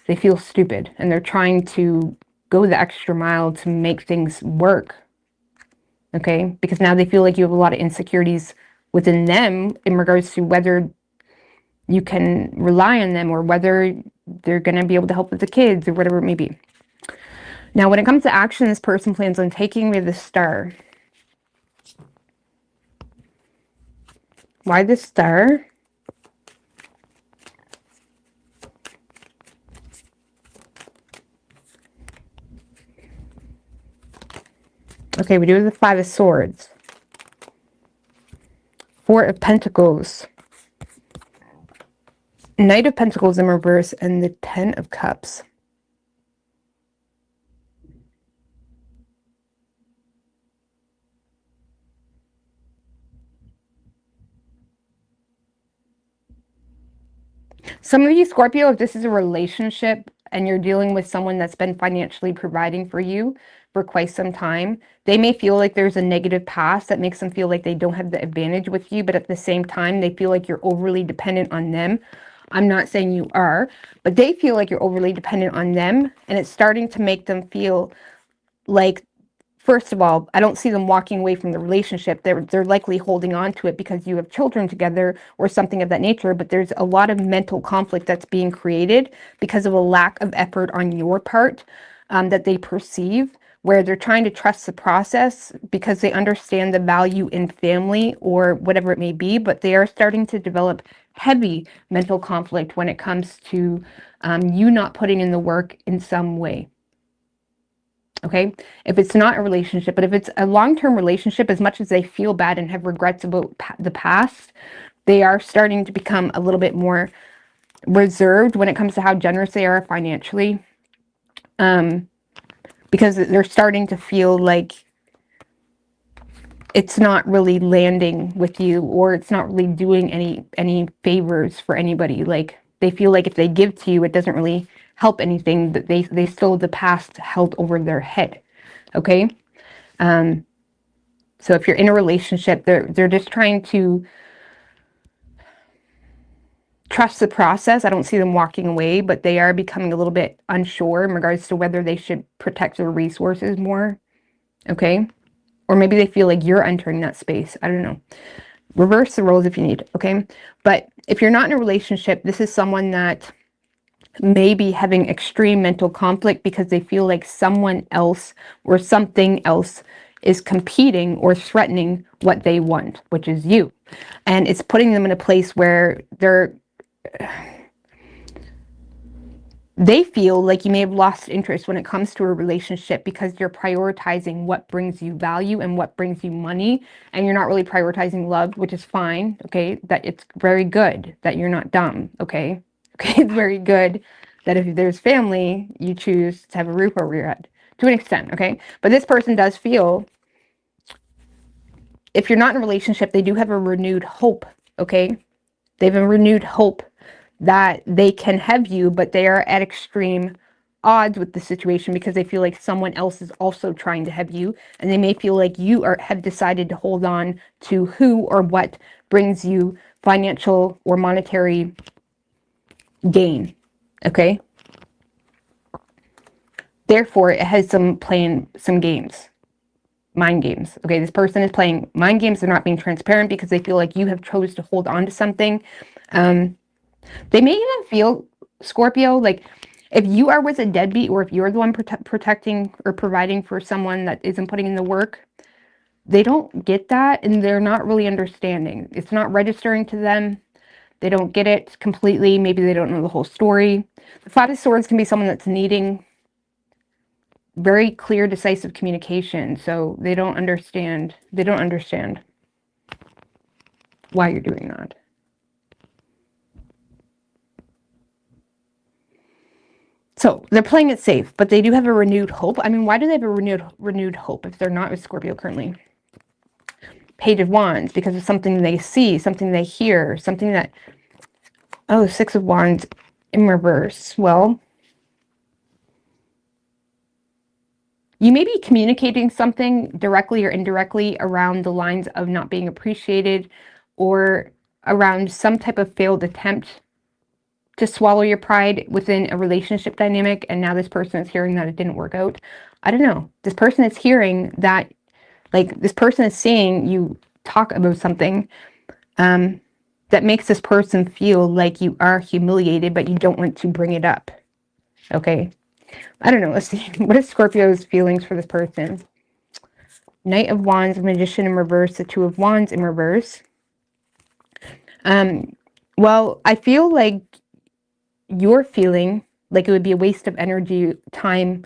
they feel stupid, and they're trying to go the extra mile to make things work. Okay, because now they feel like you have a lot of insecurities within them in regards to whether you can rely on them or whether they're going to be able to help with the kids or whatever it may be. Now, when it comes to action, this person plans on taking me to the Star. Why the Star? Okay, we do the Five of Swords. Four of Pentacles. Knight of Pentacles in reverse and the Ten of Cups. Some of you, Scorpio, if this is a relationship and you're dealing with someone that's been financially providing for you for quite some time, they may feel like there's a negative past that makes them feel like they don't have the advantage with you, but at the same time, they feel like you're overly dependent on them. I'm not saying you are, but they feel like you're overly dependent on them, and it's starting to make them feel like, first of all, I don't see them walking away from the relationship. They're likely holding on to it because you have children together or something of that nature, but there's a lot of mental conflict that's being created because of a lack of effort on your part that they perceive, where they're trying to trust the process because they understand the value in family or whatever it may be, but they are starting to develop heavy mental conflict when it comes to you not putting in the work in some way. Okay, if it's not a relationship, but if it's a long-term relationship, as much as they feel bad and have regrets about the past, they are starting to become a little bit more reserved when it comes to how generous they are financially, because they're starting to feel like it's not really landing with you, or it's not really doing any favors for anybody. Like they feel like if they give to you, it doesn't really help anything, that they still have the past held over their head. Okay, so if you're in a relationship, they're just trying to trust the process. I don't see them walking away, but they are becoming a little bit unsure in regards to whether they should protect their resources more. Okay, or maybe they feel like you're entering that space. I don't know. Reverse the roles if you need. Okay, but if you're not in a relationship, this is someone that may be having extreme mental conflict because they feel like someone else or something else is competing or threatening what they want, which is you. And it's putting them in a place where they're they feel like you may have lost interest when it comes to a relationship because you're prioritizing what brings you value and what brings you money, and you're not really prioritizing love, which is fine, okay? That it's very good that you're not dumb, okay? Okay, it's very good that if there's family, you choose to have a roof over your head, to an extent, okay? But this person does feel, if you're not in a relationship, they do have a renewed hope, okay? They have a renewed hope that they can have you, but they are at extreme odds with the situation because they feel like someone else is also trying to have you, and they may feel like you have decided to hold on to who or what brings you financial or monetary gain, okay? Therefore, it has them playing some games. Mind games. Okay, this person is playing mind games. They're not being transparent because they feel like you have chose to hold on to something. They may even feel, Scorpio, like if you are with a deadbeat, or if you're the one protecting or providing for someone that isn't putting in the work, they don't get that, and they're not really understanding. It's not registering to them. They don't get it completely. Maybe they don't know the whole story. The Five of Swords can be someone that's needing very clear, decisive communication. So they don't understand. They don't understand why you're doing that. So they're playing it safe, but they do have a renewed hope. I mean, why do they have a renewed hope if they're not with Scorpio currently? Page of Wands, because of something they see, something they hear, something that, oh, Six of Wands in reverse. Well, you may be communicating something directly or indirectly around the lines of not being appreciated, or around some type of failed attempt to swallow your pride within a relationship dynamic, and now this person is hearing that it didn't work out. I don't know. This person is hearing that, like, this person is seeing you talk about something that makes this person feel like you are humiliated, but you don't want to bring it up. Okay? I don't know. Let's see. What is Scorpio's feelings for this person? Knight of Wands, Magician in reverse, the Two of Wands in reverse. Well, I feel like you're feeling like it would be a waste of energy, time,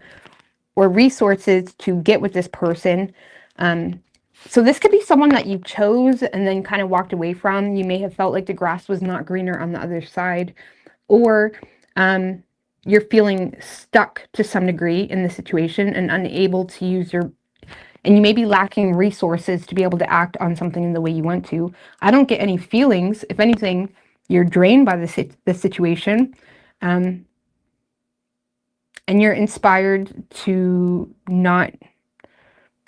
or resources to get with this person. So this could be someone that you chose and then kind of walked away from. You may have felt like the grass was not greener on the other side, or you're feeling stuck to some degree in the situation and unable to use and you may be lacking resources to be able to act on something in the way you want to. I don't get any feelings. If anything, you're drained by the situation. And you're inspired to not,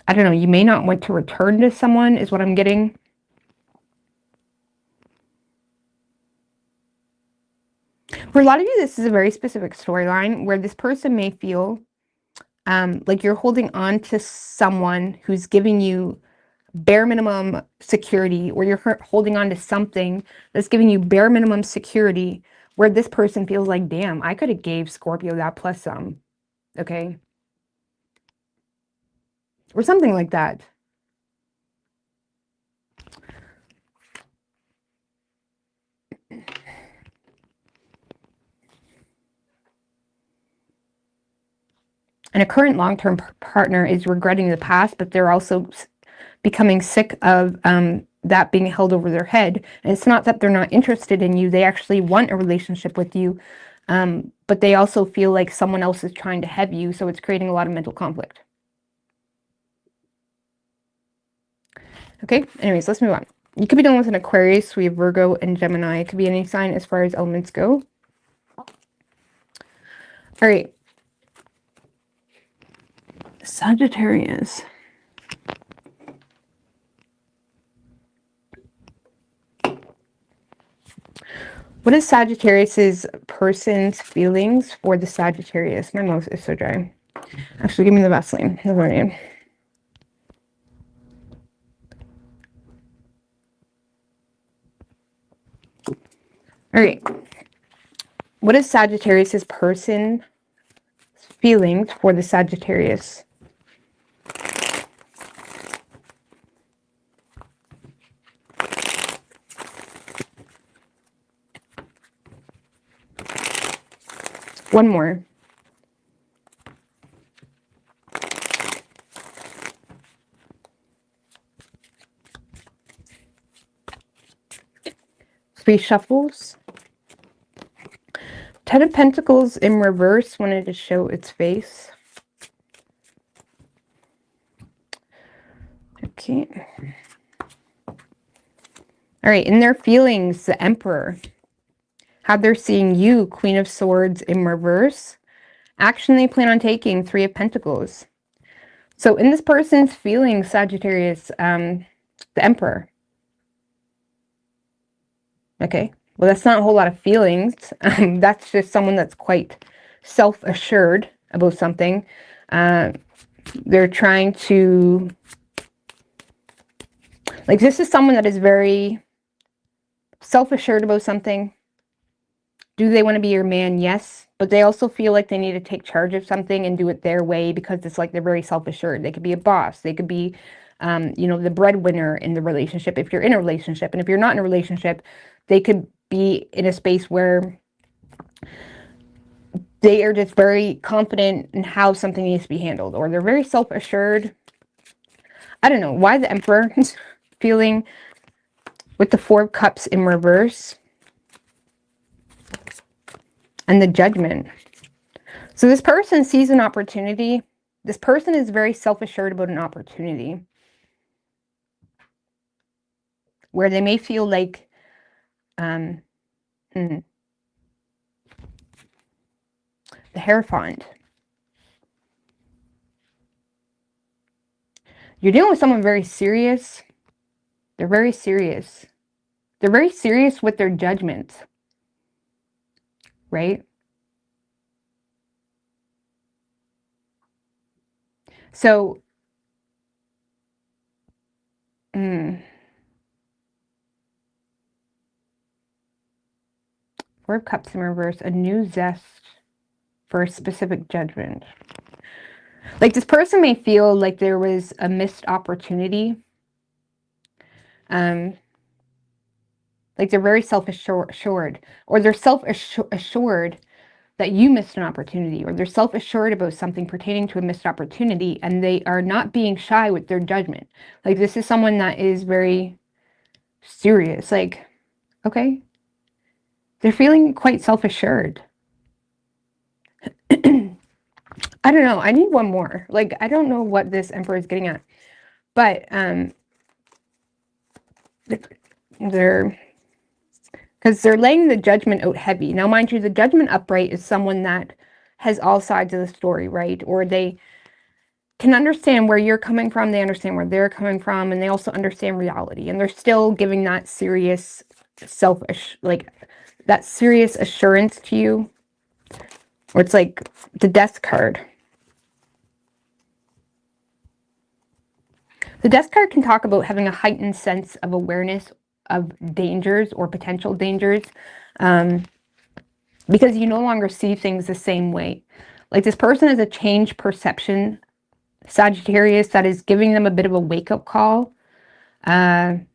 I don't know, you may not want to return to someone, is what I'm getting. For a lot of you, this is a very specific storyline where this person may feel like you're holding on to someone who's giving you bare minimum security, or you're holding on to something that's giving you bare minimum security, where this person feels like, damn, I could have gave Scorpio that plus some, okay? Or something like that. And a current long-term partner is regretting the past, but they're also becoming sick of that being held over their head. And it's not that they're not interested in you. They actually want a relationship with you. But they also feel like someone else is trying to have you. So it's creating a lot of mental conflict. Okay, anyways, let's move on. You could be dealing with an Aquarius. We have Virgo and Gemini. It could be any sign as far as elements go. All right. Sagittarius. What is Sagittarius's person's feelings for the Sagittarius? My mouth is so dry. Actually, give me the Vaseline. All right. What is Sagittarius's person's feelings for the Sagittarius? One more. Three shuffles. Ten of Pentacles in reverse wanted to show its face. Okay. All right, in their feelings, the Emperor. How they're seeing you, Queen of Swords in reverse. Action they plan on taking, Three of Pentacles. So in this person's feelings, Sagittarius, the Emperor. Okay, well, that's not a whole lot of feelings. That's just someone that's quite self-assured about something. They're trying to, like, this is someone that is very self-assured about something. Do they want to be your man? Yes. But they also feel like they need to take charge of something and do it their way because it's like they're very self-assured. They could be a boss. They could be, you know, the breadwinner in the relationship if you're in a relationship. And if you're not in a relationship, they could be in a space where they are just very confident in how something needs to be handled. Or they're very self-assured. I don't know. Why the Emperor feeling with the Four of Cups in reverse. And the Judgment. So this person sees an opportunity. This person is very self-assured about an opportunity. Where they may feel like, the Hierophant. You're dealing with someone very serious. They're very serious. They're very serious with their judgments. Right? So, Four of Cups in reverse, a new zest for a specific judgment. Like, this person may feel like there was a missed opportunity. Like they're very self-assured, or they're self-assured that you missed an opportunity, or they're self-assured about something pertaining to a missed opportunity, and they are not being shy with their judgment. Like, this is someone that is very serious. Like, okay, they're feeling quite self-assured. I don't know. I need one more. Like, I don't know what this Emperor is getting at, but because they're laying the Judgment out heavy. Now, mind you, the Judgment upright is someone that has all sides of the story, right? Or they can understand where you're coming from, they understand where they're coming from, and they also understand reality. And they're still giving that serious that serious assurance to you. Or it's like the Death card. The Death card can talk about having a heightened sense of awareness of dangers or potential dangers, because you no longer see things the same way. Like, this person has a changed perception, Sagittarius, that is giving them a bit of a wake-up call to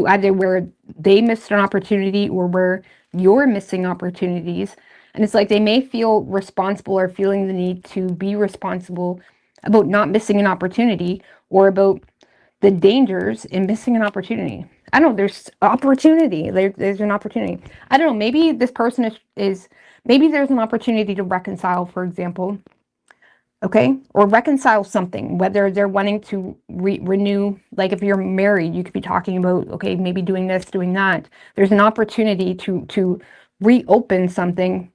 either where they missed an opportunity or where you're missing opportunities. And it's like they may feel responsible or feeling the need to be responsible about not missing an opportunity, or about the dangers in missing an opportunity. I don't know, there's opportunity. There's an opportunity. I don't know, maybe this person is maybe there's an opportunity to reconcile, for example. Okay? Or reconcile something, whether they're wanting to renew, like if you're married, you could be talking about, okay, maybe doing this, doing that. There's an opportunity to reopen something.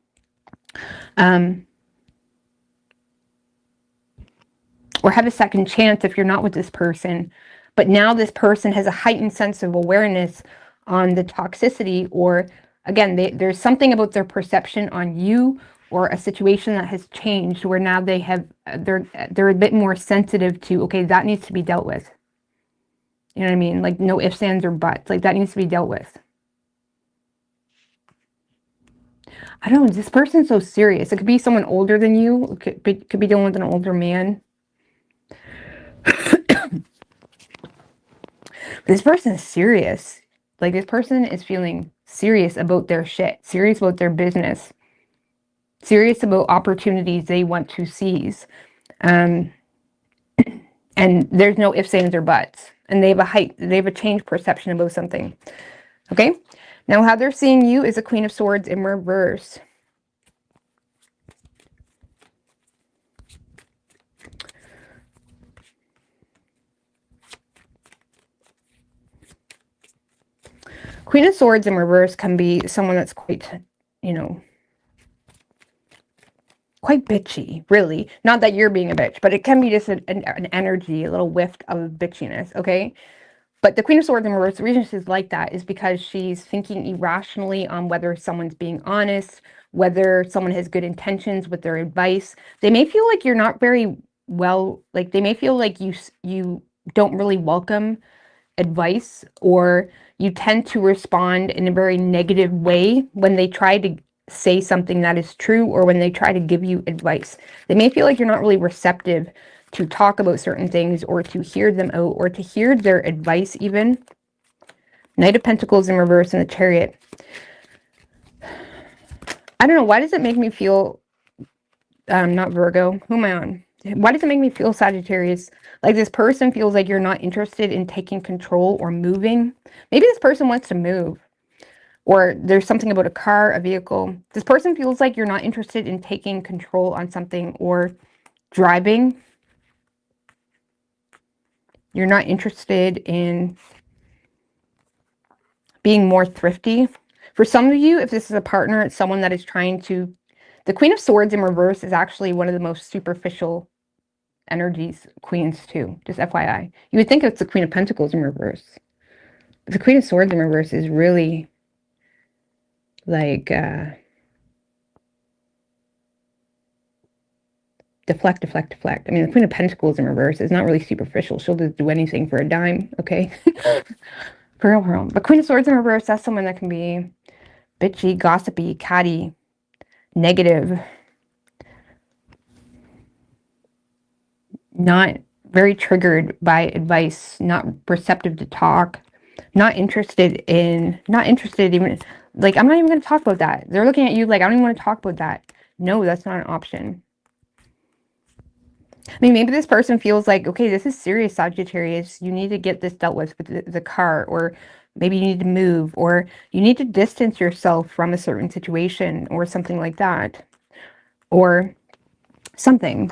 Or have a second chance if you're not with this person. But now this person has a heightened sense of awareness on the toxicity, or again, there's something about their perception on you or a situation that has changed, where now they're a bit more sensitive to, okay, that needs to be dealt with. You know what I mean? Like, no ifs, ands, or buts. Like, that needs to be dealt with. I don't know, this person's so serious. It could be someone older than you. It could be dealing with an older man. This person is serious. Like, this person is feeling serious about their shit, serious about their business. serious about opportunities they want to seize. And there's no ifs, ands, or buts. And they have a changed perception about something. Okay? Now, how they're seeing you is a Queen of Swords in reverse. Queen of Swords in reverse can be someone that's quite, you know, quite bitchy, really. Not that you're being a bitch, but it can be just an energy, a little whiff of bitchiness, okay? But the Queen of Swords in reverse, the reason she's like that is because she's thinking irrationally on whether someone's being honest, whether someone has good intentions with their advice. They may feel like you're not very well, like they may feel like you don't really welcome advice, or you tend to respond in a very negative way when they try to say something that is true, or when they try to give you advice. They may feel like you're not really receptive to talk about certain things, or to hear them out, or to hear their advice even. Knight of Pentacles in reverse in the Chariot. I don't know, why does it make me feel, not Virgo, who am I on? Why does it make me feel, Sagittarius, like this person feels like you're not interested in taking control or moving? Maybe this person wants to move, or there's something about a car, a vehicle. This person feels like you're not interested in taking control on something or driving. You're not interested in being more thrifty. For some of you, if this is a partner, it's someone that is trying to... The Queen of Swords in reverse is actually one of the most superficial energies, queens too, just FYI. You would think it's the Queen of Pentacles in reverse. The Queen of Swords in reverse is really like deflect, deflect, deflect. I mean, the Queen of Pentacles in reverse is not really superficial. She'll just do anything for a dime, okay? For real, for real. But Queen of Swords in reverse, that's someone that can be bitchy, gossipy, catty, negative, not very triggered by advice, not receptive to talk, not interested even, like, I'm not even going to talk about that. They're looking at you like, I don't even want to talk about that. No, that's not an option. I mean, maybe this person feels like, okay, this is serious, Sagittarius. You need to get this dealt with the car, or maybe you need to move, or you need to distance yourself from a certain situation, or something like that, or something.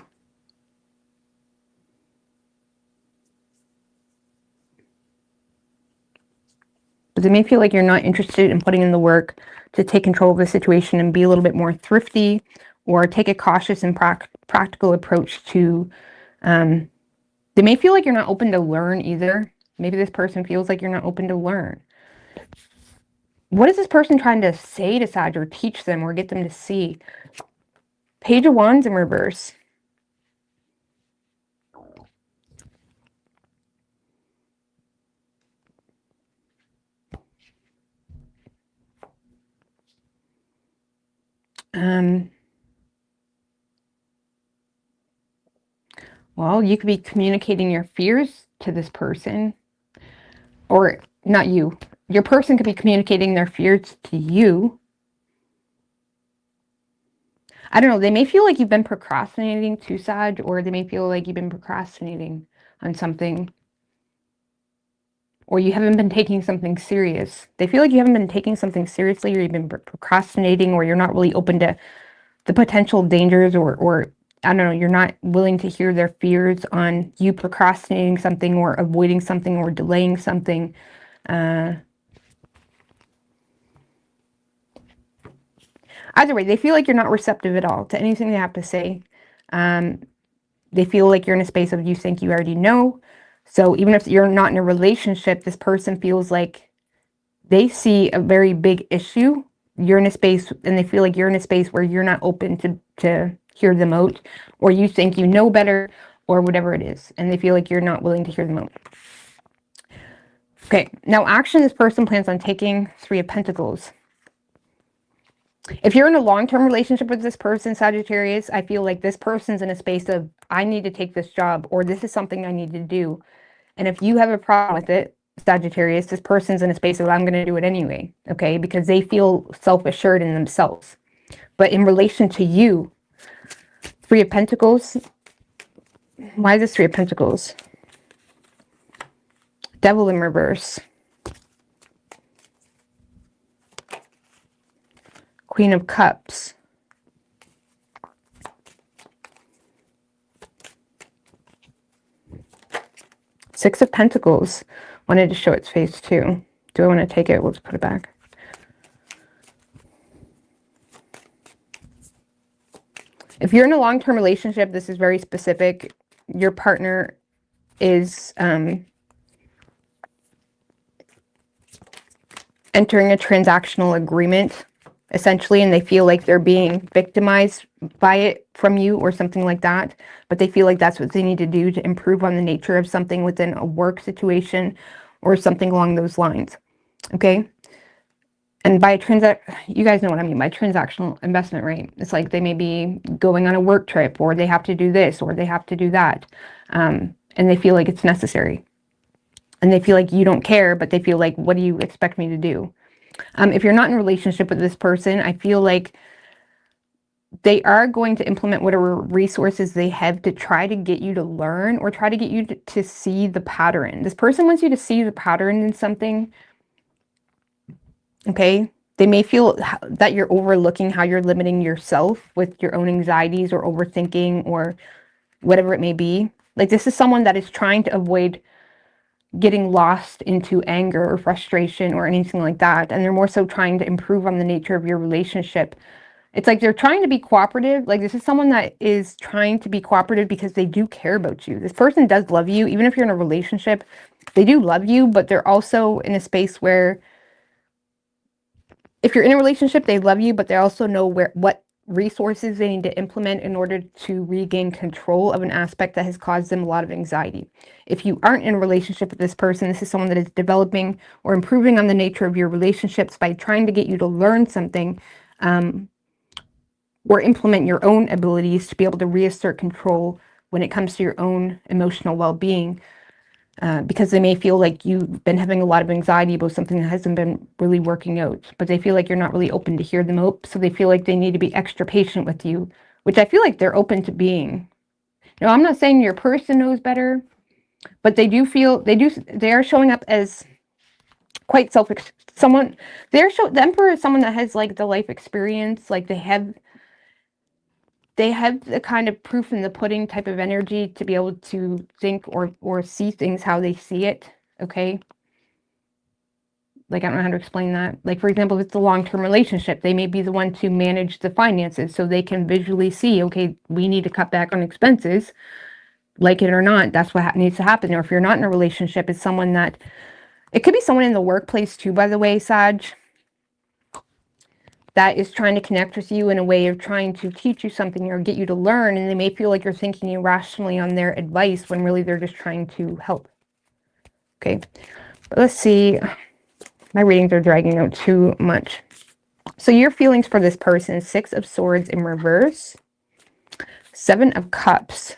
But they may feel like you're not interested in putting in the work to take control of the situation and be a little bit more thrifty, or take a cautious and practical approach to... they may feel like you're not open to learn either. Maybe this person feels like you're not open to learn. What is this person trying to say to Sag, or teach them, or get them to see? Page of Wands in reverse. Well, you could be communicating your fears to this person, or not you. Your person could be communicating their fears to you. I don't know. They may feel like you've been procrastinating too, Sag, or they may feel like you've been procrastinating on something, or you haven't been taking something serious. They feel like you haven't been taking something seriously, or you've been procrastinating, or you're not really open to the potential dangers, or I don't know, you're not willing to hear their fears on you procrastinating something, or avoiding something, or delaying something. Either way, they feel like you're not receptive at all to anything they have to say. They feel like you're in a space of you think you already know. So even if you're not in a relationship, this person feels like they see a very big issue. You're in a space, and they feel like you're in a space where you're not open to hear them out, or you think you know better, or whatever it is. And they feel like you're not willing to hear them out. Okay, now action this person plans on taking. 3 of Pentacles. If you're in a long-term relationship with this person, Sagittarius, I feel like this person's in a space of, I need to take this job, or this is something I need to do. And if you have a problem with it, Sagittarius, this person's in a space of, I'm going to do it anyway, okay? Because they feel self-assured in themselves. But in relation to you, Three of Pentacles. Why is this Three of Pentacles? Devil in reverse. Queen of Cups. Six of Pentacles. Wanted to show its face too. Do I want to take it? Let's put it back. If you're in a long-term relationship, this is very specific. Your partner is entering a transactional agreement, essentially, and they feel like they're being victimized by it from you or something like that. But they feel like that's what they need to do to improve on the nature of something within a work situation or something along those lines. Okay? And by you guys know what I mean by transactional investment, right? It's like they may be going on a work trip, or they have to do this, or they have to do that. And they feel like it's necessary. And they feel like you don't care, but they feel like, what do you expect me to do? If you're not in a relationship with this person, I feel like they are going to implement whatever resources they have to try to get you to learn, or try to get you to see the pattern. This person wants you to see the pattern in something. Okay, they may feel that you're overlooking how you're limiting yourself with your own anxieties or overthinking or whatever it may be. Like, this is someone that is trying to avoid getting lost into anger or frustration or anything like that. And they're more so trying to improve on the nature of your relationship. It's like they're trying to be cooperative. Like, this is someone that is trying to be cooperative because they do care about you. This person does love you. Even if you're in a relationship, they do love you, but they're also in a space where, if you're in a relationship, they love you, but they also know what resources they need to implement in order to regain control of an aspect that has caused them a lot of anxiety. If you aren't in a relationship with this person, this is someone that is developing or improving on the nature of your relationships by trying to get you to learn something, or implement your own abilities to be able to reassert control when it comes to your own emotional well-being. Because they may feel like you've been having a lot of anxiety about something that hasn't been really working out, but they feel like you're not really open to hear them out, so they feel like they need to be extra patient with you, which I feel like they're open to being. Now, I'm not saying your person knows better, but they are showing up as quite someone. The Emperor is someone that has like the life experience, like they have the kind of proof in the pudding type of energy to be able to think or see things how they see it. Okay. Like, I don't know how to explain that. Like, for example, if it's a long-term relationship, they may be the one to manage the finances, so they can visually see, okay, we need to cut back on expenses, like it or not. That's what needs to happen. Or if you're not in a relationship, it's someone that, it could be someone in the workplace too, by the way, Sag, that is trying to connect with you in a way of trying to teach you something or get you to learn, and they may feel like you're thinking irrationally on their advice when really they're just trying to help. Okay, but let's see. My readings are dragging out too much. So your feelings for this person: Six of Swords in reverse, Seven of Cups.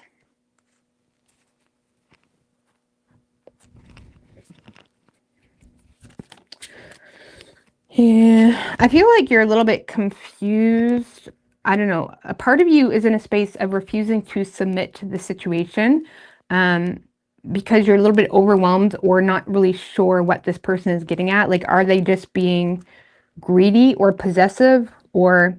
Yeah, I feel like you're a little bit confused. I don't know. A part of you is in a space of refusing to submit to the situation, because you're a little bit overwhelmed or not really sure what this person is getting at. Like, are they just being greedy or possessive, or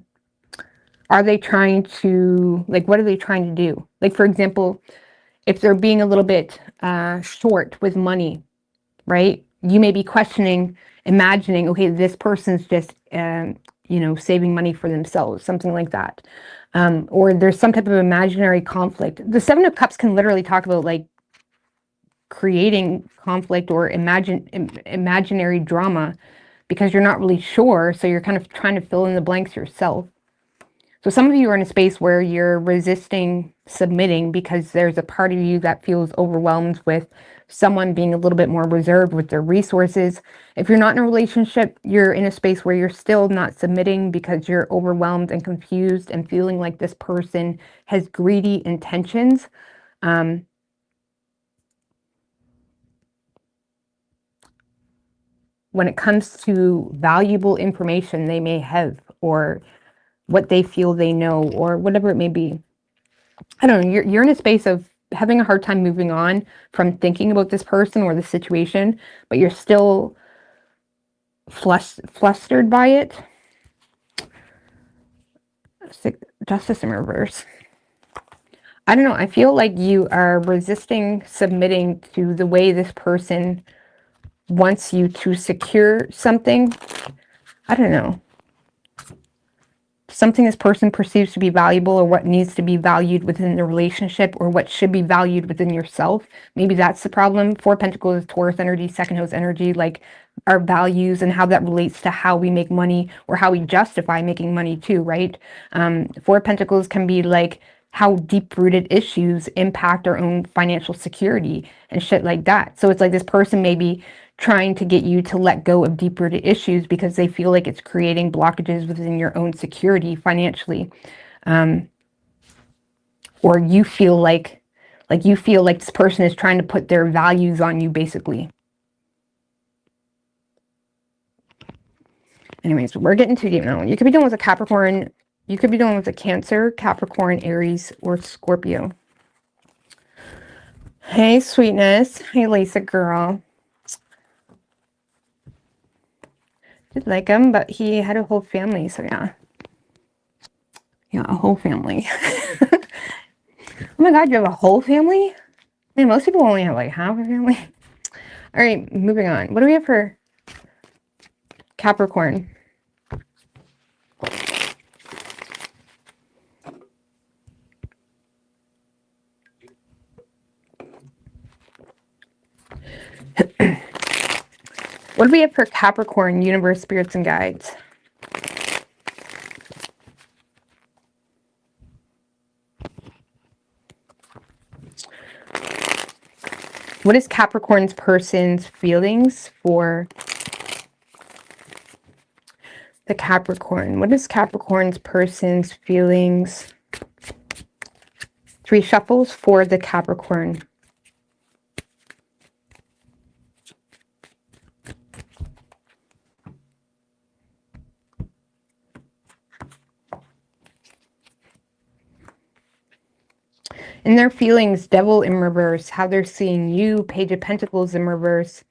are they trying to, like, what are they trying to do? Like, for example, if they're being a little bit short with money, right? You may be questioning, imagining, okay, this person's just, saving money for themselves, something like that. Or there's some type of imaginary conflict. The Seven of Cups can literally talk about like creating conflict or imaginary drama because you're not really sure. So you're kind of trying to fill in the blanks yourself. So some of you are in a space where you're resisting submitting because there's a part of you that feels overwhelmed with someone being a little bit more reserved with their resources. If you're not in a relationship, you're in a space where you're still not submitting because you're overwhelmed and confused and feeling like this person has greedy intentions. When it comes to valuable information they may have, or what they feel they know, or whatever it may be. I don't know, you're in a space of having a hard time moving on from thinking about this person or the situation, but you're still flustered by it. Justice in reverse. I don't know, I feel like you are resisting submitting to the way this person wants you to secure something. I don't know. Something this person perceives to be valuable, or what needs to be valued within the relationship, or what should be valued within yourself. Maybe that's the problem. Four of Pentacles is Taurus energy, second house energy, like our values and how that relates to how we make money, or how we justify making money too, right? Four of Pentacles can be like how deep-rooted issues impact our own financial security and shit like that. So it's like this person may be trying to get you to let go of deep-rooted issues because they feel like it's creating blockages within your own security financially. Or you feel like this person is trying to put their values on you, basically. Anyways, we're getting too deep now. You could be dealing with a Capricorn. You could be dealing with a Cancer, Capricorn, Aries, or Scorpio. Hey, sweetness. Hey, Lisa girl. Did like him, but he had a whole family, so yeah. Yeah, a whole family. Oh my god, you have a whole family? Man, most people only have like half a family. All right, moving on. What do we have for Capricorn? What do we have for Capricorn, universe, spirits, and guides? What is Capricorn's person's feelings for the Capricorn? What is Capricorn's person's feelings? Three shuffles for the Capricorn. And their feelings, Devil in reverse, how they're seeing you, Page of Pentacles in reverse.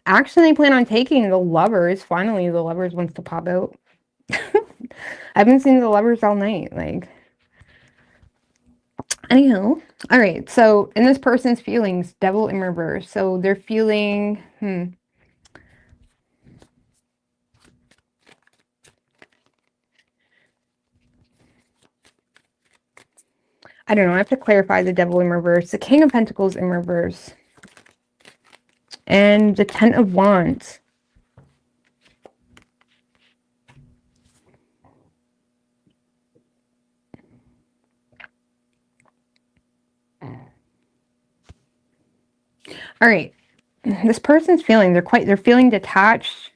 Actually, they plan on taking the Lovers. Finally, the Lovers wants to pop out. I haven't seen the Lovers all night. Like, anyhow. All right. So, in this person's feelings, Devil in reverse. So, they're feeling, I don't know. I have to clarify the Devil in reverse. The King of Pentacles in reverse. And the Ten of Wands. All right. This person's feeling, they're feeling detached.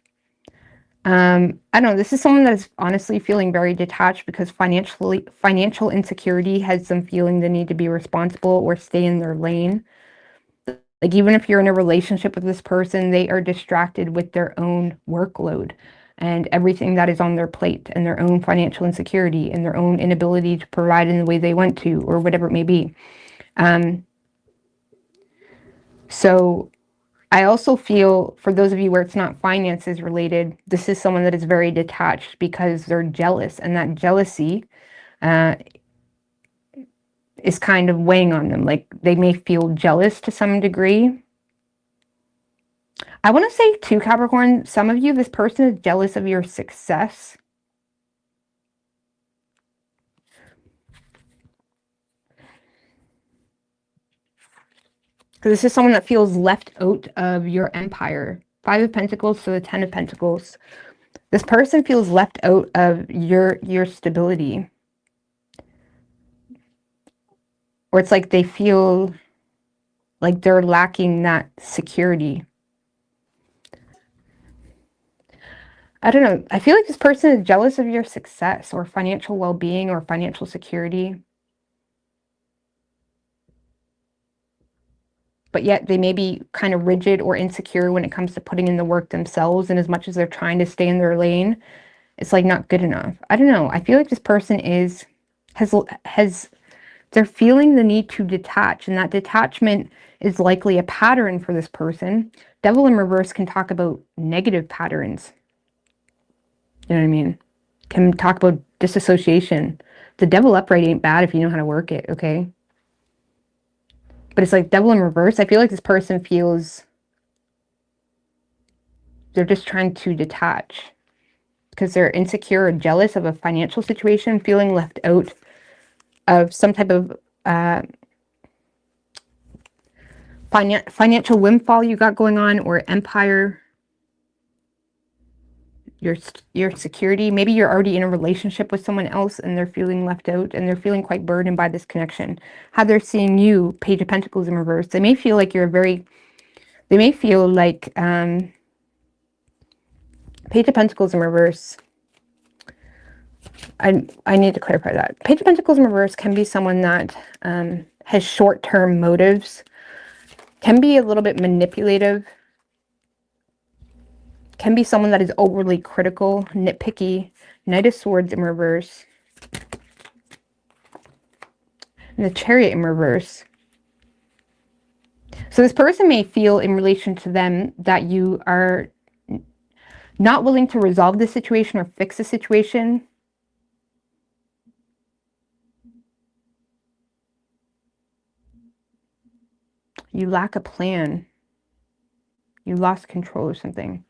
I don't know. This is someone that is honestly feeling very detached because financial insecurity has them feeling the need to be responsible or stay in their lane. Like, even if you're in a relationship with this person, they are distracted with their own workload and everything that is on their plate, and their own financial insecurity and their own inability to provide in the way they want to, or whatever it may be. So I also feel, for those of you where it's not finances related, this is someone that is very detached because they're jealous, and that jealousy is kind of weighing on them. Like, they may feel jealous to some degree. I want to say too, Capricorn, some of you, this person is jealous of your success. Because this is someone that feels left out of your empire. Five of Pentacles to the Ten of Pentacles. This person feels left out of your stability. Or it's like they feel like they're lacking that security. I don't know. I feel like this person is jealous of your success or financial well-being or financial security. But yet they may be kind of rigid or insecure when it comes to putting in the work themselves. And as much as they're trying to stay in their lane, It's like not good enough. I don't know. I feel like this person has they're feeling the need to detach, and that detachment is likely a pattern for this person. Devil in reverse can talk about negative patterns. You know what I mean? Can talk about disassociation. The devil upright ain't bad if you know how to work it, okay? But it's like devil in reverse. I feel like this person feels they're just trying to detach because they're insecure or jealous of a financial situation, feeling left out of some type of financial windfall you got going on, or empire, your security. Maybe you're already in a relationship with someone else and they're feeling left out and they're feeling quite burdened by this connection. How they're seeing you, Page of Pentacles in reverse. They may feel like they may feel like, Page of Pentacles in reverse. I need to clarify that. Page of Pentacles in reverse can be someone that has short-term motives, can be a little bit manipulative, can be someone that is overly critical, nitpicky. Knight of Swords in reverse. And the Chariot in reverse. So this person may feel in relation to them that you are not willing to resolve the situation or fix the situation. You lack a plan. You lost control or something.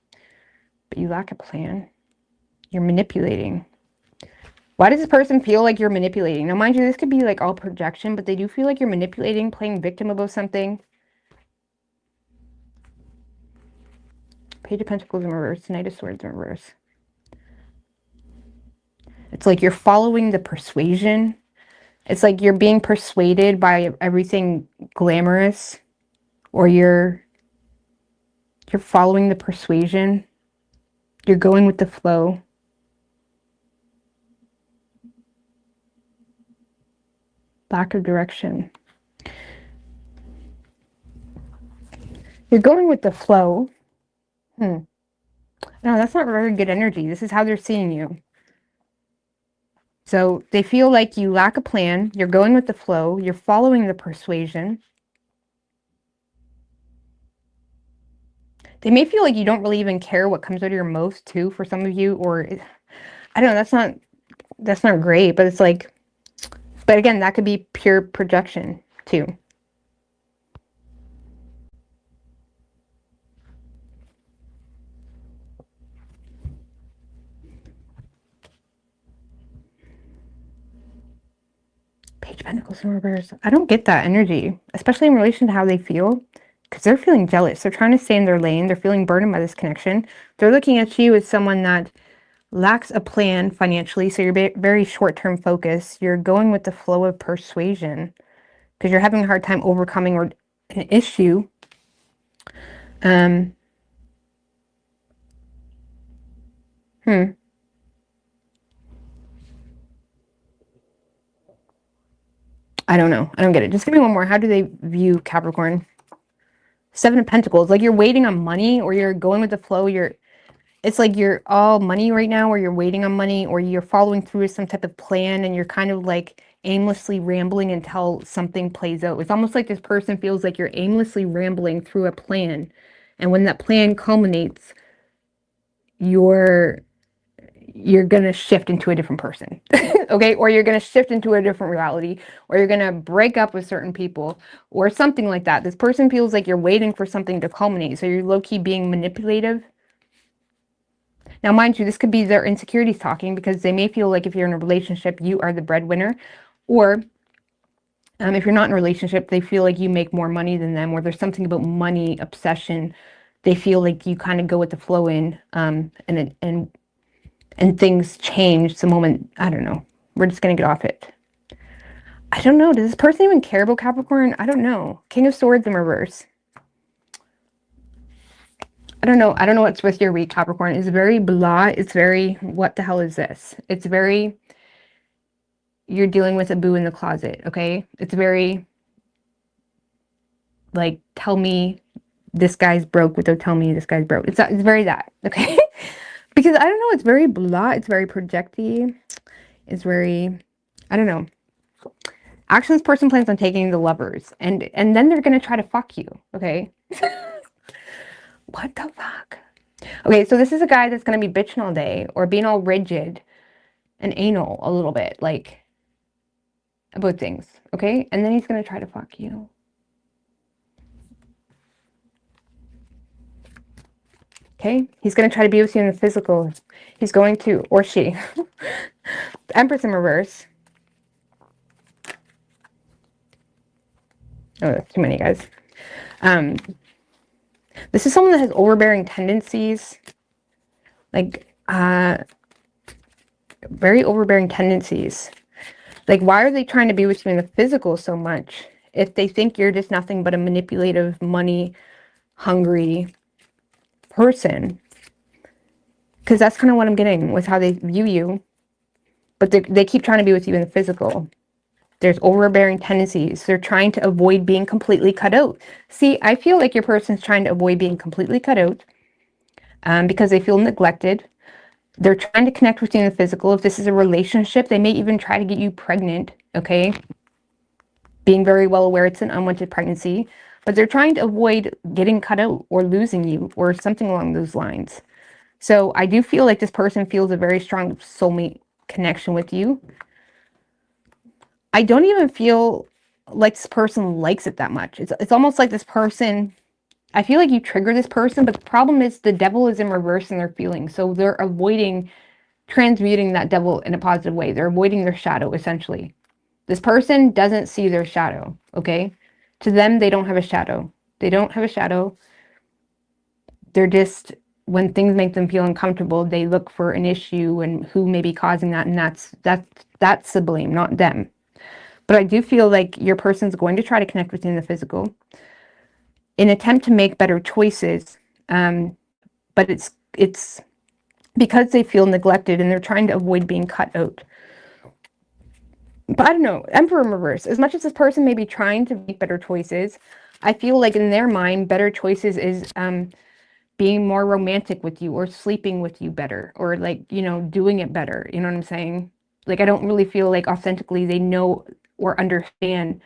But you lack a plan. You're manipulating. Why does this person feel like you're manipulating? Now, mind you, this could be like all projection, but they do feel like you're manipulating, playing victim about something. Page of Pentacles in reverse. Knight of Swords in reverse. It's like you're following the persuasion. It's like you're being persuaded by everything glamorous, or you're following the persuasion. You're going with the flow. Lack of direction. You're going with the flow. No, that's not very good energy. This is how they're seeing you. So they feel like you lack a plan. You're going with the flow. You're following the persuasion. They may feel like you don't really even care what comes out of your mouth too, for some of you, or I don't know, that's not great, but it's like, but again, that could be pure projection too. Page of Pentacles in reverse. I don't get that energy, especially in relation to how they feel, because they're feeling jealous. They're trying to stay in their lane. They're feeling burdened by this connection. They're looking at you as someone that lacks a plan financially, so you're very short-term focused. You're going with the flow of persuasion because you're having a hard time overcoming an issue. I don't know. I don't get it. Just give me one more. How do they view Capricorn? Seven of Pentacles. Like you're waiting on money, or you're going with the flow. It's like you're all money right now, or you're waiting on money, or you're following through with some type of plan, and you're kind of like aimlessly rambling until something plays out. It's almost like this person feels like you're aimlessly rambling through a plan. And when that plan culminates, you're going to shift into a different person. Okay? Or you're going to shift into a different reality, or you're going to break up with certain people or something like that. This person feels like you're waiting for something to culminate. So you're low-key being manipulative. Now, mind you, this could be their insecurities talking, because they may feel like if you're in a relationship, you are the breadwinner, or if you're not in a relationship, they feel like you make more money than them, or there's something about money obsession. They feel like you kind of go with the flow in, and things change the moment. I don't know. We're just going to get off it. I don't know. Does this person even care about Capricorn? I don't know. King of Swords in reverse. I don't know. I don't know what's with your week, Capricorn. It's very blah. It's very, what the hell is this? It's very, you're dealing with a boo in the closet, okay? It's very, like, tell me this guy's broke without telling me this guy's broke. It's very that, okay? Because I don't know, it's very blah, it's very projecty, it's very, I don't know. Actually, this person plans on taking the Lovers, and then they're gonna try to fuck you, okay? What the fuck? Okay, so this is a guy that's gonna be bitching all day, or being all rigid and anal a little bit, like, about things, okay? And then he's gonna try to fuck you. Okay? He's gonna try to be with you in the physical. He's going to, or she. The Empress in reverse. Oh, that's too many, guys. This is someone that has overbearing tendencies. Like, very overbearing tendencies. Like, why are they trying to be with you in the physical so much if they think you're just nothing but a manipulative, money-hungry person? Because that's kind of what I'm getting with how they view you. But they keep trying to be with you in the physical. There's overbearing tendencies. They're trying to avoid being completely cut out. See, I feel like your person's trying to avoid being completely cut out because they feel neglected. They're trying to connect with you in the physical. If this is a relationship, they may even try to get you pregnant, okay? Being very well aware it's an unwanted pregnancy. But they're trying to avoid getting cut out or losing you or something along those lines. So I do feel like this person feels a very strong soulmate connection with you. I don't even feel like this person likes it that much. It's almost like this person, I feel like you trigger this person, but the problem is the devil is in reverse in their feelings. So they're avoiding transmuting that devil in a positive way. They're avoiding their shadow, essentially. This person doesn't see their shadow, okay? To them, they don't have a shadow. They don't have a shadow. They're just, when things make them feel uncomfortable, they look for an issue and who may be causing that, and that's the blame, not them. But I do feel like your person's going to try to connect with you in the physical in an attempt to make better choices. But it's because they feel neglected and they're trying to avoid being cut out. But I don't know, Emperor in reverse. As much as this person may be trying to make better choices, I feel like in their mind, better choices is being more romantic with you or sleeping with you better or like, you know, doing it better. You know what I'm saying? Like, I don't really feel like authentically they know or understand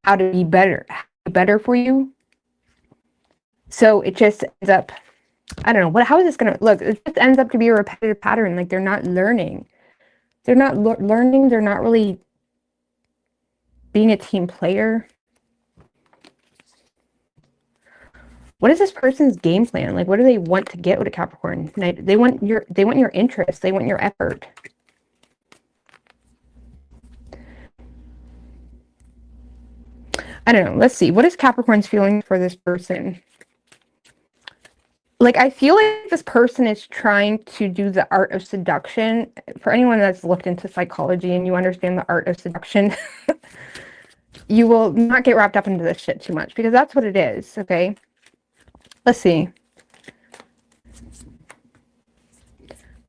how to be better for you. So it just ends up, I don't know, how is this going to look? It just ends up to be a repetitive pattern. Like, they're not learning. They're not learning. They're not really being a team player. What is this person's game plan? Like, what do they want to get with a Capricorn? They want your interest. They want your effort. I don't know. Let's see. What is Capricorn's feeling for this person? Like, I feel like this person is trying to do the art of seduction. For anyone that's looked into psychology and you understand the art of seduction, you will not get wrapped up into this shit too much because that's what it is, okay? Let's see.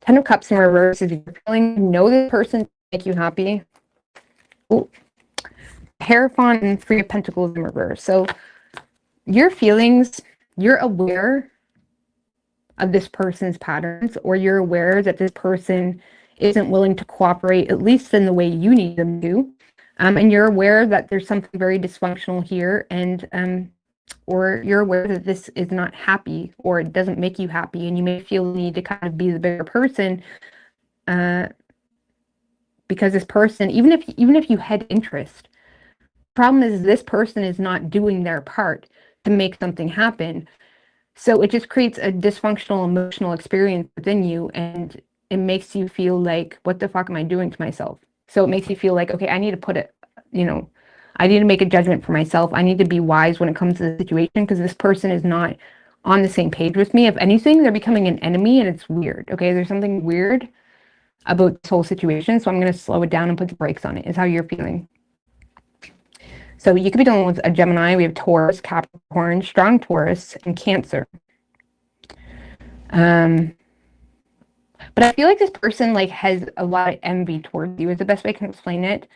Ten of Cups in reverse. If you're feeling, know this person to make you happy. Ooh. Hierophant and Three of Pentacles in reverse. So your feelings, you're aware of this person's patterns, or you're aware that this person isn't willing to cooperate, at least in the way you need them to. And you're aware that there's something very dysfunctional here, and or you're aware that this is not happy, or it doesn't make you happy, and you may feel the need to kind of be the bigger person, because this person, even if you had interest, the problem is this person is not doing their part to make something happen. So it just creates a dysfunctional emotional experience within you, and it makes you feel like, what the fuck am I doing to myself? So it makes you feel like, okay, I need to put it, you know, I need to make a judgment for myself. I need to be wise when it comes to the situation because this person is not on the same page with me. If anything, they're becoming an enemy, and it's weird, okay? There's something weird about this whole situation, so I'm going to slow it down and put the brakes on it, is how you're feeling. So you could be dealing with a Gemini. We have Taurus, Capricorn, strong Taurus, and Cancer. But I feel like this person like has a lot of envy towards you is the best way I can explain it.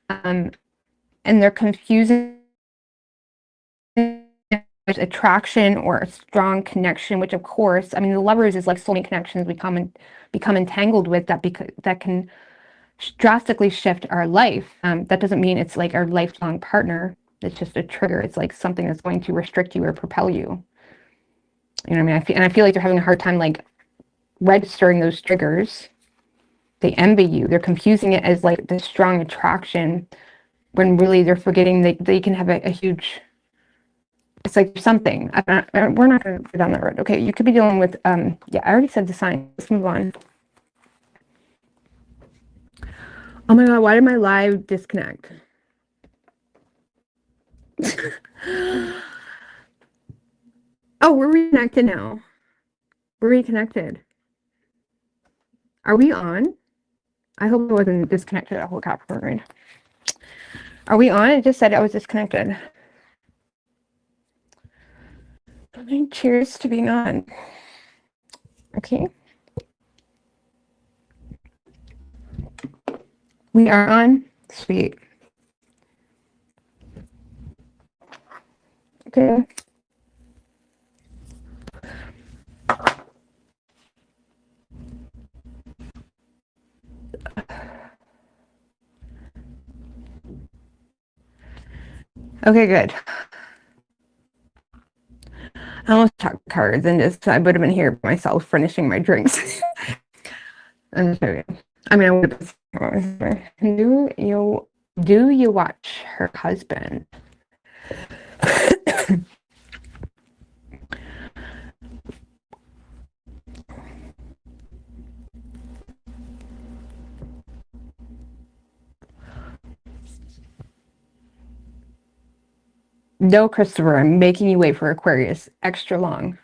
And they're confusing there's attraction or a strong connection, which of course, I mean, the lovers is like soulmate connections we become entangled with that can drastically shift our life. That doesn't mean it's like our lifelong partner. It's just a trigger. It's like something that's going to restrict you or propel you. You know what I mean? I feel like they're having a hard time like registering those triggers. They envy you. They're confusing it as like this strong attraction when really they're forgetting that they can have a huge, it's like something. We're not going to go down that road. Okay, you could be dealing with, yeah, I already said the sign. Let's move on. Oh my God, why did my live disconnect? Oh, we're reconnected now. We're reconnected. Are we on? I hope I wasn't disconnected at whole Capricorn. Are we on? It just said I was disconnected. Cheers to being on. Okay. We are on. Sweet. Okay. Okay, good. I almost talked cards and just I would have been here by myself finishing my drinks. I'm sorry. I mean, I would have been. Do you watch her husband? No, Christopher, I'm making you wait for Aquarius extra long.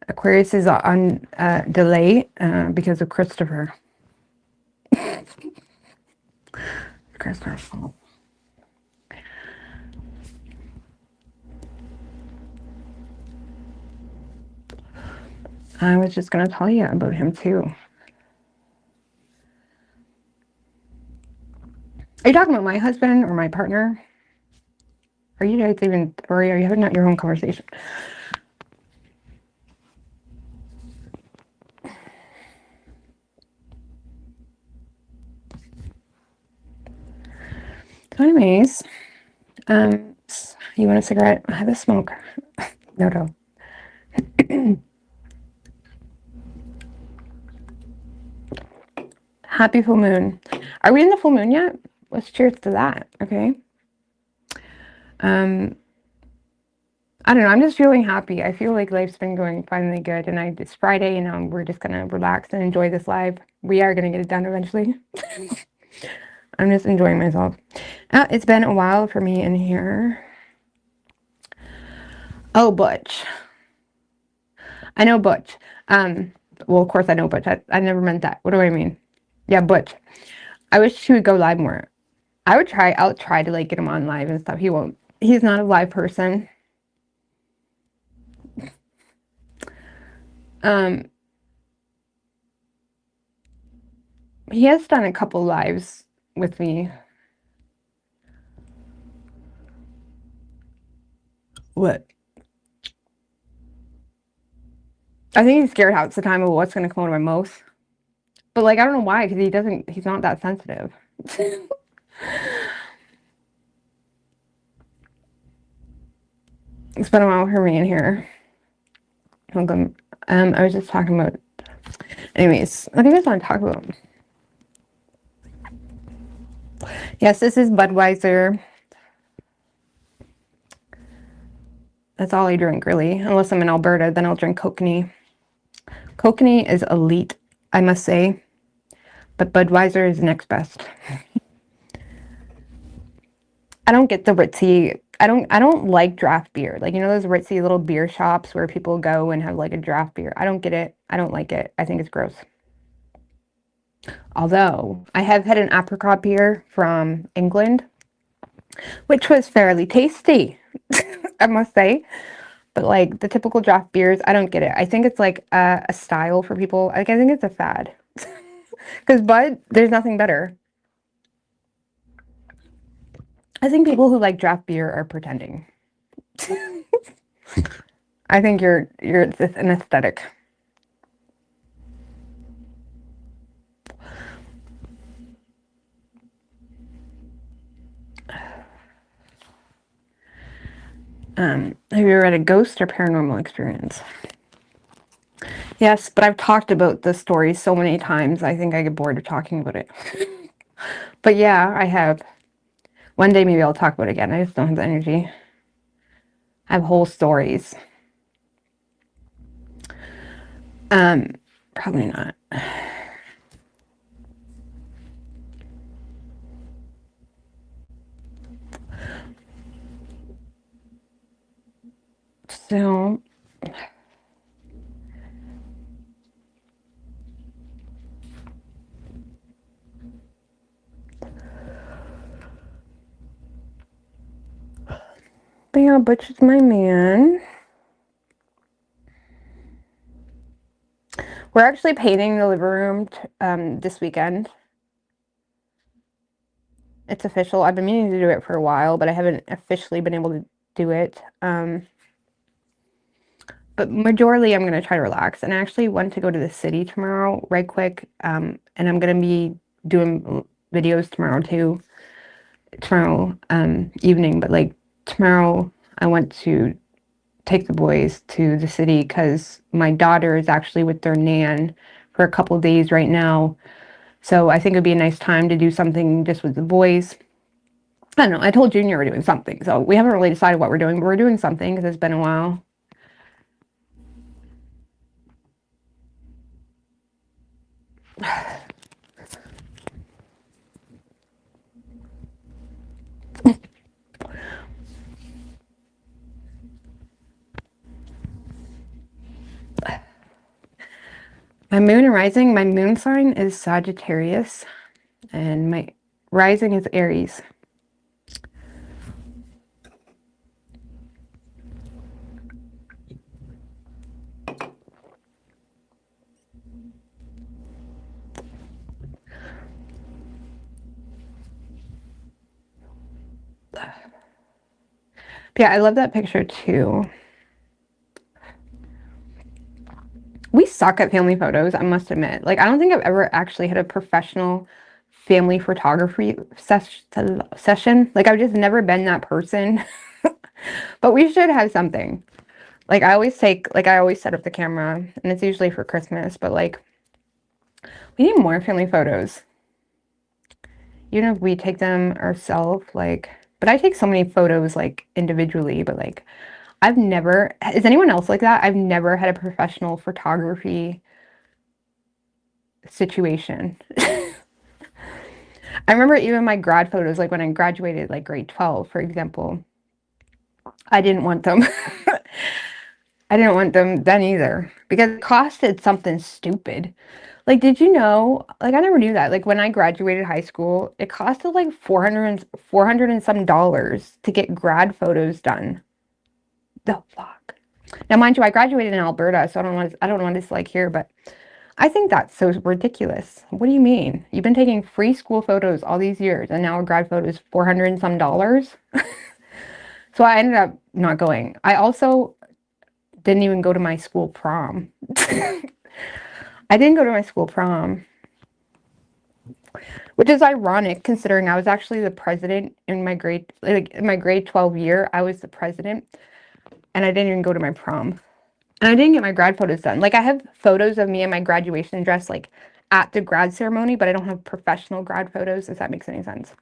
Aquarius is on delay because of Christopher. Christopher. I was just going to tell you about him too. Are you talking about my husband or my partner? Are you guys even, or are you having not your own conversation? So anyways, you want a cigarette? I have a smoke. No. Happy full moon. Are we in the full moon yet? Let's cheers to that, okay? I don't know, I'm just feeling happy. I feel like life's been going finally good, and it's Friday, and now we're just gonna relax and enjoy this live. We are gonna get it done eventually. I'm just enjoying myself. It's been a while for me in here. Oh, Butch. I know Butch. Well, of course I know Butch. I never meant that. What do I mean? Yeah, Butch. I wish she would go live more. I'll try to like get him on live and stuff. He won't. He's not a live person. He has done a couple lives with me. What? I think he's scared half the time of what's going to come out of my mouth. But like, I don't know why, because he's not that sensitive. It's been a while for me in here. Welcome. I was just talking about, anyways, what do you guys want to talk about? Yes, this is Budweiser. That's all I drink, really. Unless I'm in Alberta, then I'll drink Kokanee. Kokanee is elite, I must say. But Budweiser is next best. I don't get the ritzy. I don't like draft beer. Like, you know those ritzy little beer shops where people go and have like a draft beer. I don't get it. I don't like it. I think it's gross. Although I have had an apricot beer from England, which was fairly tasty, I must say. But like the typical draft beers, I don't get it. I think it's like a style for people. Like, I think it's a fad. Because Bud, there's nothing better. I think people who like draft beer are pretending. I think you're an aesthetic. Have you ever read a ghost or paranormal experience? Yes, but I've talked about this story so many times, I think I get bored of talking about it. But yeah, I have. One day maybe I'll talk about it again. I just don't have the energy. I have whole stories. Probably not. So, but yeah, Butch is my man. We're actually painting the living room this weekend. It's official. I've been meaning to do it for a while, but I haven't officially been able to do it. But majorly, I'm going to try to relax. And I actually want to go to the city tomorrow, right quick. And I'm going to be doing videos tomorrow too. Tomorrow evening, but like tomorrow, I want to take the boys to the city because my daughter is actually with their nan for a couple days right now. So I think it'd be a nice time to do something just with the boys. I don't know. I told Junior we're doing something, so we haven't really decided what we're doing, but we're doing something because it's been a while. My moon and rising, my moon sign is Sagittarius, and my rising is Aries. Yeah, I love that picture too. We suck at family photos, I must admit. Like, I don't think I've ever actually had a professional family photography session. Like, I've just never been that person. But we should have something. Like, I always set up the camera, and it's usually for Christmas, but like, we need more family photos. Even if we take them ourselves, like, but I take so many photos, like, individually, but like, I've never, is anyone else like that? I've never had a professional photography situation. I remember even my grad photos, like when I graduated, like grade 12, for example, I didn't want them. I didn't want them then either because it costed something stupid. Like, did you know, like, I never knew that. Like, when I graduated high school, it costed like 400 and some dollars to get grad photos done. The fuck? Now, mind you, I graduated in Alberta, so I don't know what it's like here, but I think that's so ridiculous. What do you mean? You've been taking free school photos all these years, and now a grad photo is 400 and some dollars? So I ended up not going. I also didn't even go to my school prom. I didn't go to my school prom, which is ironic considering I was actually the president in my grade, like in my grade 12 year, I was the president, and I didn't even go to my prom. And I didn't get my grad photos done. Like, I have photos of me in my graduation dress, like, at the grad ceremony, but I don't have professional grad photos, if that makes any sense.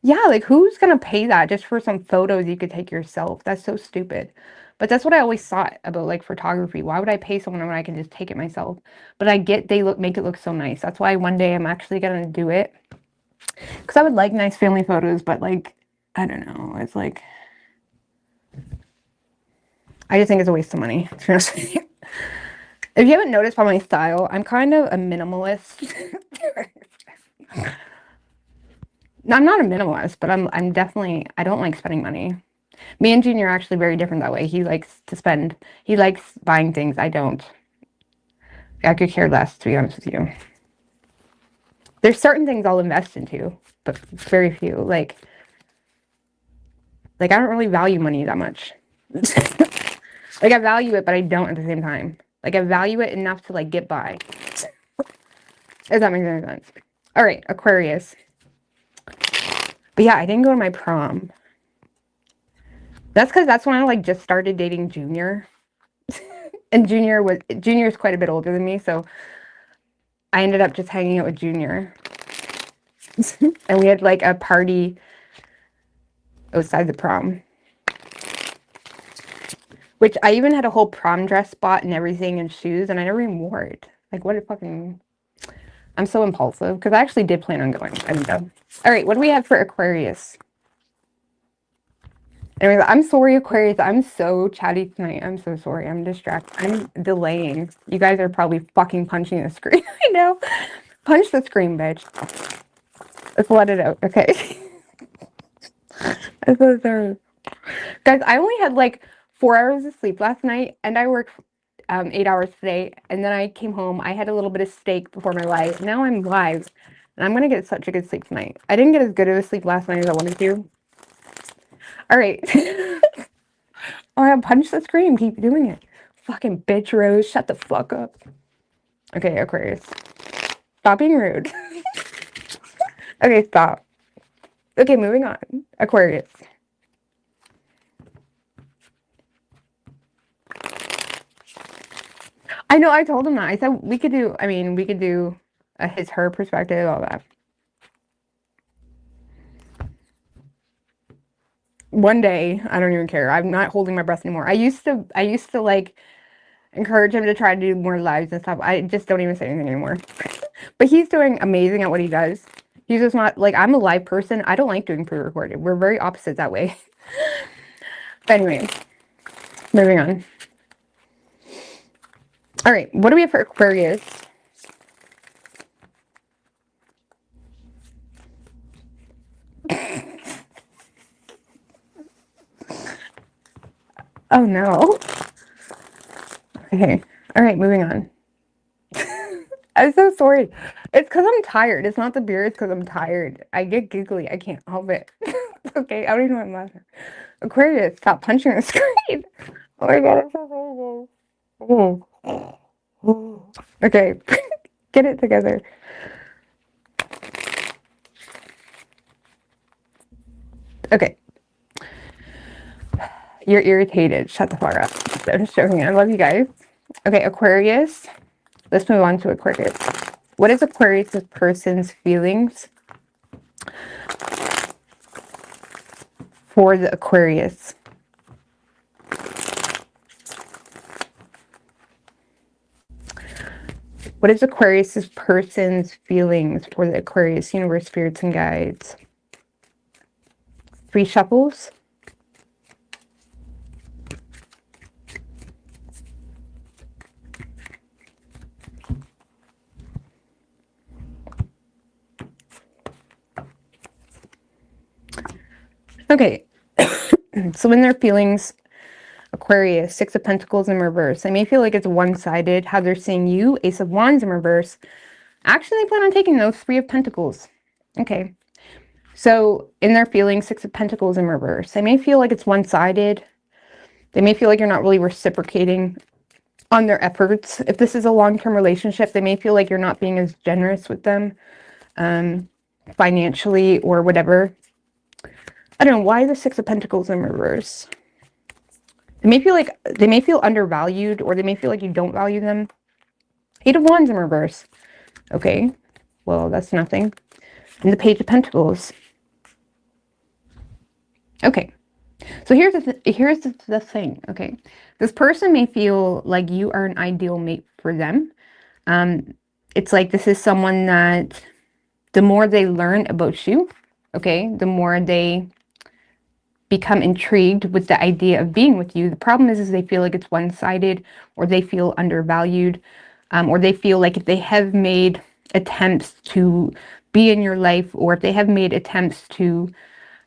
Yeah, like, who's gonna pay that just for some photos you could take yourself? That's so stupid. But that's what I always thought about, like, photography. Why would I pay someone when I can just take it myself? But I get they make it look so nice. That's why one day I'm actually gonna do it. Because I would like nice family photos, but, like, I don't know. It's like, I just think it's a waste of money, to be honest with you. If you haven't noticed by my style, I'm kind of a minimalist. No, I'm not a minimalist, but I'm definitely, I don't like spending money. Me and Junior are actually very different that way. He likes to spend, he likes buying things. I don't. I could care less, to be honest with you. There's certain things I'll invest into, but very few. Like, Like, I don't really value money that much. Like, I value it, but I don't at the same time. Like, I value it enough to, like, get by. If that makes any sense. All right, Aquarius. But yeah, I didn't go to my prom. That's because that's when I, like, just started dating Junior. And Junior's quite a bit older than me, so I ended up just hanging out with Junior. And we had, like, a party outside the prom. Which I even had a whole prom dress bought and everything and shoes, and I never even wore it. Like, what a fucking... I'm so impulsive, because I actually did plan on going. I didn't know. All right, what do we have for Aquarius? Anyways, I'm sorry, Aquarius. I'm so chatty tonight. I'm so sorry. I'm distracted. I'm delaying. You guys are probably fucking punching the screen. I know. Punch the screen, bitch. Let's let it out. Okay. I'm so sorry. Guys, I only had like 4 hours of sleep last night, and I worked 8 hours today, and then I came home. I had a little bit of steak before my live. Now I'm live, and I'm gonna get such a good sleep tonight. I didn't get as good of a sleep last night as I wanted to. All right. Oh, I punch the screen. Keep doing it. Fucking bitch, Rose. Shut the fuck up. Okay, Aquarius. Stop being rude. Okay, stop. Okay, moving on. Aquarius. I know, I told him that. I said we could do, we could do a his, her perspective, all that. One day, I don't even care. I'm not holding my breath anymore. I used to like encourage him to try to do more lives and stuff. I just don't even say anything anymore. But he's doing amazing at what he does. He's just not, like, I'm a live person. I don't like doing pre-recorded. We're very opposite that way. But anyway, moving on. All right, what do we have for Aquarius? Oh no. Okay. All right, moving on. I'm so sorry. It's because I'm tired. It's not the beer. It's because I'm tired. I get giggly. I can't help it. Okay, I don't even know what I'm laughing. Aquarius, stop punching the screen. Oh my god, I'm so sorry. Okay, get it together. Okay. You're irritated. Shut the fuck up. I'm just joking. I love you guys. Okay, Aquarius. Let's move on to Aquarius. What is Aquarius' person's feelings for the Aquarius? What is Aquarius' person's feelings for the Aquarius universe, spirits, and guides? 3 shuffles. Okay, so in their feelings, Aquarius, 6 of Pentacles in reverse. I may feel like it's one-sided how they're seeing you. Ace of Wands in reverse. Actually, they plan on taking those 3 of Pentacles. Okay, so in their feelings, 6 of Pentacles in reverse. I may feel like it's one-sided. They may feel like you're not really reciprocating on their efforts. If this is a long-term relationship, they may feel like you're not being as generous with them financially or whatever. I don't know, why the 6 of Pentacles in reverse? They may feel undervalued, or they may feel like you don't value them. 8 of Wands in reverse. Okay, well, that's nothing. And the Page of Pentacles. Okay, so here's the thing. Okay, this person may feel like you are an ideal mate for them. It's like this is someone that the more they learn about you, okay, the more they become intrigued with the idea of being with you. The problem is they feel like it's one-sided, or they feel undervalued, or they feel like if they have made attempts to be in your life, or if they have made attempts to,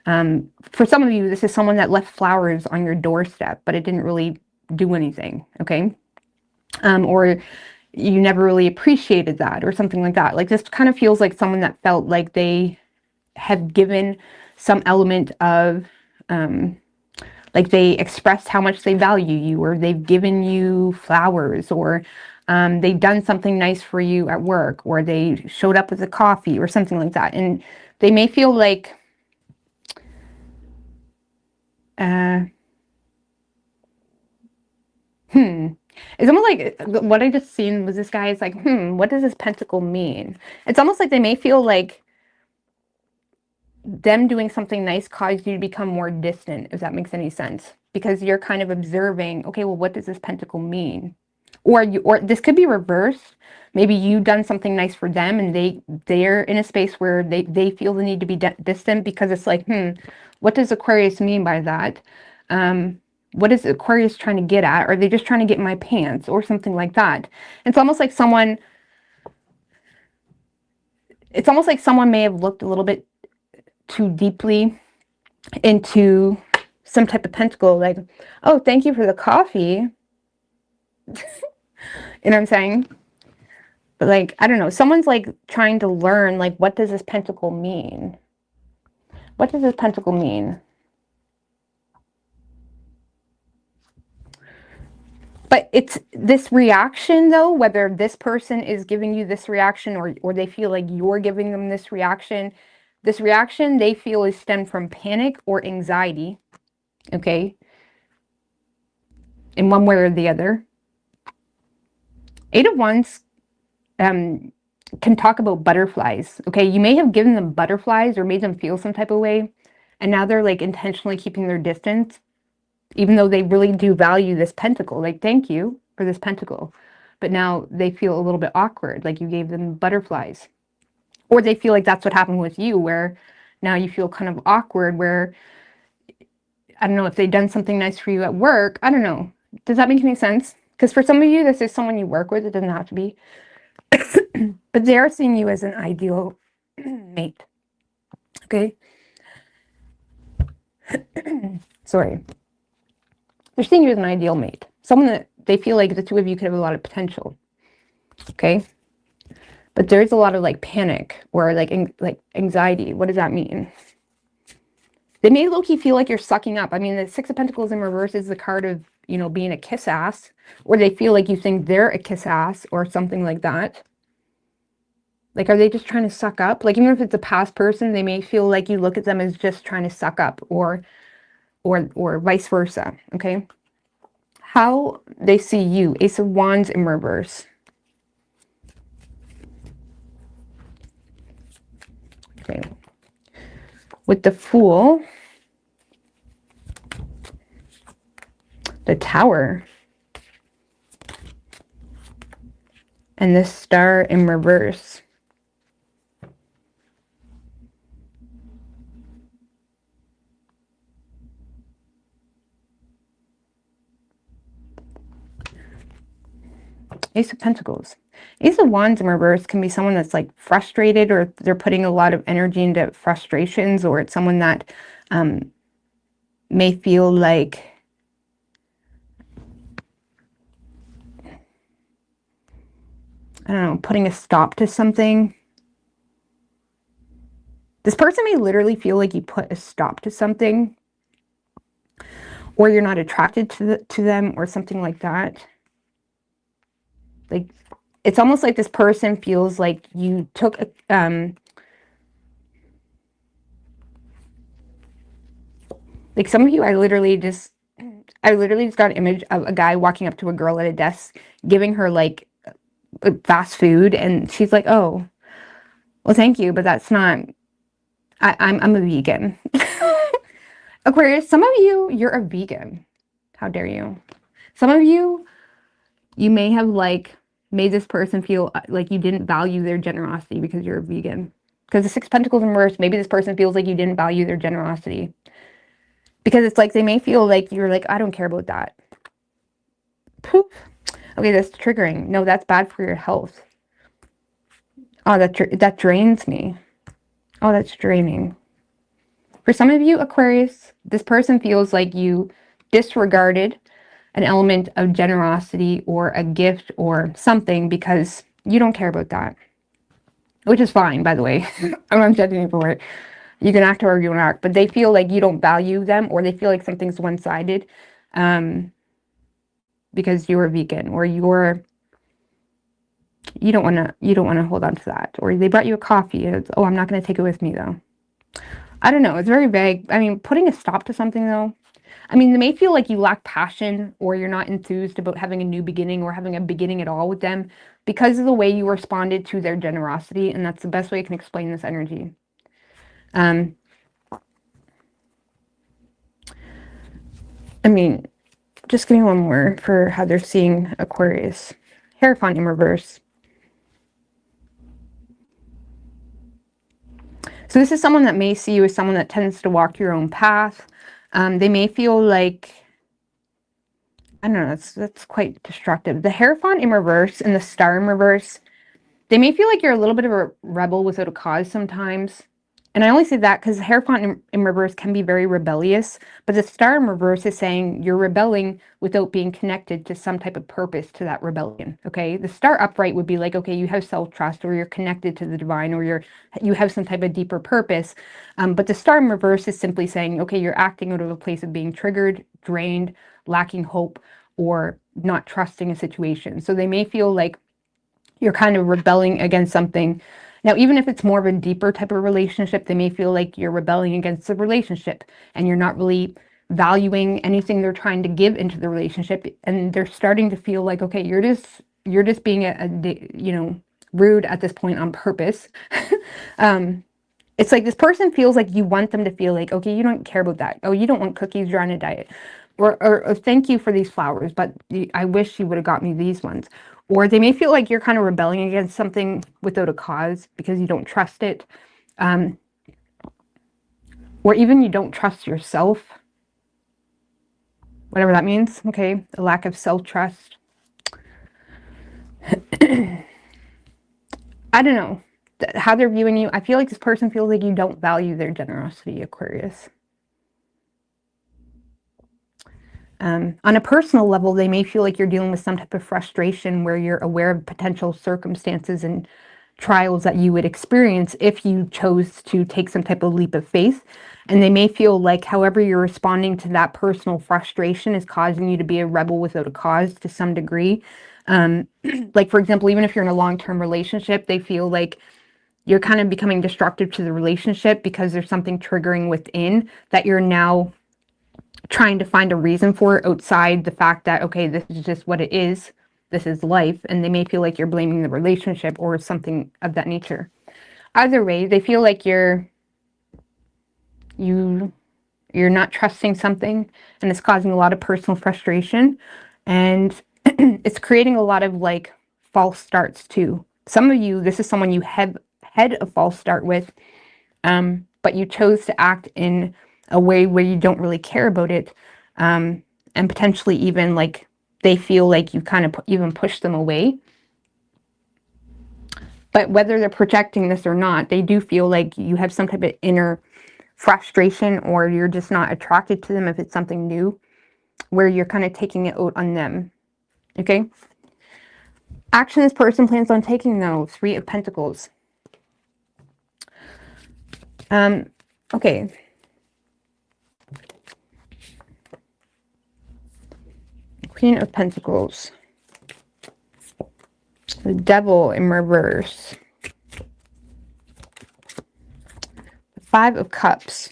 for some of you, this is someone that left flowers on your doorstep, but it didn't really do anything, okay? Or you never really appreciated that, or something like that. Like, this kind of feels like someone that felt like they had given some element of like they expressed how much they value you, or they've given you flowers, or they've done something nice for you at work, or they showed up with a coffee or something like that. And they may feel like, it's almost like what I just seen was this guy is like, what does this pentacle mean? It's almost like they may feel like them doing something nice caused you to become more distant, if that makes any sense. Because you're kind of observing, okay, well, what does this pentacle mean? Or this could be reversed. Maybe you've done something nice for them, and they're in a space where they feel the need to be distant, because it's like, what does Aquarius mean by that? What is Aquarius trying to get at? Are they just trying to get in my pants or something like that? It's almost like someone may have looked a little bit too deeply into some type of pentacle, like, oh, thank you for the coffee. You know what I'm saying? But like, I don't know, someone's like trying to learn, like, what does this pentacle mean? What does this pentacle mean? But it's this reaction, though, whether this person is giving you this reaction, or they feel like you're giving them this reaction they feel is stemmed from panic or anxiety, okay? In one way or the other. Eight of Wands can talk about butterflies, okay? You may have given them butterflies or made them feel some type of way, and now they're like intentionally keeping their distance, even though they really do value this pentacle. Like, thank you for this pentacle. But now they feel a little bit awkward, like you gave them butterflies. Or they feel like that's what happened with you, where now you feel kind of awkward, where, I don't know, if they've done something nice for you at work, I don't know. Does that make any sense? Because for some of you, this is someone you work with. It doesn't have to be. But they are seeing you as an ideal mate. Okay? Sorry. They're seeing you as an ideal mate. Someone that they feel like the two of you could have a lot of potential. Okay? But there's a lot of like panic or like anxiety. What does that mean? They may low-key feel like you're sucking up. I mean, the Six of Pentacles in reverse is the card of, you know, being a kiss ass, or they feel like you think they're a kiss ass or something like that. Like, are they just trying to suck up? Like, even if it's a past person, they may feel like you look at them as just trying to suck up, or vice versa, okay? How they see you. Ace of Wands in reverse. Okay. With the Fool, the Tower, and the Star in reverse. Ace of Pentacles. Ace of Wands in reverse can be someone that's like frustrated, or they're putting a lot of energy into frustrations, or it's someone that may feel like I don't know, putting a stop to something. This person may literally feel like you put a stop to something, or you're not attracted to them, or something like that. Like, it's almost like this person feels like you took a, like some of you, I literally just got an image of a guy walking up to a girl at a desk, giving her like fast food, and she's like, oh, well, thank you, but that's not, I'm a vegan. Aquarius, some of you, you're a vegan. How dare you? Some of you, you may have like made this person feel like you didn't value their generosity because you're a vegan. Because the Six of Pentacles in reverse, maybe this person feels like you didn't value their generosity. Because it's like they may feel like you're like, I don't care about that. Poof. Okay, that's triggering. No, that's bad for your health. Oh, that drains me. Oh, that's draining. For some of you, Aquarius, this person feels like you disregarded an element of generosity or a gift or something because you don't care about that. Which is fine, by the way. I'm not judging you for it. You can act or you can act, but they feel like you don't value them, or they feel like something's one-sided, because you're a vegan, or you don't want to hold on to that, or they brought you a coffee. It's, oh, I'm not going to take it with me though. I don't know. It's very vague. I mean, putting a stop to something though. I mean, they may feel like you lack passion, or you're not enthused about having a new beginning or having a beginning at all with them because of the way you responded to their generosity. And that's the best way I can explain this energy. I mean, just give me one more for how they're seeing Aquarius. Hierophant in reverse. So this is someone that may see you as someone that tends to walk your own path. They may feel like, I don't know, that's quite destructive. The Hierophant in reverse and the Star in reverse, they may feel like you're a little bit of a rebel without a cause sometimes. And I only say that because the Hierophant in reverse can be very rebellious, but the Star in reverse is saying you're rebelling without being connected to some type of purpose to that rebellion, okay? The Star upright would be like, okay, you have self-trust, or you're connected to the divine, or you have some type of deeper purpose. But the Star in reverse is simply saying, okay, you're acting out of a place of being triggered, drained, lacking hope, or not trusting a situation. So they may feel like you're kind of rebelling against something. Now, even if it's more of a deeper type of relationship, they may feel like you're rebelling against the relationship and you're not really valuing anything they're trying to give into the relationship. And they're starting to feel like, okay, you're just being rude at this point on purpose. It's like this person feels like you want them to feel like, okay, you don't care about that. Oh, you don't want cookies, you're on a diet. Or thank you for these flowers, but I wish you would have got me these ones. Or they may feel like you're kind of rebelling against something without a cause because you don't trust it. Or even you don't trust yourself. Whatever that means, okay? A lack of self-trust. I don't know how they're viewing you. I feel like this person feels like you don't value their generosity, Aquarius. On a personal level, they may feel like you're dealing with some type of frustration where you're aware of potential circumstances and trials that you would experience if you chose to take some type of leap of faith. And they may feel like however you're responding to that personal frustration is causing you to be a rebel without a cause to some degree. Like, for example, even if you're in a long-term relationship, they feel like you're kind of becoming destructive to the relationship because there's something triggering within that you're now trying to find a reason for it outside the fact that, okay, this is just what it is. This is life. And they may feel like you're blaming the relationship or something of that nature. Either way, they feel like you're not trusting something, and it's causing a lot of personal frustration, and it's creating a lot of like false starts too. Some of you, this is someone you have had a false start with, but you chose to act in a way where you don't really care about it, and potentially even like they feel like you kind of even push them away. But whether they're projecting this or not, they do feel like you have some type of inner frustration, or you're just not attracted to them if it's something new, where you're kind of taking it out on them. Okay? Action this person plans on taking, though. Three of Pentacles. Okay. Queen of Pentacles. The Devil in reverse. The Five of Cups.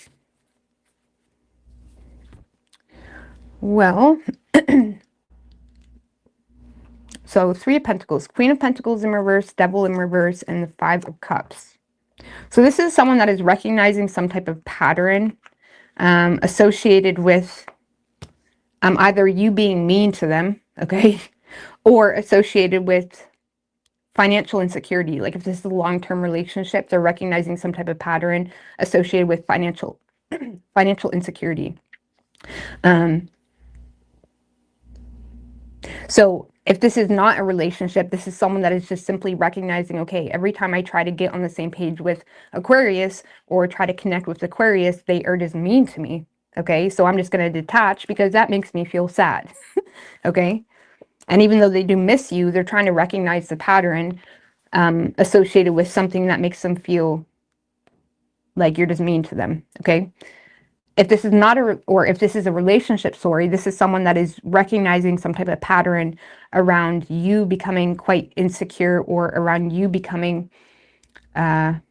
Well, so Three of Pentacles, Queen of Pentacles in reverse, Devil in reverse, and the Five of Cups. So this is someone that is recognizing some type of pattern associated with either you being mean to them, okay, or associated with financial insecurity. Like if this is a long-term relationship, they're recognizing some type of pattern associated with financial insecurity. So if this is not a relationship, this is someone that is just simply recognizing, okay, every time I try to get on the same page with Aquarius or try to connect with Aquarius, they are just mean to me. Okay, so I'm just going to detach because that makes me feel sad. Okay, and even though they do miss you, they're trying to recognize the pattern associated with something that makes them feel like you're just mean to them, okay? If this is not or if this is a relationship story, this is someone that is recognizing some type of pattern around you becoming quite insecure, or around you becoming, around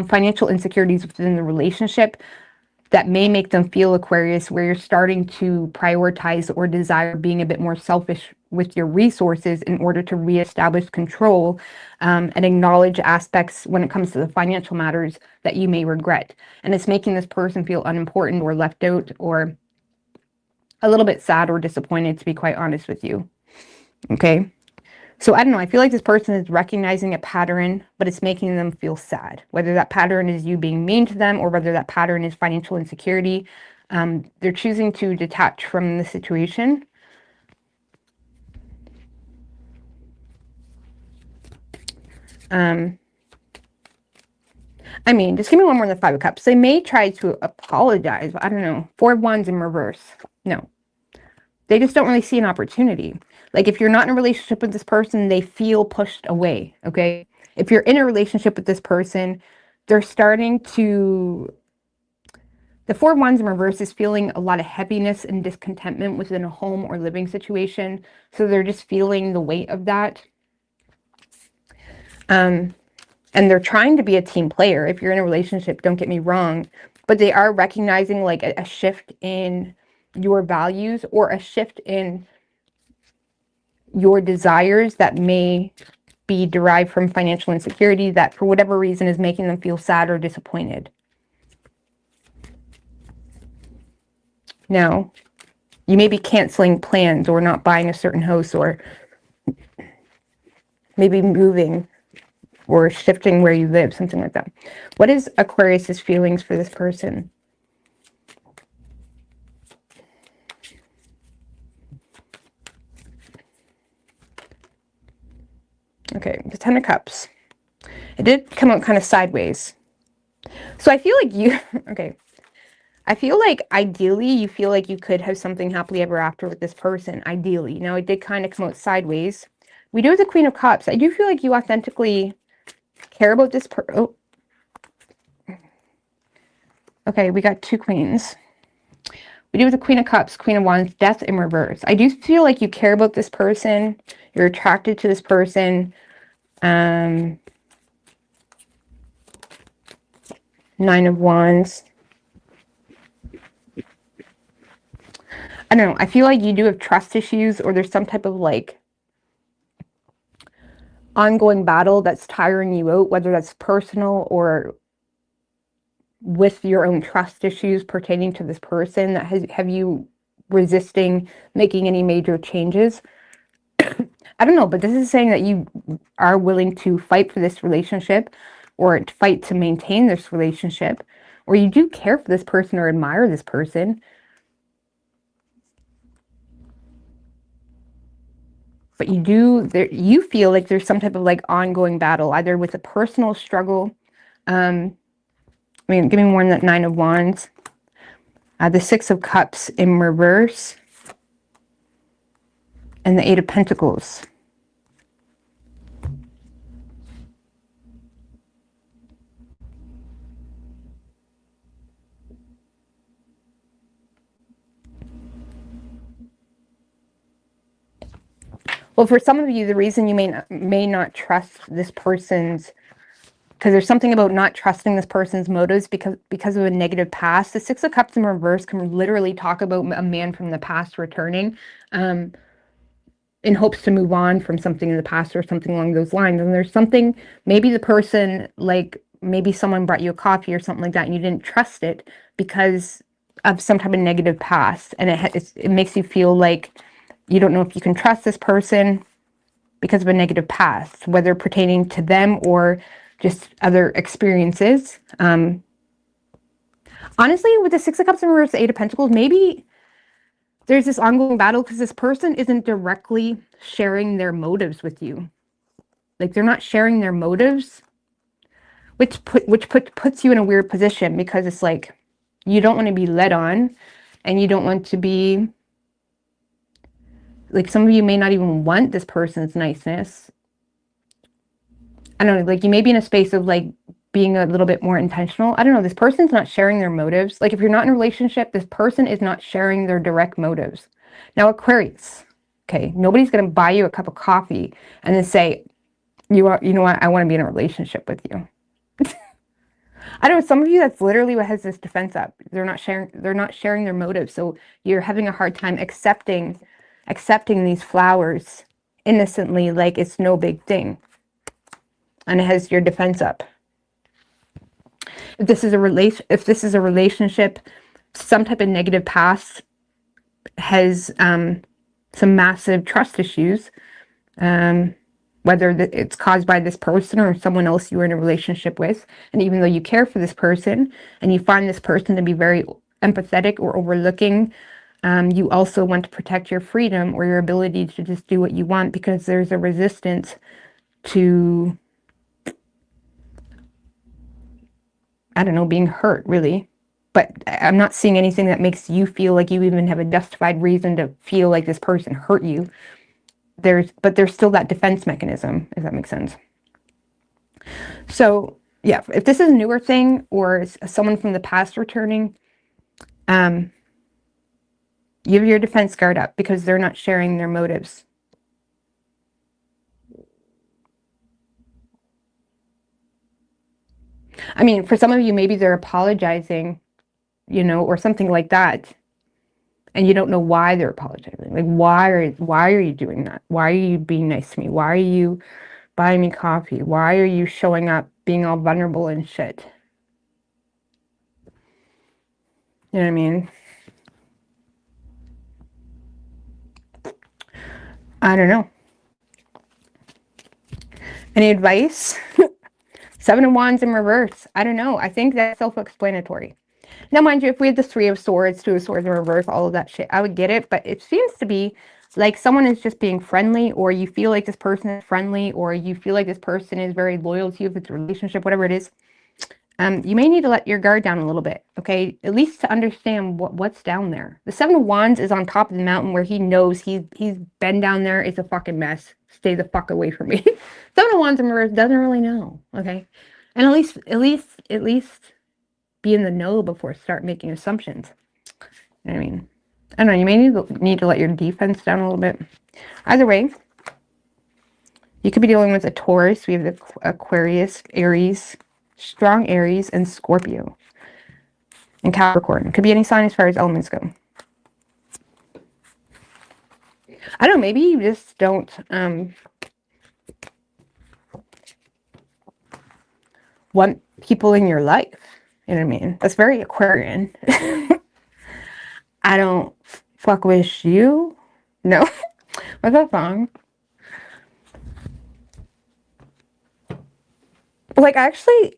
financial insecurities within the relationship that may make them feel, Aquarius, where you're starting to prioritize or desire being a bit more selfish with your resources in order to reestablish control, and acknowledge aspects when it comes to the financial matters that you may regret. And it's making this person feel unimportant or left out, or a little bit sad or disappointed, to be quite honest with you. Okay? So I don't know, I feel like this person is recognizing a pattern, but it's making them feel sad. Whether that pattern is you being mean to them, or whether that pattern is financial insecurity, they're choosing to detach from the situation. I mean, just give me one more than the Five of Cups. They may try to apologize, but I don't know. Four of Wands in reverse. No. They just don't really see an opportunity. Like, if you're not in a relationship with this person, they feel pushed away, okay? If you're in a relationship with this person, they're starting to... The Four of Wands in reverse is feeling a lot of heaviness and discontentment within a home or living situation. So they're just feeling the weight of that. And they're trying to be a team player. If you're in a relationship, don't get me wrong, but they are recognizing like a shift in your values, or a shift in your desires that may be derived from financial insecurity that for whatever reason is making them feel sad or disappointed. Now, you may be canceling plans, or not buying a certain house, or maybe moving or shifting where you live, something like that. What is Aquarius's feelings for this person? Okay, the Ten of Cups. It did come out kind of sideways. So I feel like you, okay, I feel like ideally you feel like you could have something happily ever after with this person, ideally. Now, it did kind of come out sideways. We do have the Queen of Cups. I do feel like you authentically care about this person. Oh. Okay, we got two queens. We do have the Queen of Cups, Queen of Wands, Death in reverse. I do feel like you care about this person. You're attracted to this person. Nine of Wands. I don't know. I feel like you do have trust issues, or there's some type of like ongoing battle that's tiring you out, whether that's personal or with your own trust issues pertaining to this person that have you resisting making any major changes. I don't know, but this is saying that you are willing to fight for this relationship, or fight to maintain this relationship, or you do care for this person or admire this person. But you feel like there's some type of like ongoing battle, either with a personal struggle. I mean, give me more than that Nine of Wands. The Six of Cups in reverse. And the Eight of Pentacles. Well, for some of you, the reason you may not trust this person's, because there's something about not trusting this person's motives because of a negative past. The Six of Cups in reverse can literally talk about a man from the past returning in hopes to move on from something in the past, or something along those lines. And there's something, maybe the person, like maybe someone brought you a coffee or something like that, and you didn't trust it because of some type of negative past. And it makes you feel like you don't know if you can trust this person because of a negative past, whether pertaining to them or just other experiences. Honestly, with the Six of Cups in reverse, the Eight of Pentacles, maybe there's this ongoing battle because this person isn't directly sharing their motives with you. Like, they're not sharing their motives, which puts you in a weird position, because it's like you don't want to be led on, and you don't want to be... Like, some of you may not even want this person's niceness. I don't know, like, you may be in a space of, like, being a little bit more intentional. I don't know, this person's not sharing their motives. Like if you're not in a relationship, this person is not sharing their direct motives. Now, Aquarius, okay, nobody's going to buy you a cup of coffee and then say, you know what, I want to be in a relationship with you. I don't know, some of you, that's literally what has this defense up. They're not sharing their motives. So you're having a hard time accepting these flowers innocently, like it's no big thing. And it has your defense up. If this is a relationship, some type of negative past has some massive trust issues, whether it's caused by this person or someone else you were in a relationship with. And even though you care for this person and you find this person to be very empathetic or overlooking, you also want to protect your freedom or your ability to just do what you want, because there's a resistance to, I don't know, being hurt, really. But I'm not seeing anything that makes you feel like you even have a justified reason to feel like this person hurt you. But there's still that defense mechanism, if that makes sense. So yeah, if this is a newer thing or someone from the past returning, you have your defense guard up because they're not sharing their motives. I mean, for some of you, maybe they're apologizing, you know, or something like that. And you don't know why they're apologizing. Like, why are you doing that? Why are you being nice to me? Why are you buying me coffee? Why are you showing up being all vulnerable and shit? You know what I mean? I don't know. Any advice? Seven of Wands in reverse. I don't know. I think that's self-explanatory. Now, mind you, if we had the Three of Swords, Two of Swords in reverse, all of that shit, I would get it. But it seems to be like someone is just being friendly, or you feel like this person is friendly, or you feel like this person is very loyal to you if it's a relationship, whatever it is. You may need to let your guard down a little bit, okay? At least to understand what's down there. The Seven of Wands is on top of the mountain where he knows he's been down there. It's a fucking mess. Stay the fuck away from me. Seven of Wands in reverse doesn't really know, okay? And at least be in the know before start making assumptions. You know what I mean? I don't know, you may need to let your defense down a little bit. Either way, you could be dealing with a Taurus. We have the Aquarius, Aries, strong Aries, and Scorpio. And Capricorn. It could be any sign as far as elements go. I don't know, maybe you just don't want people in your life. You know what I mean? That's very Aquarian. I don't fuck with you. No. What's that song? Like, I actually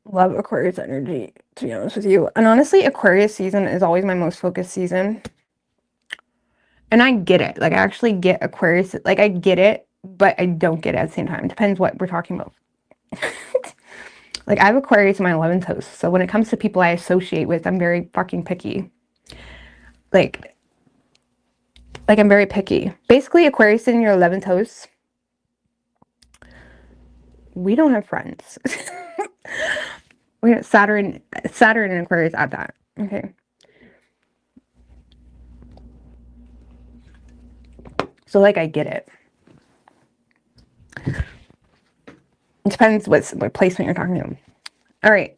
love Aquarius energy, to be honest with you. And honestly, Aquarius season is always my most focused season. And I get it. Like, I actually get Aquarius. Like, I get it, but I don't get it at the same time. Depends what we're talking about. Like, I have Aquarius in my 11th house. So when it comes to people I associate with, I'm very fucking picky. Like I'm very picky. Basically, Aquarius in your 11th house, we don't have friends. We have Saturn and Aquarius at that. Okay. So, like, I get it. It depends what placement you're talking to. All right.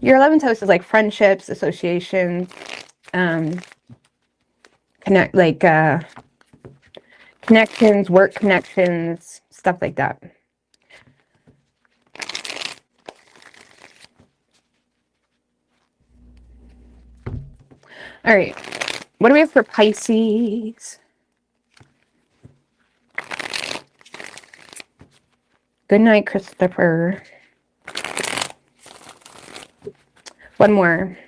Your 11th house is like friendships, associations, connections, work connections, stuff like that. All right. What do we have for Pisces? Good night, Christopher. One more.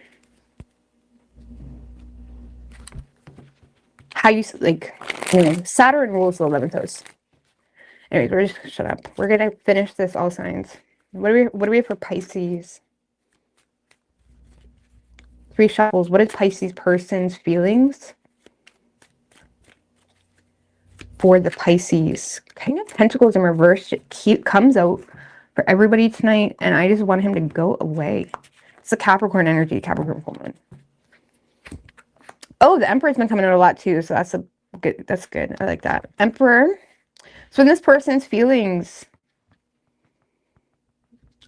How you, like, anyway, Saturn rules the 11th house. Anyways, we're just, shut up. We're going to finish this all signs. What do we have for Pisces? 3 shuffles. What is Pisces person's feelings? for the Pisces. King of Pentacles in reverse comes out for everybody tonight, and I just want him to go away. It's a Capricorn energy, Capricorn woman. Oh, the Emperor's been coming out a lot too, so that's good. That's good. I like that. Emperor. So in this person's feelings,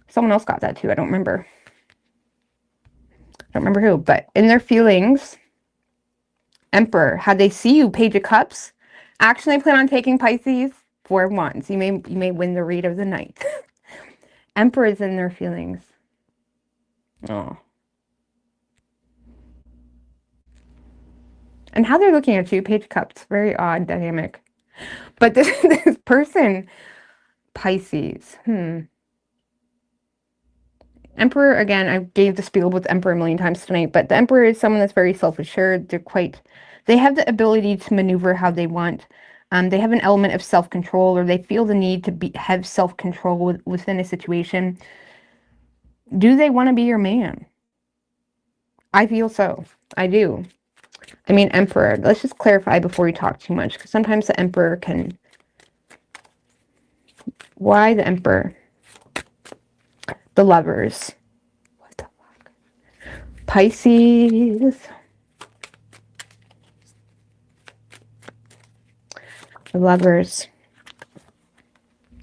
someone else got that too. I don't remember. I don't remember who, but in their feelings, Emperor, how they see you, Page of Cups. Action they plan on taking, Pisces. 4 of Wands. You may win the read of the night. Emperor is in their feelings. Oh. And how they're looking at you, Page of Cups. Very odd dynamic. But this person, Pisces. Emperor, again, I gave the spiel with Emperor a million times tonight, but the Emperor is someone that's very self-assured. They have the ability to maneuver how they want. They have an element of self-control, or they feel the need to have self-control within a situation. Do they want to be your man? I feel so. I do. I mean, Emperor. Let's just clarify before we talk too much, because sometimes the Emperor can... Why the Emperor? The Lovers. What the fuck? Pisces. The Lovers.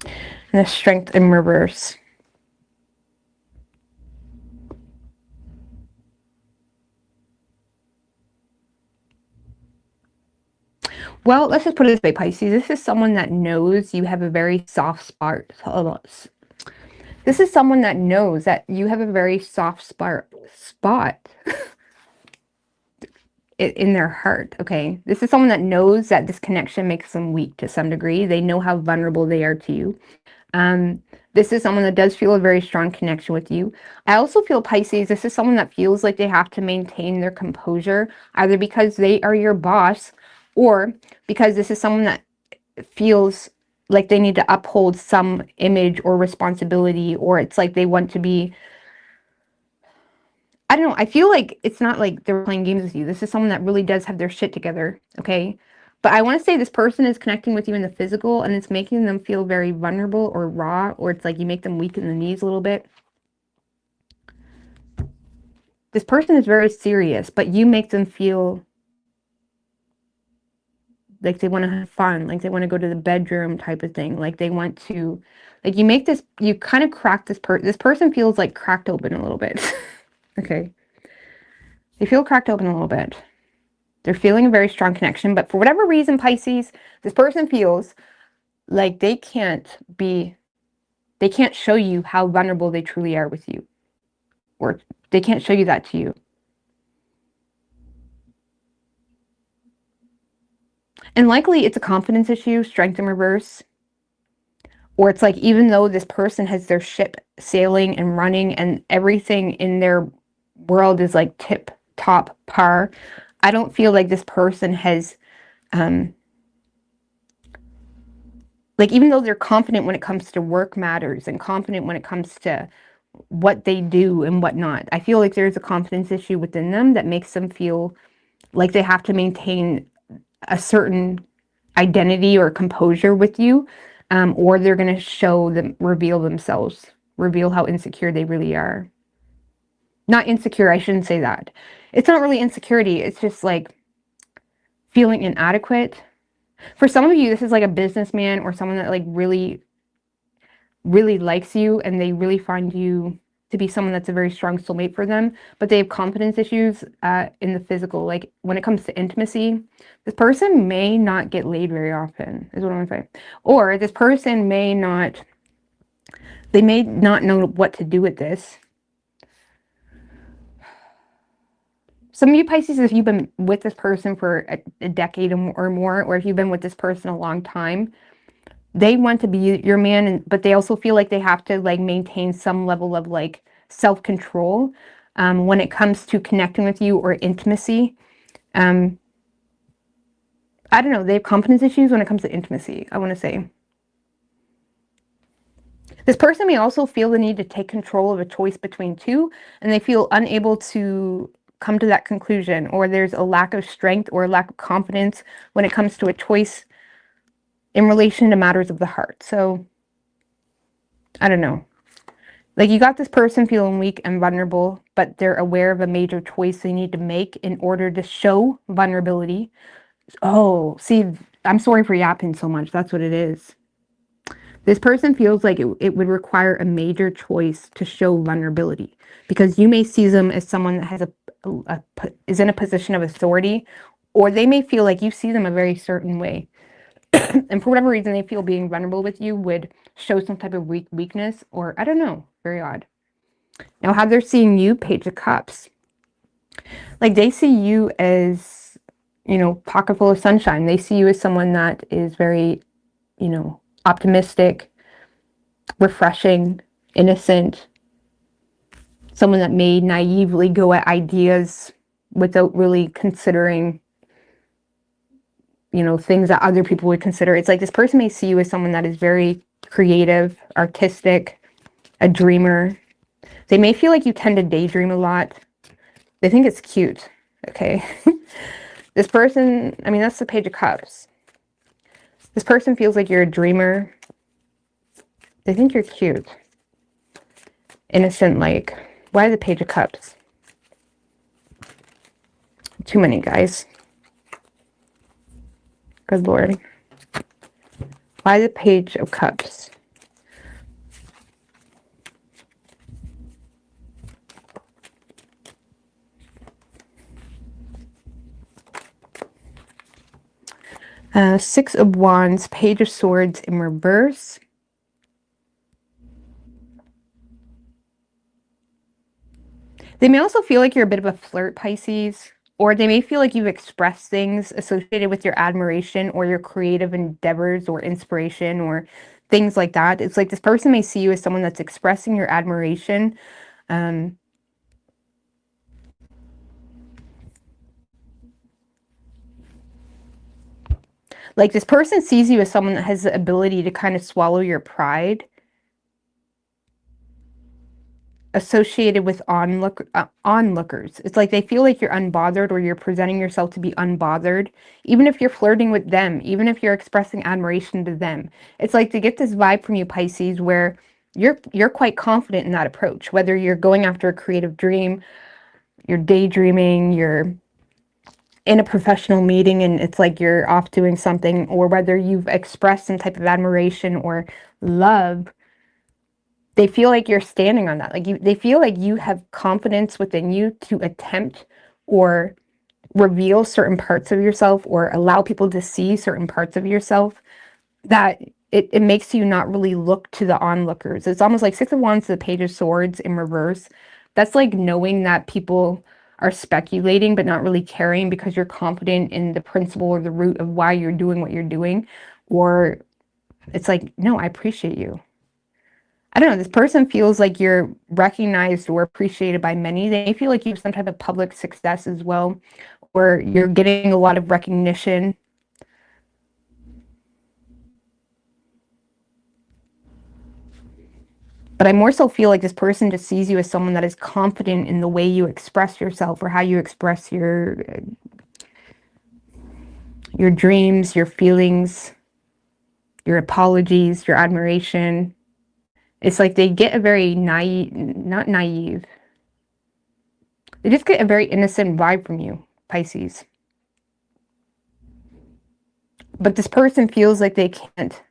And the Strength in reverse. Well, let's just put it this way, Pisces. This is someone that knows you have a very soft spot. This is someone that knows that you have a very soft spot in their heart, okay? This is someone that knows that this connection makes them weak to some degree. They know how vulnerable they are to you. This is someone that does feel a very strong connection with you. I also feel, Pisces, this is someone that feels like they have to maintain their composure, either because they are your boss or because this is someone that feels like they need to uphold some image or responsibility, or it's like they want to be, I don't know. I feel like it's not like they're playing games with you. This is someone that really does have their shit together, okay? But I want to say this person is connecting with you in the physical, and it's making them feel very vulnerable or raw, or it's like you make them weak in the knees a little bit. This person is very serious, but you make them feel like they want to have fun, like they want to go to the bedroom type of thing. Like they want to, like you make this, you kind of crack this person feels like cracked open a little bit. Okay. They feel cracked open a little bit. They're feeling a very strong connection, but for whatever reason, Pisces, this person feels like they can't show you how vulnerable they truly are with you. Or they can't show you that to you. And likely it's a confidence issue, strength in reverse. Or it's like, even though this person has their ship sailing and running and everything in their world is like tip top par, I don't feel like this person has, like, even though they're confident when it comes to work matters and confident when it comes to what they do and whatnot, I feel like there's a confidence issue within them that makes them feel like they have to maintain a certain identity or composure with you, or they're going to reveal themselves, reveal how insecure they really are. Not insecure, I shouldn't say that. It's not really insecurity, it's just like feeling inadequate. For some of you, this is like a businessman or someone that like really, really likes you, and they really find you to be someone that's a very strong soulmate for them, but they have confidence issues in the physical. Like when it comes to intimacy, this person may not get laid very often, is what I'm gonna say. Or this person may not know what to do with this. Some of you Pisces, if you've been with this person for a decade or more, or if you've been with this person a long time, they want to be your man, but they also feel like they have to like maintain some level of like self-control when it comes to connecting with you or intimacy. I don't know, they have confidence issues when it comes to intimacy, I want to say. This person may also feel the need to take control of a choice between two, and they feel unable to come to that conclusion, or there's a lack of strength or a lack of confidence when it comes to a choice in relation to matters of the heart. So, I don't know. Like, you got this person feeling weak and vulnerable, but they're aware of a major choice they need to make in order to show vulnerability. Oh, see, I'm sorry for yapping so much. That's what it is. This person feels like it would require a major choice to show vulnerability, because you may see them as someone that has is in a position of authority, or they may feel like you see them a very certain way. And for whatever reason, they feel being vulnerable with you would show some type of weakness, or I don't know, very odd. Now, how they're seeing you, Page of Cups. Like, they see you as, you know, pocket full of sunshine. They see you as someone that is very, you know, optimistic, refreshing, innocent, someone that may naively go at ideas without really considering, you know, things that other people would consider. It's like this person may see you as someone that is very creative, artistic, a dreamer. They may feel like you tend to daydream a lot. They think it's cute, okay? This person, I mean, that's the Page of Cups. This person feels like you're a dreamer. They think you're cute. Innocent, like, why the Page of Cups? Too many, guys. Good Lord. Why the Page of Cups? Six of Wands, Page of Swords in reverse. They may also feel like you're a bit of a flirt, Pisces, or they may feel like you've expressed things associated with your admiration or your creative endeavors or inspiration or things like that. It's like this person may see you as someone that's expressing your admiration. Like, this person sees you as someone that has the ability to kind of swallow your pride associated with onlookers. It's like they feel like you're unbothered, or you're presenting yourself to be unbothered, even if you're flirting with them, even if you're expressing admiration to them. It's like they get this vibe from you, Pisces, where you're quite confident in that approach, whether you're going after a creative dream, you're daydreaming, you're in a professional meeting and it's like you're off doing something, or whether you've expressed some type of admiration or love. They feel like you're standing on that. Like, they feel like you have confidence within you to attempt or reveal certain parts of yourself or allow people to see certain parts of yourself, that it makes you not really look to the onlookers. It's almost like Six of Wands to the Page of Swords in reverse. That's like knowing that people are speculating but not really caring because you're confident in the principle or the root of why you're doing what you're doing. Or it's like, no, I appreciate you. I don't know, this person feels like you're recognized or appreciated by many. They feel like you have some type of public success as well, or you're getting a lot of recognition. But I more so feel like this person just sees you as someone that is confident in the way you express yourself or how you express your dreams, your feelings, your apologies, your admiration. It's like they get a very naive, not naive. They just get a very innocent vibe from you, Pisces. But this person feels like they can't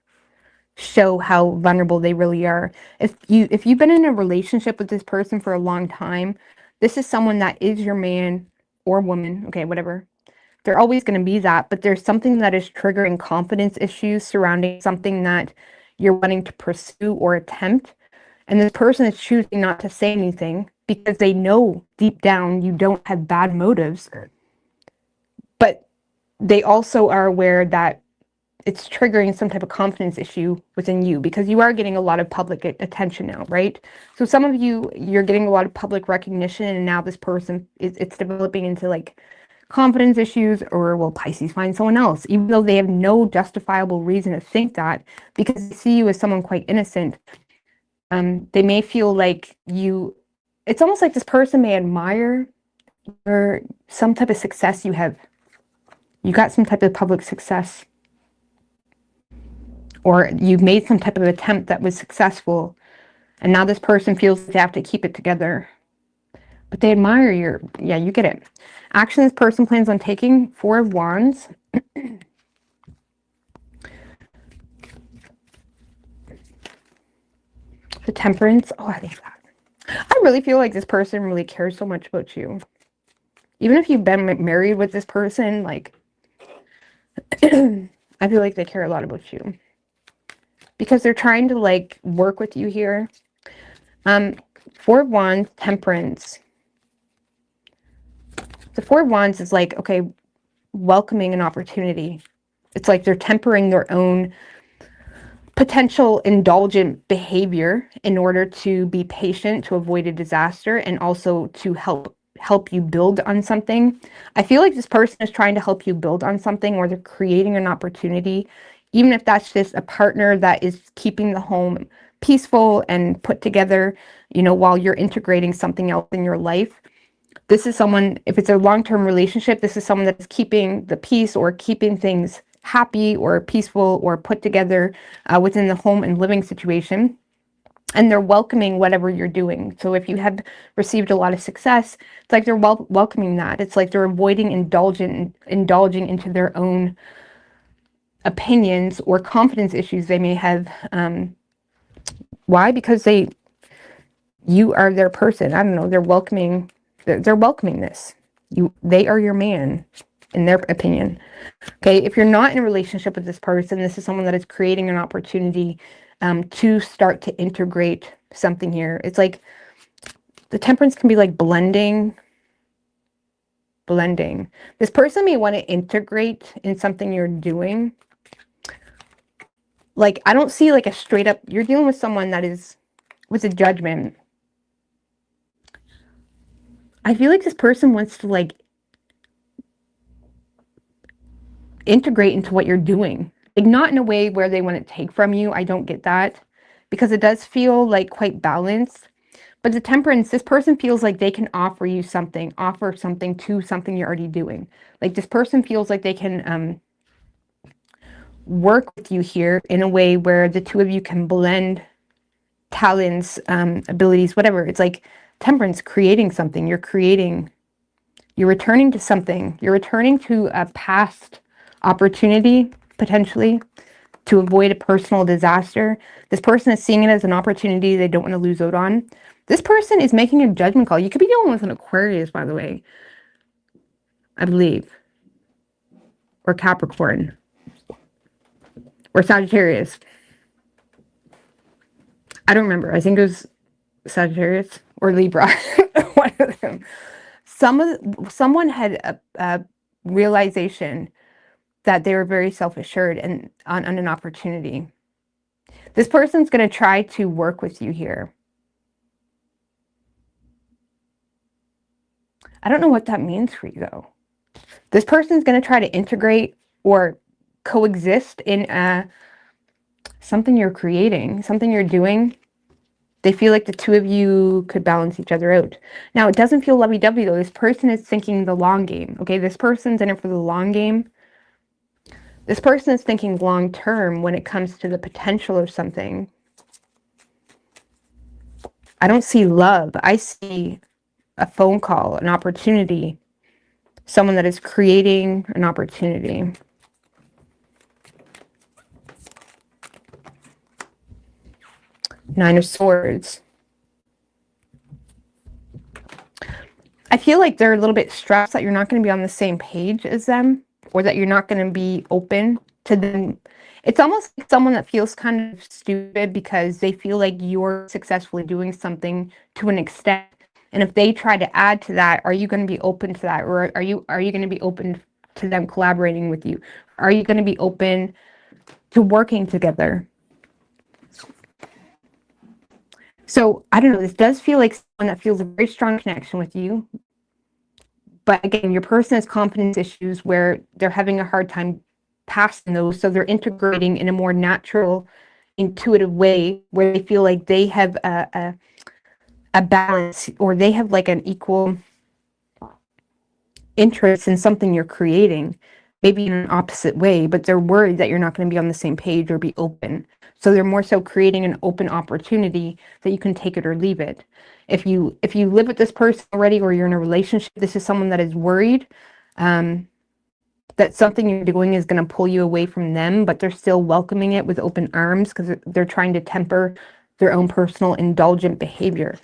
show how vulnerable they really are. If you've been in a relationship with this person for a long time, this is someone that is your man or woman, okay, whatever. They're always going to be that, but there's something that is triggering confidence issues surrounding something that you're wanting to pursue or attempt. And this person is choosing not to say anything because they know deep down you don't have bad motives. But they also are aware that it's triggering some type of confidence issue within you because you are getting a lot of public attention now, right? So some of you're getting a lot of public recognition, and now this person it's developing into like confidence issues, or will Pisces find someone else, even though they have no justifiable reason to think that, because they see you as someone quite innocent. They may feel like it's almost like this person may admire or some type of success you have. You got some type of public success. or you've made some type of attempt that was successful, and now this person feels they have to keep it together. But they admire your, yeah, you get it. Action this person plans on taking, 4 of Wands. The Temperance. Oh, I think that. I really feel like this person really cares so much about you. Even if you've been married with this person, like, I feel like they care a lot about you. Because they're trying to, like, work with you here. 4 of Wands, Temperance. The 4 of Wands is like, okay, welcoming an opportunity. It's like they're tempering their own potential indulgent behavior in order to be patient, to avoid a disaster, and also to help you build on something. I feel like this person is trying to help you build on something, or they're creating an opportunity, even if that's just a partner that is keeping the home peaceful and put together, you know, while you're integrating something else in your life. This is someone, if it's a long-term relationship, this is someone that's keeping the peace or keeping things happy or peaceful or put together within the home and living situation. And they're welcoming whatever you're doing. So if you have received a lot of success, it's like they're welcoming that. It's like they're avoiding indulging into their own opinions or confidence issues they may have. Why? Because you are their person. I don't know. They're welcoming this. They are your man, in their opinion. Okay, if you're not in a relationship with this person, this is someone that is creating an opportunity to start to integrate something here. It's like the Temperance can be like blending. This person may want to integrate in something you're doing. Like, I don't see like a straight up, you're dealing with someone that is with a Judgment. I feel like this person wants to like integrate into what you're doing. Like, not in a way where they want to take from you. I don't get that, because it does feel like quite balanced. But the Temperance, this person feels like they can offer you something, offer something to something you're already doing. Like, this person feels like they can work with you here in a way where the two of you can blend talents, abilities, whatever. It's like Temperance creating something. You're returning to something. You're returning to a past opportunity, potentially, to avoid a personal disaster. This person is seeing it as an opportunity they don't want to lose out on. This person is making a judgment call. You could be dealing with an Aquarius, by the way, I believe, or Capricorn, or Sagittarius. I don't remember. I think it was Sagittarius or Libra. One of them. Someone had a realization that they were very self-assured and on an opportunity. This person's going to try to work with you here. I don't know what that means for you, though. This person's going to try to integrate or coexist in something you're creating, something you're doing. They feel like the two of you could balance each other out. Now, it doesn't feel lovey-dovey, though. This person is thinking the long game, okay? This person's in it for the long game. This person is thinking long-term when it comes to the potential of something. I don't see love. I see a phone call, an opportunity, someone that is creating an opportunity. Nine of Swords. I feel like they're a little bit stressed that you're not going to be on the same page as them, or that you're not going to be open to them. It's almost like someone that feels kind of stupid because they feel like you're successfully doing something to an extent. And if they try to add to that, are you going to be open to that? Or are you going to be open to them collaborating with you? Are you going to be open to working together? So, I don't know, this does feel like someone that feels a very strong connection with you. But again, your person has confidence issues where they're having a hard time passing those. So they're integrating in a more natural, intuitive way where they feel like they have a balance, or they have like an equal interest in something you're creating. maybe in an opposite way, but they're worried that you're not going to be on the same page or be open. So they're more so creating an open opportunity that you can take it or leave it. If you live with this person already, or you're in a relationship, this is someone that is worried that something you're doing is going to pull you away from them, but they're still welcoming it with open arms because they're trying to temper their own personal indulgent behavior.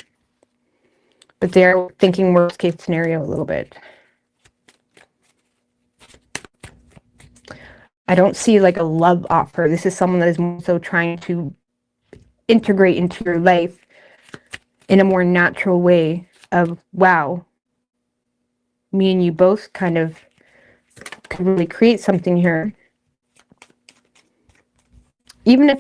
But they're thinking worst case scenario a little bit. I don't see like a love offer. This is someone that is also trying to integrate into your life in a more natural way of, wow, me and you both kind of could really create something here. Even if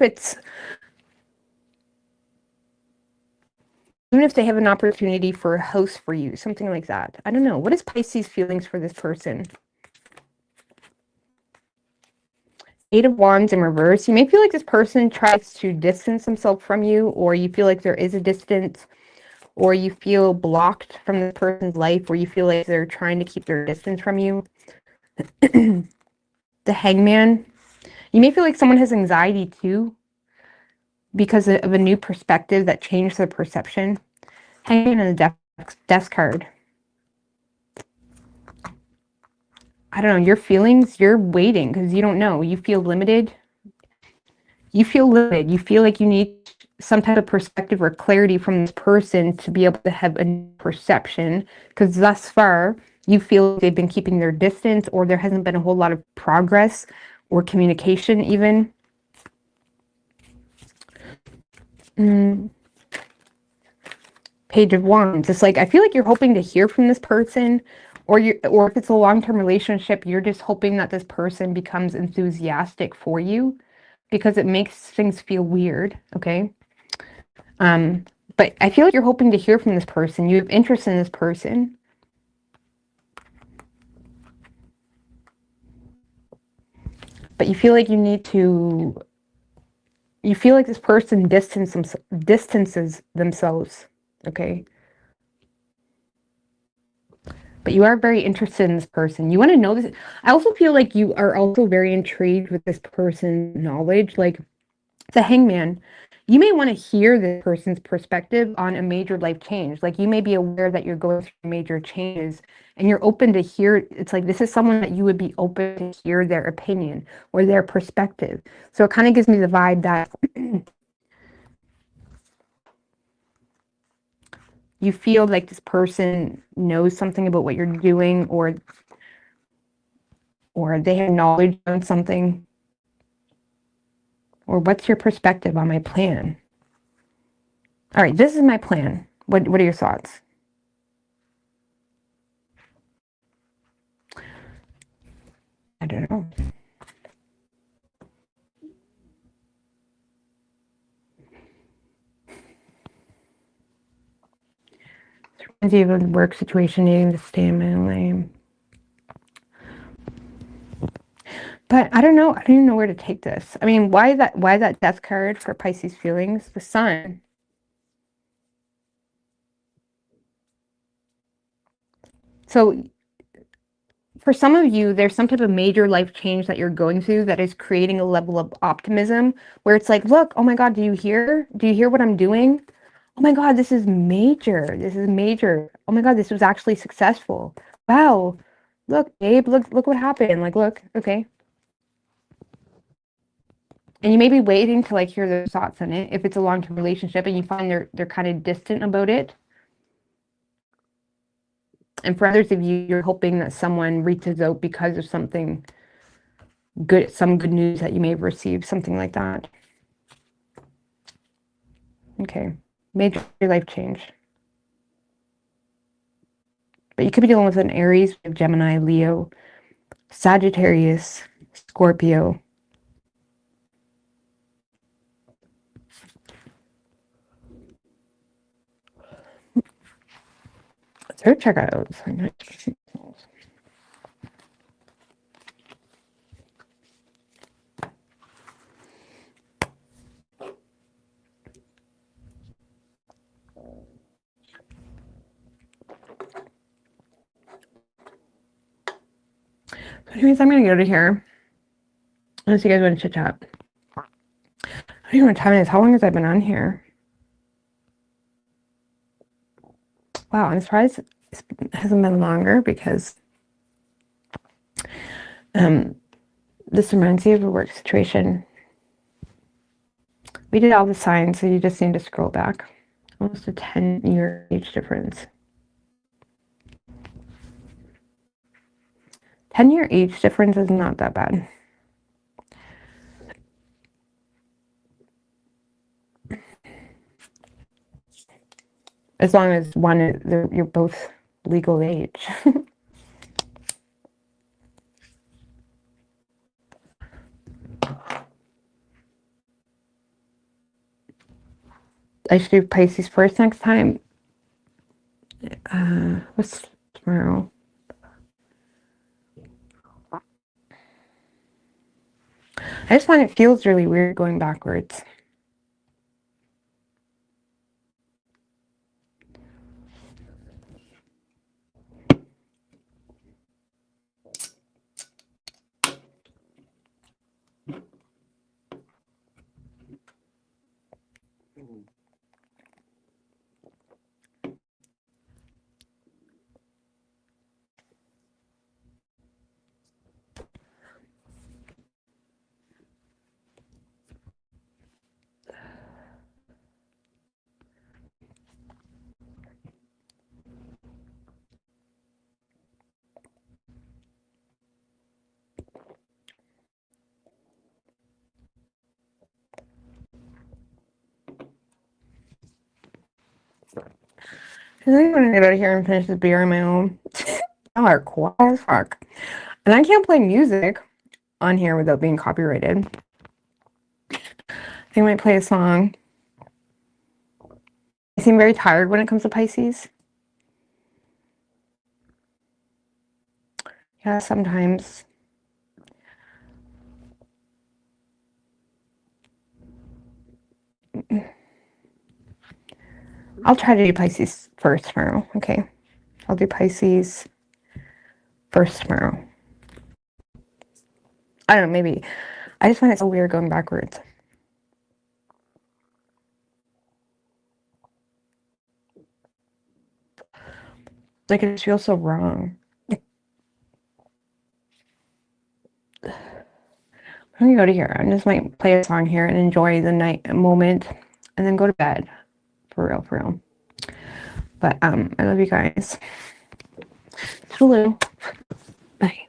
they have an opportunity for a house for you, something like that. I don't know. What is Pisces' feelings for this person? Eight of Wands in reverse. You may feel like this person tries to distance themselves from you, or you feel like there is a distance, or you feel blocked from the person's life, or you feel like they're trying to keep their distance from you. The Hangman. You may feel like someone has anxiety too, because of a new perspective that changed their perception. Hangman and the Death card. I don't know, your feelings, you're waiting because you don't know. You feel limited. You feel limited. You feel like you need some type of perspective or clarity from this person to be able to have a perception, because thus far you feel they've been keeping their distance, or there hasn't been a whole lot of progress or communication even. Page of Wands. It's like, I feel like you're hoping to hear from this person, or if it's a long-term relationship, you're just hoping that this person becomes enthusiastic for you, because it makes things feel weird, okay? But I feel like you're hoping to hear from this person. You have interest in this person. But you feel like you feel like this person distances themselves, okay? But you are very interested in this person. You want to know this. I also feel like you are also very intrigued with this person's knowledge. Like the Hangman, you may want to hear this person's perspective on a major life change. Like you may be aware that you're going through major changes and you're open to hear. It's like this is someone that you would be open to hear their opinion or their perspective. So it kind of gives me the vibe that you feel like this person knows something about what you're doing, or they have knowledge on something. Or what's your perspective on my plan? All right, this is my plan. What are your thoughts? I don't know. Reminds you of a work situation needing to stay in my lane. But I don't know. I don't even know where to take this. I mean, why that Death card for Pisces feelings? The Sun. So for some of you, there's some type of major life change that you're going through that is creating a level of optimism where it's like, look, oh my God, do you hear? Do you hear what I'm doing? Oh my God, this is major. This is major. Oh my God, this was actually successful. Wow. Look, babe, look what happened. Like, look, okay. And you may be waiting to like hear their thoughts on it if it's a long-term relationship and you find they're kind of distant about it. And for others of you, you're hoping that someone reaches out because of something good, some good news that you may have received, something like that. Okay. Major life change. But you could be dealing with an Aries, Gemini, Leo, Sagittarius, Scorpio. Let's check out. Anyways, I'm gonna get out of here. Unless you guys want to chit chat. I don't even know what time it is. How long has I been on here? Wow, I'm surprised it hasn't been longer because this reminds me of a work situation. We did all the signs, so you just need to scroll back. Almost a 10-year age difference. 10-year age difference is not that bad. As long as you're both legal age. I should do Pisces first next time. What's tomorrow? I just find it feels really weird going backwards. I think I'm gonna get out of here and finish this beer on my own. Y'all are quiet as fuck. And I can't play music on here without being copyrighted. I think I might play a song. I seem very tired when it comes to Pisces. Yeah, sometimes. I'll try to do Pisces first tomorrow. Okay. I'll do Pisces first tomorrow. I don't know, maybe. I just find it so weird going backwards. Like, it just feels so wrong. I'm gonna go to here. I just might play a song here and enjoy the night moment and then go to bed. For real, for real. But I love you guys. Toodaloo. Bye.